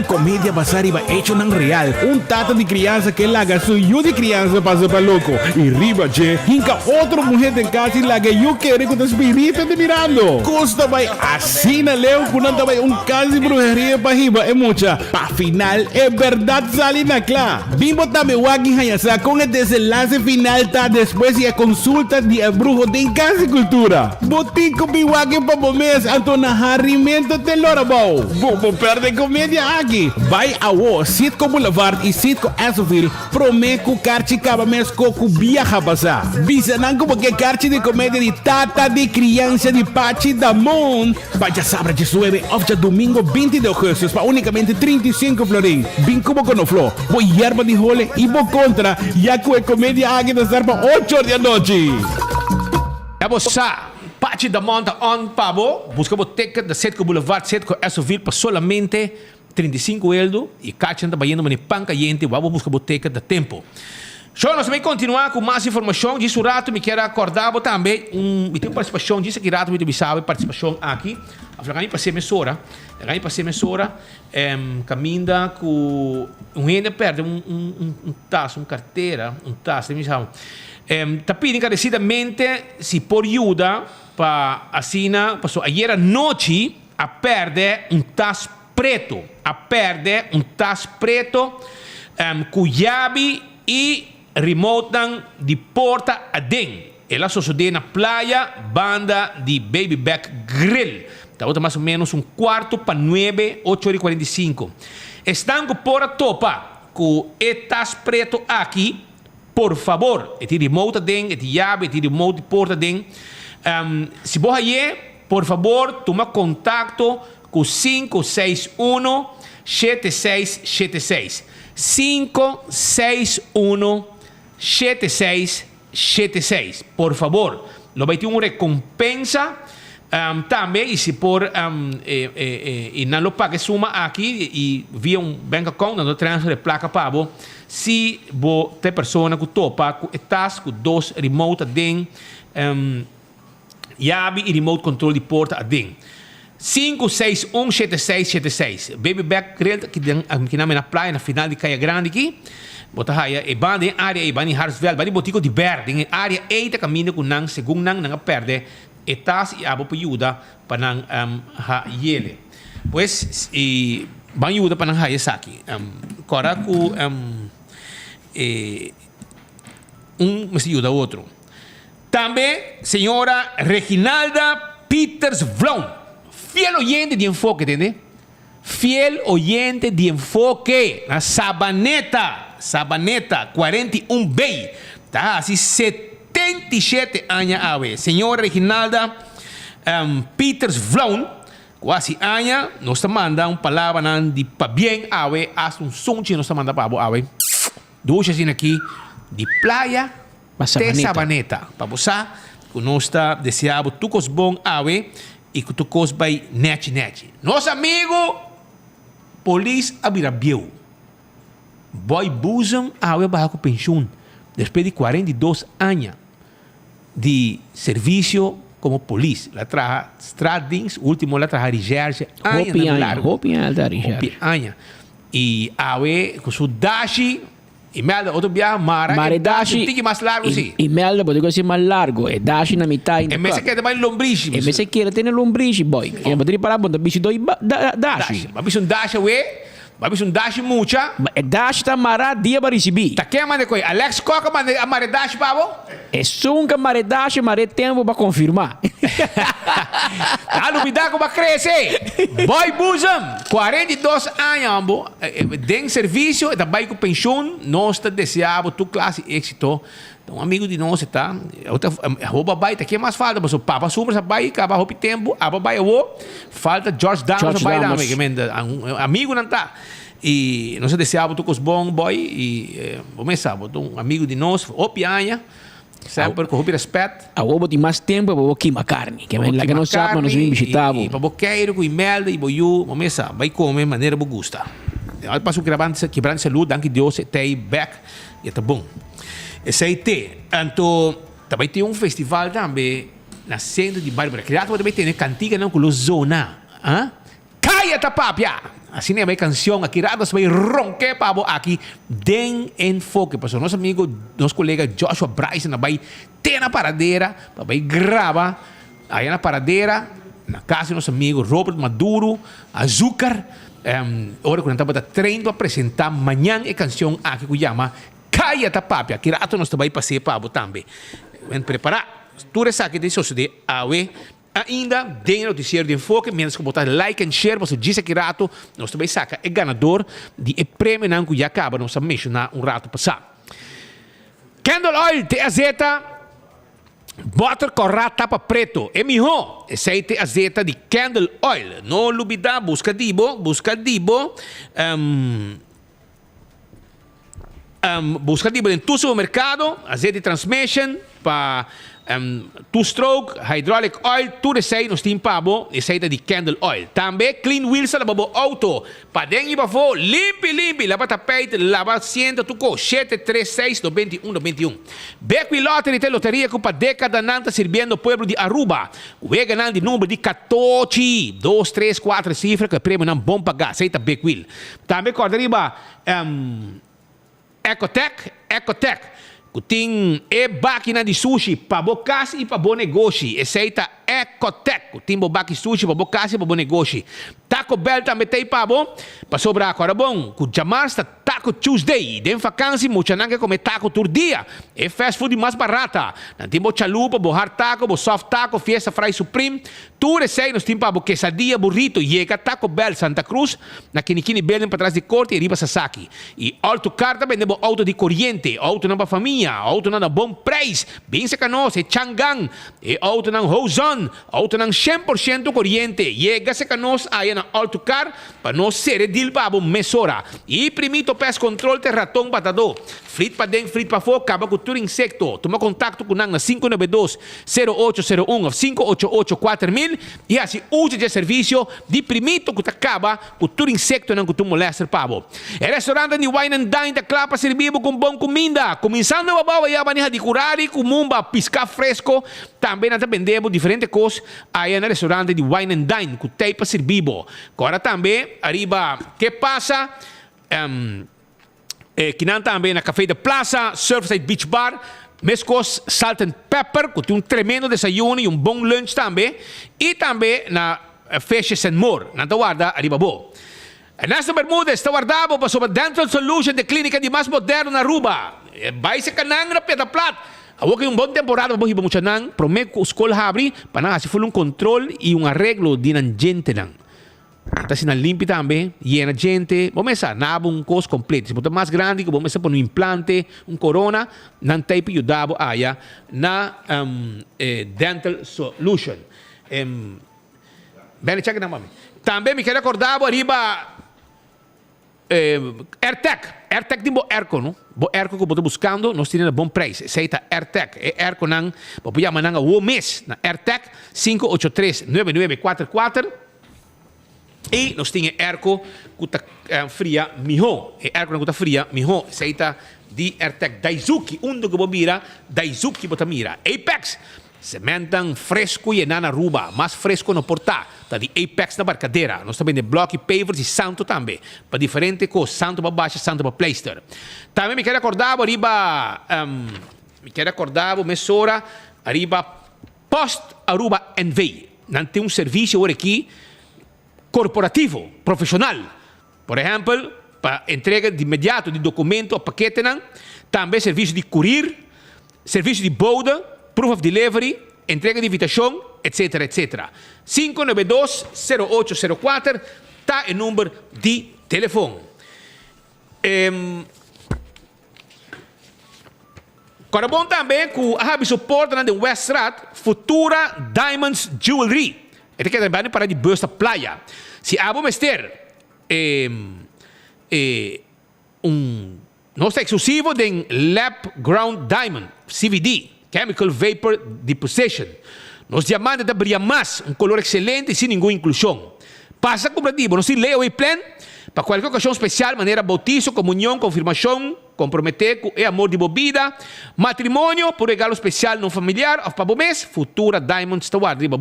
Comédia basariba hecho ng real. Tata de criança que laga su yu de criança passa para louco. E riba che, hinca outro mulher em casa e laga yu quere com o espírito de mirando. Custa vai assim na leu kunanta vai caso de brujeria para riba é mucha. Pa final é verdade sali na clá. Bimbo também wagi hayasa com o desenlace final tá depois e a consulta de brujo de Casa e Cultura. Botico biwagi pa bomes anto na harimento de Lorabao. Bobo perde comédia aqui. Vai ao Citco Boulevard e Citco Esovil. Prometo carchi cada mês coco viaja passar. Bisanan como que carchi de comédia de Tata de Criança de Pachi da Moon. Vai sábado 19 ou já domingo 20 de agosto para unicamente 35 florin. Bem como com o flow. Vou hierba de role e vou contra. Já que a comédia aqui da estar para 8 da noite. É você. Pachi da Monta on Pabo, busca o ticket da Citco Boulevard, Citco Esovil para solamente 35 euros e Cachan está indo para panca gente, vamos buscar o ticket da tempo. Show, nós vamos continuar com mais informação. Disso rato, me quero acordar também me tem participação disso aqui rato, me sabe participação aqui. A Flagani passei mesora, caminha com ainda perde taço, carteira, taço, me sabe. Tá pedindo encarecidamente se por ajuda para assina, passou ayer à noite a perder tas preto, com chave e remote de porta a dentro. Ela sucedeu na praia, banda de Baby Back Grill. Está mais ou menos 8:45, 8:45. Estão com porta topa, com tas preto aqui. Por favor, este remote den, este chave, este remote de porta den. Se você aí, por favor, toma contato com 561-7676. 561-7676. Por favor, não vai ter uma recompensa. Também, e se por e não lo pague suma aqui e via bank account, não transfer de placa para você. Se você pessoa que topa com estás com 2 remote den chave e remote control de porta den. 561-7676. Baby Back Grill que na praia na final de Caia Grande aqui. Bota aí e banda em área e banda em Hartsville, banda botico de verde em área eita caminho com nang segundo nang perde etas e abo ajuda para nang yele. Pues e ban ajuda para nang haya saki. Cora com mas ajuda outro. Também senhora Reginalda Peters Vlon, fiel oyente de Enfoque, entende? Fiel oyente de Enfoque, na Sabaneta 41B, tá? Assim 77 anos a ver. Senhora Reginalda Peters Vlown, quasi anya, nós manda palavra de pa bem awe, as sonche nós manda pa awe. Duas assim aqui de praia de Sabaneta. Para você, que nós está deseando tucos bom awe e que tucos vai net. Nosso amigo Polis Abirabiu. Boy Buzam awe barra com pensão. Depois de 42 anos de serviço como polícia. Ela trabalha Stradings, último ela trabalha Rigéria. Hopi anos. E awe com o Dashi, e melda outro biar Mare Dashi. Tem que mais largo sim. E melda pode ser mais largo. E Dashi na metade. E mese quer mais lombriz. E mese quer ter lombriz, boy. E pode parar bom, bicho doi Dashi. Mas bicho Dashi awe. Mas um dash mucha. Dash tá mará dia para receber. Tá quem manda coi? Alex Coca manda a mare dash pavo? É sunca mare dash, mare tempo para confirmar. Alubida como cresce. Boy Buzam, 42 anos ambo. Den serviço, da vai com pensão, nós tá deseando tu classe êxito. Um amigo de nós tá, rouba bai, tá que mais falta, mas o papa sumra sa bai, acaba roupa tempo, aba bai falta George Damos bai da amigo não tá. E nós desejamos tu cos bom boy e vamos sabe, um amigo de nós, opianha, sempre com respeito. A roupa tem mais tempo para queimar carne, que é lá que nós sabe, nós vimos visitavo. E para boqueiro com imelda e boiu, vamos sabe, vai comer maneira bogusta. Eu passo quebrando saúde, danke Deus, tei back, e tá bom. SIT, então, também tem festival também na centro de Bárbara. Criado também tem cantiga não com a zona. Caia tapapia! Assim é a canção aqui, nós vai ronquer para aqui, den enfoque. Para nosso amigo, nosso colega Joshua Bryson, vai ter na paradeira, vai gravar aí na paradeira, na casa do nosso amigo Robert Maduro, Azúcar. Agora, quando estamos treinando a apresentar amanhã a canção aqui que chama Caia tapapia, que rato nós também passei para o também. Vamos preparar. Tudo isso aqui de suceder awe. Ainda tem noticiário de enfoque, menos que botar like and share, você disse que rato nós também saca é ganador de prêmio não que já acaba nós mencionar rato passado. Candle Oil TAZ, butter corra tapa preto, é melhor. Esse TAZ de Candle Oil. Não lubida, busca dibo. Busca tipo em tu supermercado, azeite transmission para two-stroke, hydraulic oil, tudo isso aí nós temos pabo, esse aí de Candle Oil. Também clean wheels da babo auto, para dentro e para fora, limpe, lava tapete, lava asiento, tuco, 736-91-91. Becqui Lottery tem loteria que para década nanta servindo o povo de Aruba. O ganhando de número de 14, 2, 3, 4 cifras, que prêmio não bom pagar, aceita Becqui. Também corda Ecotech, que tem máquina de sushi para boa casa e para bom negócio. Aceita Ecotech, que tem boa sushi para boa casa e para bom negócio. Taco Bell também tem para bom, para sobrar agora bom. Que chamar está Taco Tuesday. Tem vacância, muita não quer comer taco todo dia. É fast food mais barata. Não tem boa chalupa, boa hard taco, boa soft taco, fiesta fry supreme. Tudo isso aí nós temos para boa quesadilla, burrito. Chega Taco Bell Santa Cruz, na Kinikini Belém para trás de corte e riba Sasaki. E Autocar também tem auto de corriente, auto não para família, auto não bom preço. Bem se canos, é Changang, é auto não Hozon, auto não 100% corriente. Chega se canos aí na Autocar para nós ser deal para boa mesora. E primito pes control te ratão batador. Frit para dentro, frit para fora, acaba com tudo insecto. Toma contato com nang na 592-0801 ou 588-4000 e assim usa de serviço de primito que acaba com tudo insecto não que tu molesta pavo. É restaurante de Wine and Dine da Clapa servibo com bom comida. Começando a babawa e a maneira de curari com mumba piscar fresco. Também nós vendemos diferentes coisas aí no restaurante de Wine and Dine com teipa servibo. Agora também, arriba, que passa? Que não também na Café da Plaza, Surfside Beach Bar, mescos Salt and Pepper, que tem um tremendo desayuno e um bom lunch também. E também na Fishes and More, na guarda, arriba bo. Ernesto Bermúdez, está guardado para sobre Dental Solution de clínica de mais moderno na Aruba. Vai se canang na Pedra Plata. Awak yung bom temporada para iba mo siya nang promet ko school habri para na kasi full control e um arreglo din ang gente nang. Kasi na limpi também, llena gente, vamos a nabong cost completo. Se botar mais grande, que vamos a pôr um implante, corona, não tem para ajudar na Dental Solution. Bene, check na mami. Também me quero acordar arriba AirTag di bo airco, no? Bo airco que eu estou buscando, nós temos um bom preço. Aceita AirTag. É airco não, vou pedir amanhã o mês na AirTag 583-9944. E nós temos airco que está fria, miho. E airco que está fria, miho. Aceita di AirTag Daisuki, que vou mirar, Daisuki bota mira. Apex, cementan fresco e na Aruba, mais fresco no portar. Tá de Apex na barcadeira. Nós também de bloco e pavers e santo também. Para diferente coisa, santo para baixo, santo para pleister. Também me quero acordar, arriba, mesora, arriba, post Aruba NV. Não tem serviço agora aqui, corporativo, profissional. Por exemplo, para entrega de imediato de documento a paquete, também serviço de courier, serviço de boda, proof of delivery, entrega de invitação, etc, etc. 592-0804 está o número de telefone. Agora bom também que a suporte na Westrat Futura Diamonds Jewelry. Este que é também para de Besta Playa. Se a Bomester nosso exclusivo de Lab Ground Diamond, CVD, Chemical Vapor Deposition. Nos diamantes da brilha mais, color excelente e sem nenhuma inclusão. Passa comprativo, nós temos lei plan para qualquer ocasião especial, maneira bautizo, comunhão, confirmação, comprometer com amor de bebida, matrimônio, por regalo especial não familiar, ou para o mês, Futura Diamonds está guardado,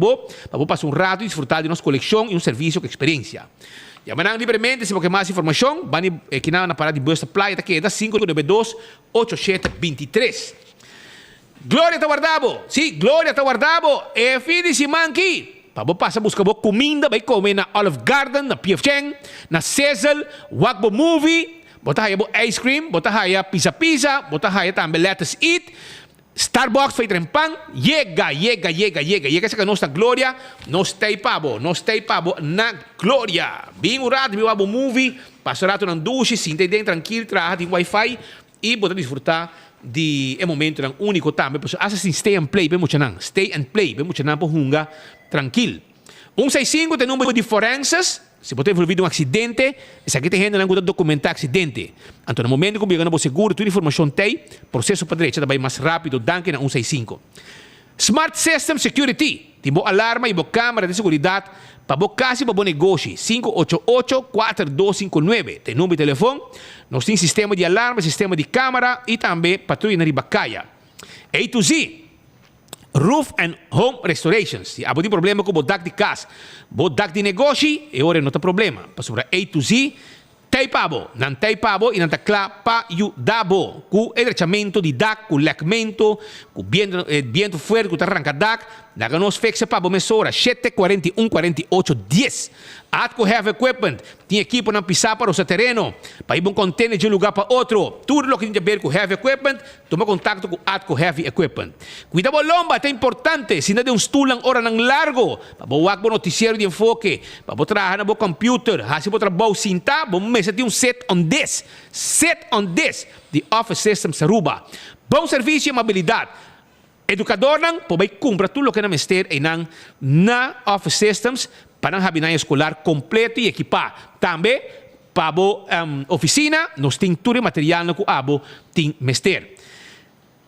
para passar rato e desfrutar de nossa coleção e serviço com experiência. E amanhã livremente, se você mais informação, vai aqui na parada de Besta Playa, que é da 592-8723. Glória está guardado. Sim, Glória está guardado. É fim de semana aqui. Para você passar a buscar comida, vai comer na Olive Garden, na P.F. Cheng, na Cecil, Wakbo Movie, bota aí ice cream, bota aí pizza, bota aí também Let's Eat, Starbucks, feito em pão, chega essa que é nossa Glória, nós tem pabo na Glória. Bem o rato, meu Wakbo Movie, passa o rato na duche, se entender tranquilo, trabalha em Wi-Fi e bota desfrutar de momento único também, porque assim stay and play, bem muito não, stay and play, bem muito não, por hunga tranquilo. 165 tem número de forenses, se você envolvido em um acidente, esse aqui tem gente que não documentar acidente. Então, no momento que você ganha seguro, toda informação tem, processo para direita vai mais rápido, danke na 165. Smart System Security, tem boa alarma e boa câmera de segurança, para boa casa e para bom negócio, 588-4259. Tem número de telefone, nós temos sistema de alarma, sistema de câmera e também patrulha na Ribacaia. A to Z, Roof and Home Restorations. Se há um problema com o dak de casa, o dak de negócio, e ora não tem problema. Para sobre A to Z, tem pabo, não tem pabo e não está claro para ajudar com o enrechamento de dak, com o lecamento, com o viento forte, com o arranca dak, daga nos fixa pabo mesora 741-48-10. Atco Heavy Equipment, tem equipo na pisar para o seu terreno, para ir um container de um lugar para outro. Tudo o que tem a ver com Heavy Equipment, toma contato com Atco Heavy Equipment. Cuidado lomba, é importante, se não de stulang hora ng largo, para boak bo noticiero de enfoque, para bo trabalhar na bo computer, hasi bo trabalho cinta, bo mesa de set on this the Office Systems Aruba. Bom serviço e amabilidade. Educador nang po bay kumpra tudo o que na mester e nang na Office Systems para ang habinay escolar completo e equipar. Também para a oficina, nos tem tudo material na abo tem mester.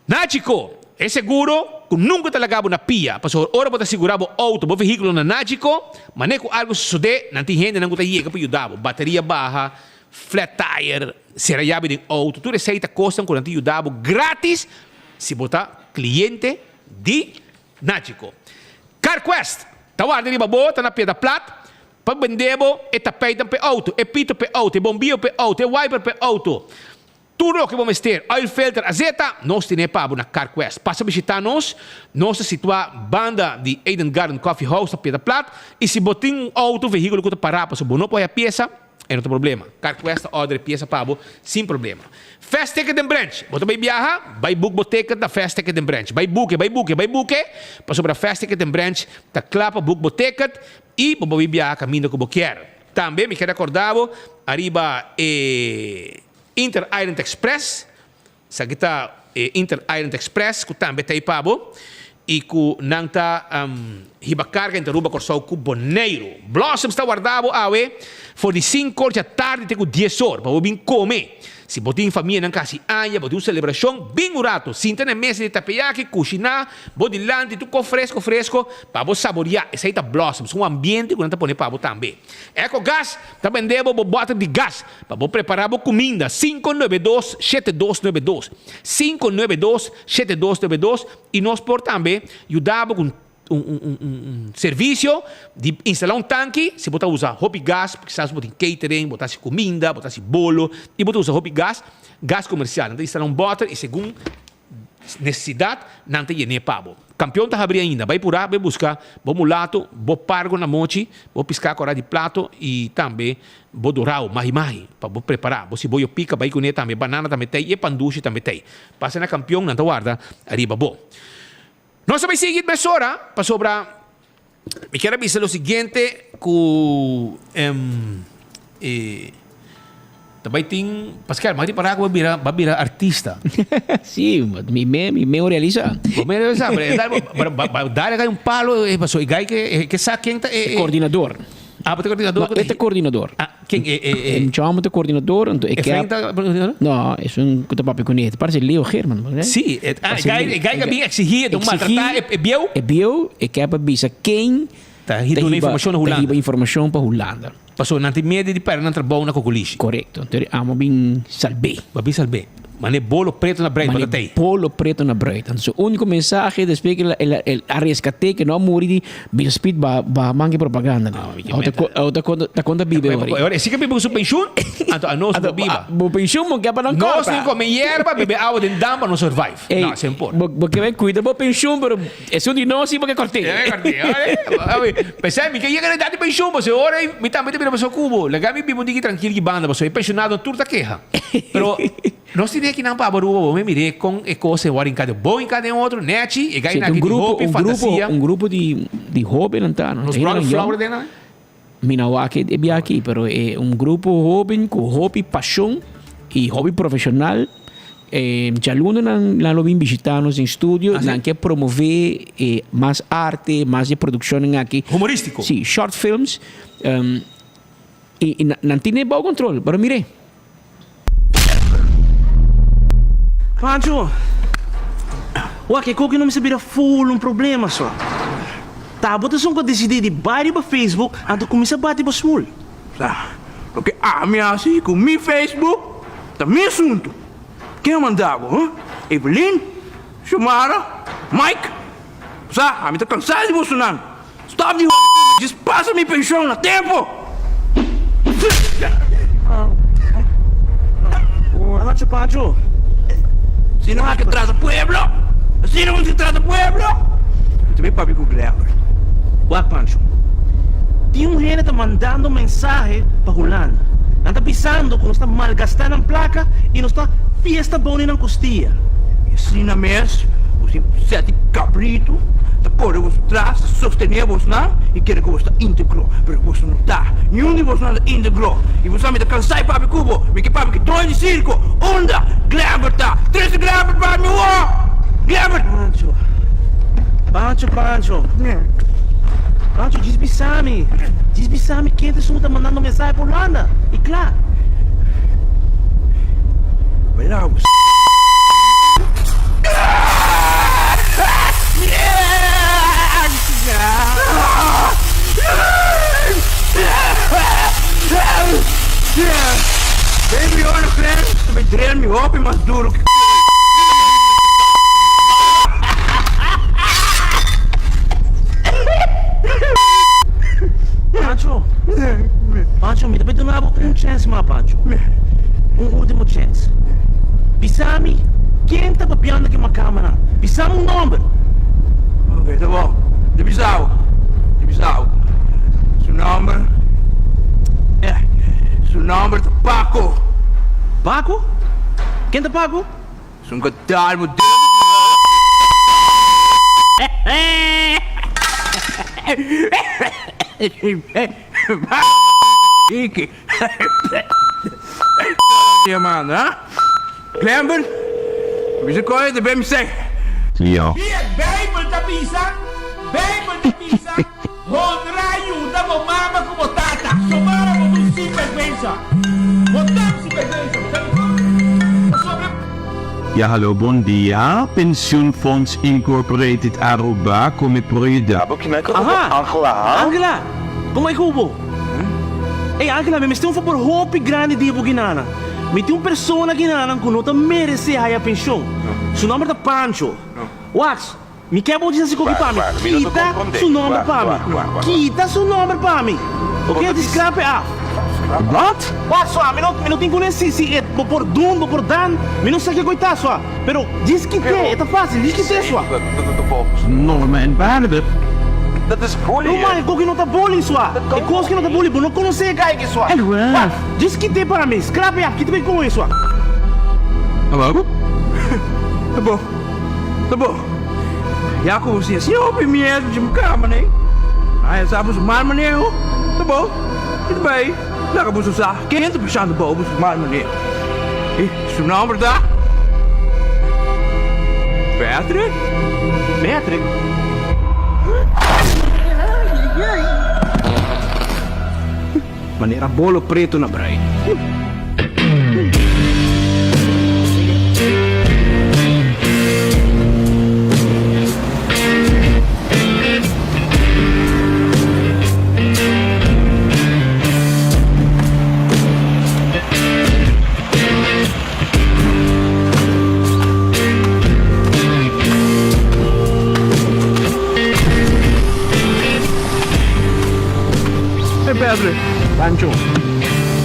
Na chico, é seguro que nunca talagabo na pia. Pastor, ora bota segurabo auto, bo veículo na nático, mas nem com algo sucede, não tem gente não guta iega para ajudar. Bateria barra, flat tire, serayabo de auto, tudo receita custam quando te ajudar grátis se botar cliente de nático. CarQuest, tawar de babo, tá na pia da plata, pag vendebo, e tapete pe auto, e pito pe auto, e bombio pe auto, e wiper pe auto. Tudo o que vamos ter, oil filter, azeta, nós temos para na CarQuest. Passa a visitar-nos, nós situamos banda de Eden Garden Coffee House, na pia da plata, e se botar um auto, veículo que está parado, se não põe a peça, não tem problema. CarQuest order peça para sem problema. Fast Ticket and Branch. Você vai viajar, vai book ticket da Fast Ticket and Branch. Vai book. Para sobre a Fast Ticket and Branch, tá clapa book ticket e vai viajar caminho que você quer. Também me quero acordar, arriba Inter Island Express. Essa aqui tá Inter Island Express, que também tem pabo. e ku nanta hibacarga em Aruba corsau ku boneiro. Blossom está guardado awe for de 5 horas da tarde até ku 10 horas para vir comer. Se botar em família não casa anya, botar uma celebração bem urato. Sinta na mesa de tapeyaque, cozinhar, botar lante, tudo fresco, para você saborear. Esse aí tá Blossoms, um ambiente que não tá pondo para você também. Eco Gás, tá vendendo bota de gás, para você preparar a comida. 592-7292. 592-7292. E nós por também ajudamos com serviço de instalar tanque. Se você usar hobby gas, porque você botar catering, botar comida, botar bolo, e você usar hobby gas comercial. Então instalar bottle e segundo necessidade, não tem nem pabo. Campeão está abrindo ainda, vai por aí, vai buscar, vou mulato, vou pargo na mochi, vou piscar com de prato e também vou dourar, mahi, para vou preparar. Você boio pica, vai com também, banana também tem, e panduche também tem. Passa na campeão, não guarda, arriba, bom. Nós vamos seguir mais hora para sobrar. Me quero dizer o seguinte, que também tem Pascal, mas para vai virar artista. Sim, me realiza. Me realiza, dar um palo e passou e gai que sabe quem é coordenador. Ah, você é coordenador? Este coordenador. Quem é? Chama de coordenador. É frente ao coordenador? Não, é um papo com ele. Parece Leo Herman. Sim, gai que bem exigido, maltratar, é bio? É bio, e que é para bisa quem tá rindo informação na Holanda. Tá informação para Holanda. Passou não tem medo de perder não trabalho na coculixe. Correto. Então, amo bem salve. Bem salve. Mas é bolo preto na breita, mas bolo preto na breita. Então, o único mensagem después que el rescate que não morre de speed ba mangue propaganda. Outra conta bibe agora. Se que bibe com pensión, a nós não biba. Bo pensión mo que para não nós tem comer hierba, bibe água de dama no survive. Não, sem por. Porque vai cuida bo pensión, pero é um de nós porque cortei. Pensei, me que ia dar de pensión, você ora me também te para o cubo. Legal me bibo digi tranquilo que banda, você é pensionado turta queja. Pero nós temos que não para baru, me mirei com e coisa agora em cada bom em cada outro, net, e gai na grupo, fantasia. Grupo de jovem não tá, não. Nos brown flower dena. Minawake é bem aqui, pero é grupo jovem com hobby, paixão e hobby profissional. Já aluno não lo vim visitar nos estúdios, não quer promover mais arte, mais de produção aqui. Humorístico. Sim, short films. E não tem bom controle, pero mirei. Pancho, que coque não me se vira full problema só. Tá, bota só que decidir de baile para Facebook, antes começa a bater para small. Tá, porque me assim com meu Facebook, tá meu assunto. Quem mandava, Evelyn, Shumara, Mike. Tá, me tá cansado de você não. Stop de just passa minha pensão na tempo. Pancho. Si no hay que tratar pueblo, si no se trata pueblo, também para o Gleber. Ué, Pancho, tem gente que está mandando mensagem para Holanda. Não está pensando que não está malgastando a placa e não está fiesta boa na costia. E assim na mesa, você sete cabrito, está correndo você atrás, sostener você não, e quer que você íntegro, mas você não está. Nenhum de você não é íntegro. E você me está cansado para o cubo, me que para que dois de circo, onda, Gleber tá, 13 Gleber para mim, Gleber! Pancho, desbissame quem está mandando mensagem para Holanda, e claro. Melhor você. Baby, olha, Clem, você vai treinar meu open mais duro que... Pancho, me também donava chance, Pancho. Último chance. Pisami, quem tá papiando aqui uma câmera? Pisami número. Ok, tá bom. De Bissau. Seu número... Seu número é Paco. Paco? Quem tá Paco? Sou um catarmo de... Ike. Mano, hein? Lembra? Você conhece bem me sei. Yo. Bijbel tapisa. Honra ayuda mo mama como tata. Somara mo tu sinvergüenza. Montang sinvergüenza. Ja, hallo, bom dia. Pensioenfonds Incorporated Aruba, come proiedabo. Aha! Angela! Como é que hubo? Ei, Angela, me tem um favor hopi grande de ginana. Me tem uma pessoa ginana que não merece a pensão. Seu nome é Pancho. What? Me quer bom dizer assim como para mim. Quita seu nome para mim. Quita seu nome para mim. Ok? Descrape a. What? What, só? Me não tem conhecido por dum, por dan. Me não sei que coitar, só. Pero diz que tem, é fácil, diz que tem, só. Não, man, bad. Dat is bullying. Não, mas que não tá bullying, só. É coisa que não tá bullying, não conhece que é só. Diz que tem para mim, escrape a, que tem com isso, só. Alô? Tá bom. Tá bom. Ja, como se assim, eu primeiro de cama, né? Aí, sabe, os mar maneiro. Tá bom. Tudo bem. Lá que você usar. Quem entra puxando bobos, mar maneiro. E, seu nome, tá? Patrick? Patrick? Maneira bolo preto na praia. Pedro, Pancho,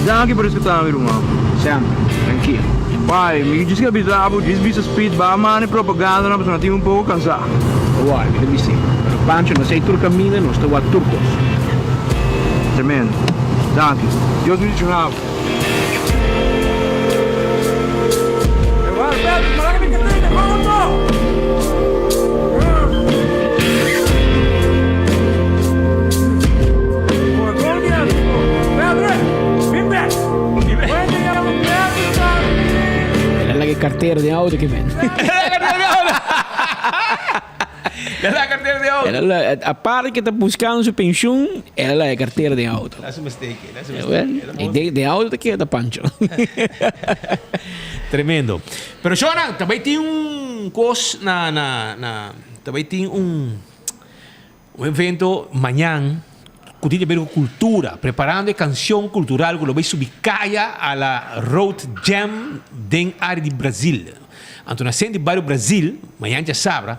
jangan kita bersekolah di rumah. Sempre, tranquilo. Pai, me diz que avisava, diz que speed, ba mane propaganda, na pessoa tinha pouco cansado. Uai, me disse. Pancho, não sei turcamina, não estou a turcos. Tremendo. Danke. Deus me chunava. Pedro, malaga me catena, vamos! Carteira de auto que vende. Ela é a carteira de auto. A parte que está buscando sua pensão, ela é a carteira de auto. That's a mistake. De auto que é da Pancho. Tremendo. Pero Shona, também tem coisa também tem evento amanhã que tem a ver com cultura, preparando a canção cultural que vai subir a la Road Jam den área de Brasil. Então, na cena de bairro Brasil, amanhã já sabe,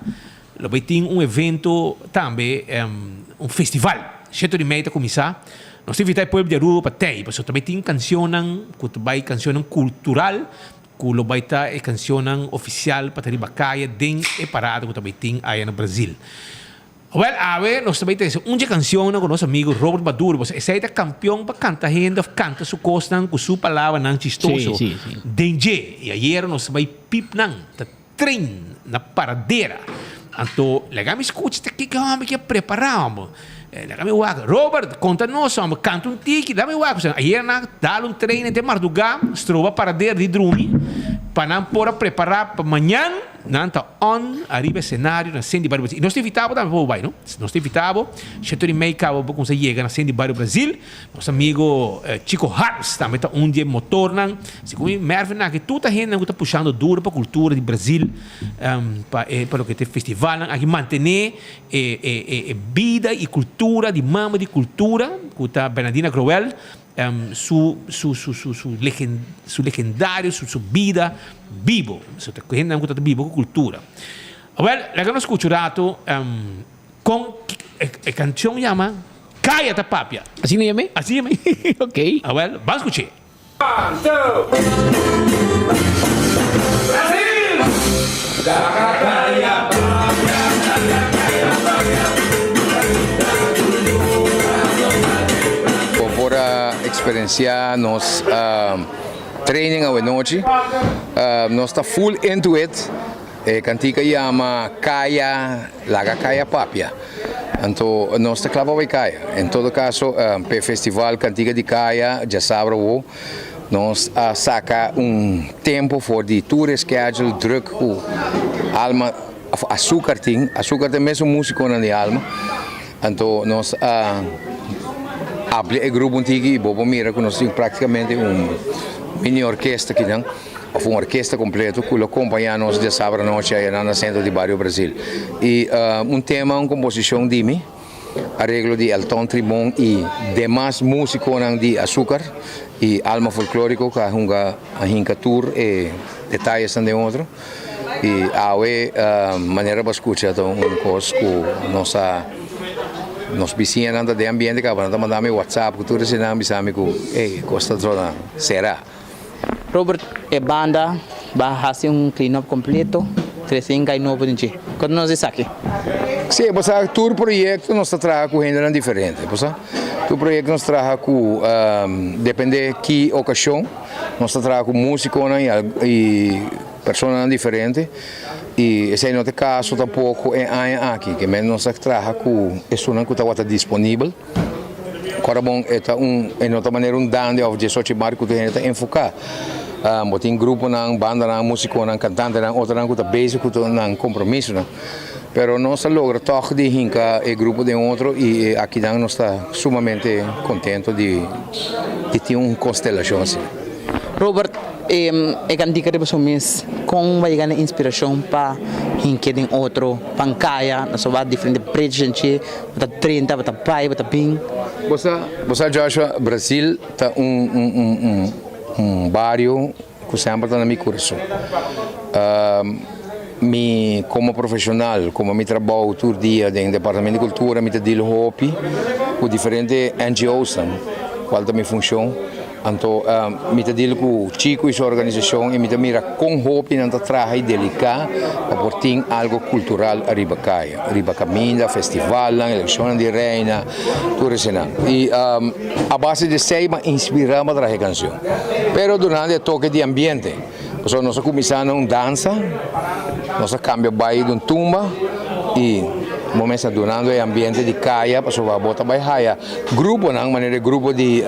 vai ter evento também, festival. 7h30 começar. Nós temos que ir para o povo de Aruba para ter, porque também tem canção cultural, que vai ter canção oficial para ter bacaia den e parada que também tem aí no Brasil. Well, a ver, nós também temos uma canção com nosso amigo Robert Maduro. Esse é campeão para cantar gente, canta sua costa com sua palavra não chistoso. Sim. Dengue. E ayer nós vai pip não, tá trem na paradeira. Então, legal me escute, que homem que preparamos. Legal me waga. Robert, conta-nos, canta tiki, dá me waga. Ayer na dá treino de Mardugá, estrova paradeira de Drumi, para não pôr preparar para amanhã. Não está on, arriba cenário na cena de bairro Brasil. E nós te invitamos também para o bairro, não? Nós te invitamos, 7h30 para você chegar na cena de bairro Brasil. Nosso amigo Chico Harris também está dia motor, não? Segundo Mervin, que toda a gente está puxando duro para a cultura de Brasil, para o que tem festival, aqui manter vida e cultura, de mama de cultura, que está Bernardina Groel. Su legendario, su vida vivo. Gente non contato vivo con cultura. Well, la che hanno ascoltato con canzone chiama Cállate Papia. Así me llamé? Así me llamé. Ok. Well, vamos a escuchar. Brasil! Experienciar nos training a noite, nós está full into it. Cantica chama Kaya, Laga Kaya Papia. Então nós está clava vai Kaya. Em todo caso, para festival Cantica de Kaya, já sabe o nós saca tempo for the tour schedule druk o alma açúcar tem mesmo músico na alma. Então nós abrimos o grupo antigo e bobo mira que nós temos praticamente mini orquestra aqui, não? Uma orquestra completa que acompanha-nos de sábado à noite aí no centro de Barrio Brasil. E tema, uma composição de mim, arreglo de Elton Tribon e demais músicos de açúcar e alma folclórico que a hinca tour e detalhes de outro. E a maneira para escutar coisa que nos vizinhos de ambiente que vão mandar meu WhatsApp que tudo isso não me que costa zona será. Robert, a banda vai fazer clean-up completo, 309 de quando nós estamos aqui. Sim, o tour projeto nós trabalhamos com gente diferente. O projeto nós trabalhamos com, depende de que ocasião, nós trabalhamos com músicos e pessoas diferentes. E esse no caso tampouco é aqui, que nós trabalhamos com pessoas que estão disponíveis. Agora bom, é outra maneira dando de 18 barcos que a gente enfocar. Tem grupo na banda, na música, na cantante, na outra na basic, na compromisso. Pero nós logra toque de hinca e grupo de outro e aqui nós está sumamente contento de ter uma constelação assim. Robert, eu can dizer para vocês como vai ganhar inspiração para hinca de outro, pancaia, nós vamos diferente preços, para 30, para pai, para ping. Você Joshua, Brasil está bairro que sempre está na minha coração. Como profissional, como me trabalho todo dia no Departamento de Cultura, me deal hopi com diferentes NGOs, qual também funciona. Então, me deal com Chico e sua organização e me mira com hopi não trabalhar delicado para ter algo cultural arriba caia, arriba caminho, festival, eleição de reina, tudo isso. E a base de sei me inspira para trazer canção. Pero durante o toque de ambiente, nós começamos uma dança. Nós cambiamos bairro de tumba e momento durante o ambiente de caia, passou a bota bairraia. Grupo, não, maneira grupo de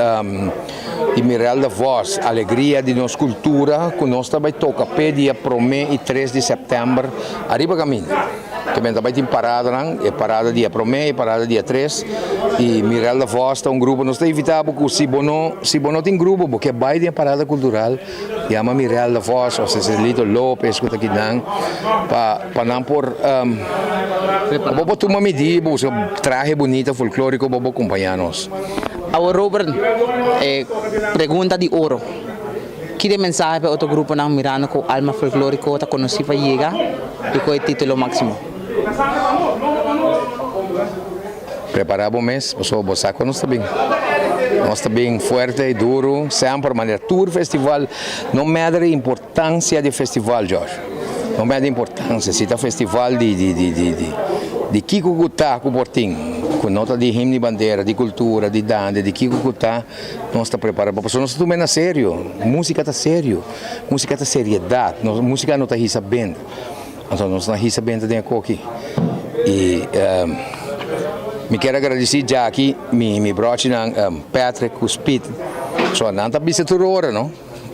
Miral da Voz, alegria de nossa cultura, que nós também toca pé dia 1 e 3 de setembro, arriba caminho. Também tem parada, não? É parada dia 1 e parada dia 3. E Miral da Voz está grupo, nós estamos evitando porque se não tem grupo, porque vai de parada cultural, chama Miral da Voz, ou Cecilito Lopes, que está aqui, para não por. Vou tomar uma medida, traje bonita, folclórico, vou acompanhar-nos. Agora, Robert, pergunta de ouro. Que mensagem para outro grupo não mirando com alma folclórico, está conhecido para chegar e com o título máximo? Preparar o mês, o saco não está bem. Nós está bem forte e duro, sempre maneira. Tour festival, não mede a importância do festival, Jorge. Não mede a importância. Se está festival de Kiko Gutá, com Portinho, com nota de himno de bandeira, de cultura, de dança, de Kiko Gutá, nós está preparado. Porque nós estamos bem sério. Música está sério. Música está seriedade. Música não está recebendo. Então nós estamos recebendo dentro aqui. E me quero agradecer já aqui, me broche Patrick, o Speed. Só não está bisito hora, não?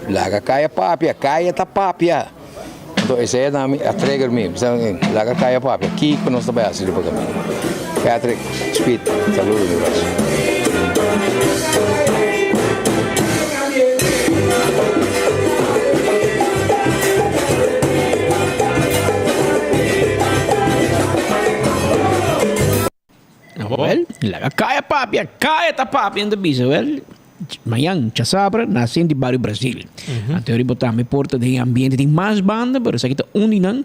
Laga caia tapapia. Então esse é a trigger mesmo. Laga caia papia. Aqui que nós estamos assim depois também. Patrick, Speed, saludos, meu braço. Well, kaya tapapia ainda bisa, well, mayang chasabra nascem de Barrio Brasil. A teoria botar me porta de ambiente tem mais banda, pero sa kita uninang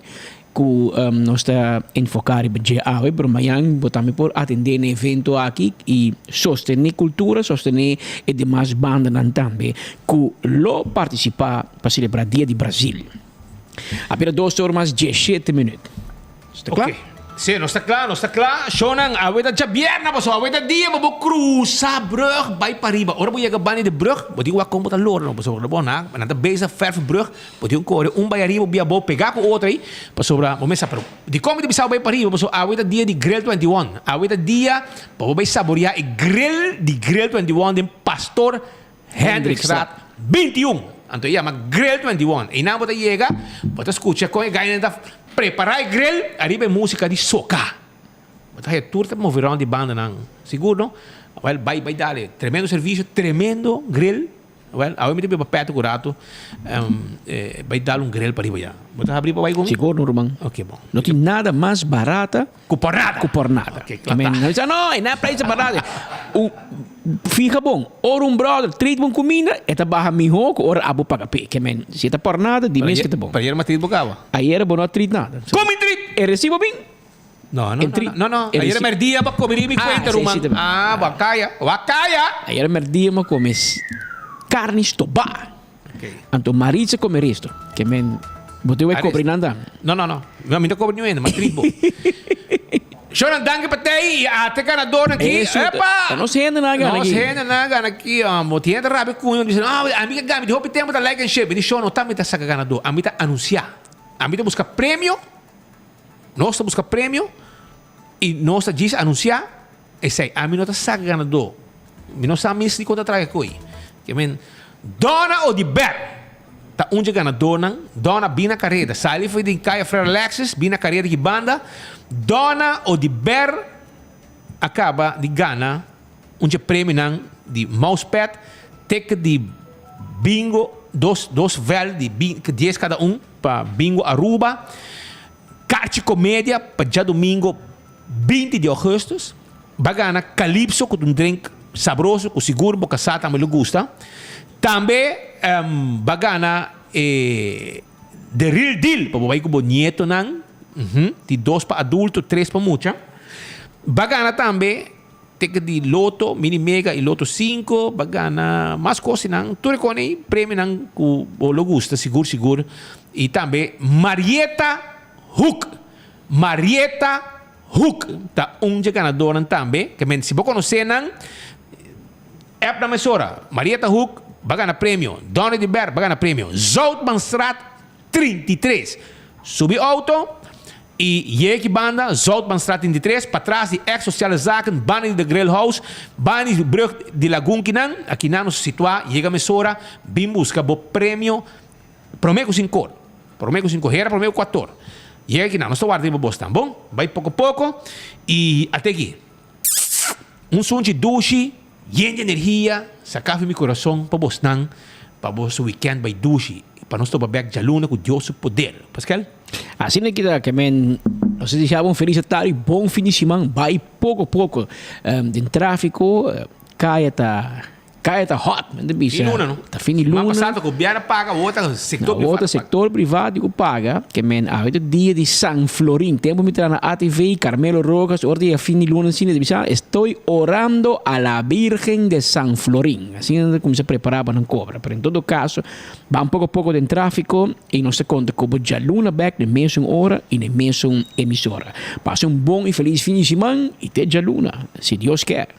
ku nós está enfocar e budget awe, pero mayang botar me por atender no evento aqui e sostener cultura, sostener e demais banda nan tambe ku lo participar para celebrar Dia de Brasil. Apenas 2 horas mais 17 minutos. Está claro? Sim, não está claro. Shonang, awet at bierna pa so, awet at dia mo cruza brug bij Pariba. Ora mo yaga bani de brug, mo di wa kombo ta lor no, so bo na, na ta beza ferf brug, mo di un core un bayaribo bia bo pegar com outro aí, pa sobra mo mesa pero. Di kombo de bisao bij Pariba, so awet at dia di Grill 21. Awet at dia, pa bay saborear e grill di Grill 21 de Pastor Hendrickstraat 21. Anto ia ma Grill 21. E na bota llega, bota escucha com e gaina da preparar o grill, arriba a música de soca. Mas a turta moverão de banda, não. Seguro, não? Vai dar tremendo serviço, tremendo grill. Well, agora me tem perto do rato, vai dar grill para arriba já. Mas abrir para vai com? Seguro, irmão. Ok, bom. Não tem nada mais barata que por nada. Ok, claro. Não, é na preço barata. Fica bom. Or brother, treat bom comida, é barra melhor que or abo paga pe. Que men, se tá por nada, de mês que tá bom. Para ir uma treat bocava. Aí era bom não treat nada. Como treat? É recibo bem? Não. Aí era merdia para comer me conta, irmão. Bacaya. Aí era merdia para comer carne estobá. Okay. Então, Maritza come resto. Que men, você vai cobrir nada? Não. Não me cobrir nenhum, mas tribo. Choran danke para te até ganador aqui. Epa! Não se rende nada aqui. Não se rende nada aqui. Motivo de rabi com diz, amiga gami, de hope tempo da like and share. Diz, não tá me tá saca ganador. A mim tá anunciar. A mim tá buscar prêmio. Nós tá buscar prêmio e nós tá diz anunciar. E sei, a mim não tá saca ganador. Me não sabe se conta traga coi. Que men Dona Odiber tá onde ganador não Dona Bina Carrera sai foi de Caia Freire Alexis Bina Carrera de banda Dona Odiber acaba de ganhar prêmio não de mousepad take de bingo dos vel de 10 cada para bingo Aruba Carte Comédia para já domingo 20 de agosto vai ganhar Calypso com drink sabroso, com seguro, boca sata, me gusta. Também, bagana, The Real Deal, para o com nieto, de 2 para adulto, 3 para mucha. Bagana também, tem de Loto, Mini Mega e Loto 5, bagana, mais coisas, tu reconhece, prêmio, com o gusta, seguro. E também, Marieta Hook, tá ganadora também, que se você conhecer, é para emissora. Marieta Hook vai ganhar prêmio. Dona de Ber vai ganhar prêmio. Zoutmanstraat 33. Subi auto e Jeki Banda, Zoutmanstraat 33. Para trás de ex-sociale zaken, Bani de Grill House, Bani de Brug de Lagunkinan. Aqui não se situa, chega a emissora, bem busca o prêmio. Prometo 5. Era prometo 4. Chega aqui não estou guardando o bostão, bom? Vai pouco a pouco e até aqui. Som de douche. Yen de energia, sacar meu coração para você não, para você weekend vai duche, para nós tomar back de luna com Deus o poder, Pascal? Assim é que men, nós desejamos feliz tarde, bom fim de semana, vai pouco a pouco, de tráfico, caia tá hot, mas bicho. Tá fim de luna. Mas passado que o biara paga outro setor privado. Outro setor privado que paga, que men, a dia de San Florin, tempo me trazer na ATV, Carmelo Rojas, ordem a fim de luna cine de bicha, estou orando a la Virgen de San Florin. Assim é como se preparar para não cobra. Mas em todo caso, vai pouco a pouco de tráfico e não se conta como já luna back na mesma hora e na mesma emissora. Passe bom e feliz fim de semana e até já luna, se Deus quer.